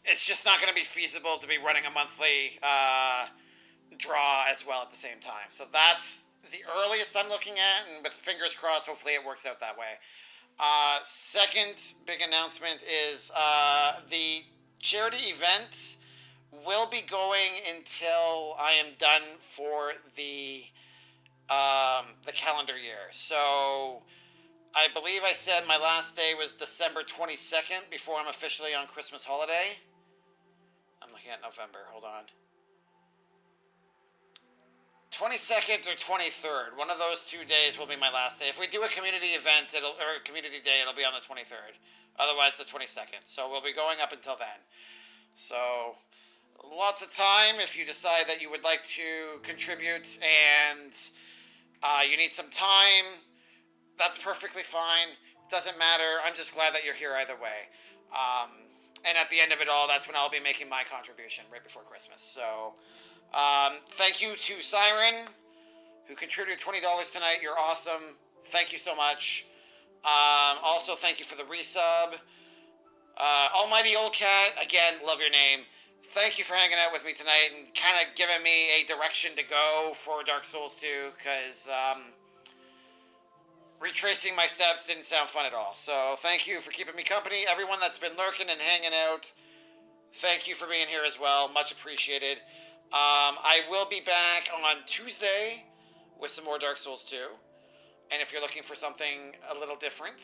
It's just not going to be feasible to be running a monthly draw as well at the same time. So that's the earliest I'm looking at, and with fingers crossed, hopefully it works out that way. Second big announcement is the charity event will be going until I am done for the calendar year. So I believe I said my last day was December 22nd before I'm officially on Christmas holiday. I'm looking at November. Hold on. 22nd or 23rd. One of those 2 days will be my last day. If we do a community event, or a community day, it'll be on the 23rd. Otherwise, the 22nd. So we'll be going up until then. So lots of time if you decide that you would like to contribute and you need some time. That's perfectly fine. Doesn't matter. I'm just glad that you're here either way. And at the end of it all, that's when I'll be making my contribution right before Christmas. So thank you to Siren, who contributed $20 tonight. You're awesome. Thank you so much. Also, thank you for the resub. Almighty Old Cat, again, love your name. Thank you for hanging out with me tonight and kind of giving me a direction to go for Dark Souls 2, because retracing my steps didn't sound fun at all. So thank you for keeping me company. Everyone that's been lurking and hanging out, thank you for being here as well. Much appreciated. I will be back on Tuesday with some more Dark Souls 2. And if you're looking for something a little different,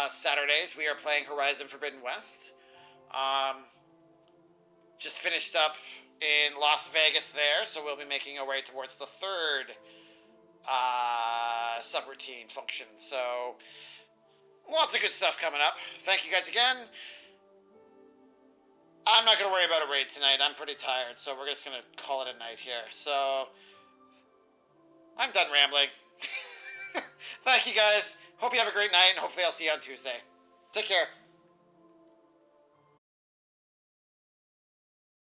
Saturdays we are playing Horizon Forbidden West. Just finished up in Las Vegas there, so we'll be making our way towards the third subroutine function. So lots of good stuff coming up. Thank you guys again. I'm not going to worry about a raid tonight. I'm pretty tired, so we're just going to call it a night here. So I'm done rambling. Thank you guys. Hope you have a great night, and hopefully I'll see you on Tuesday. Take care.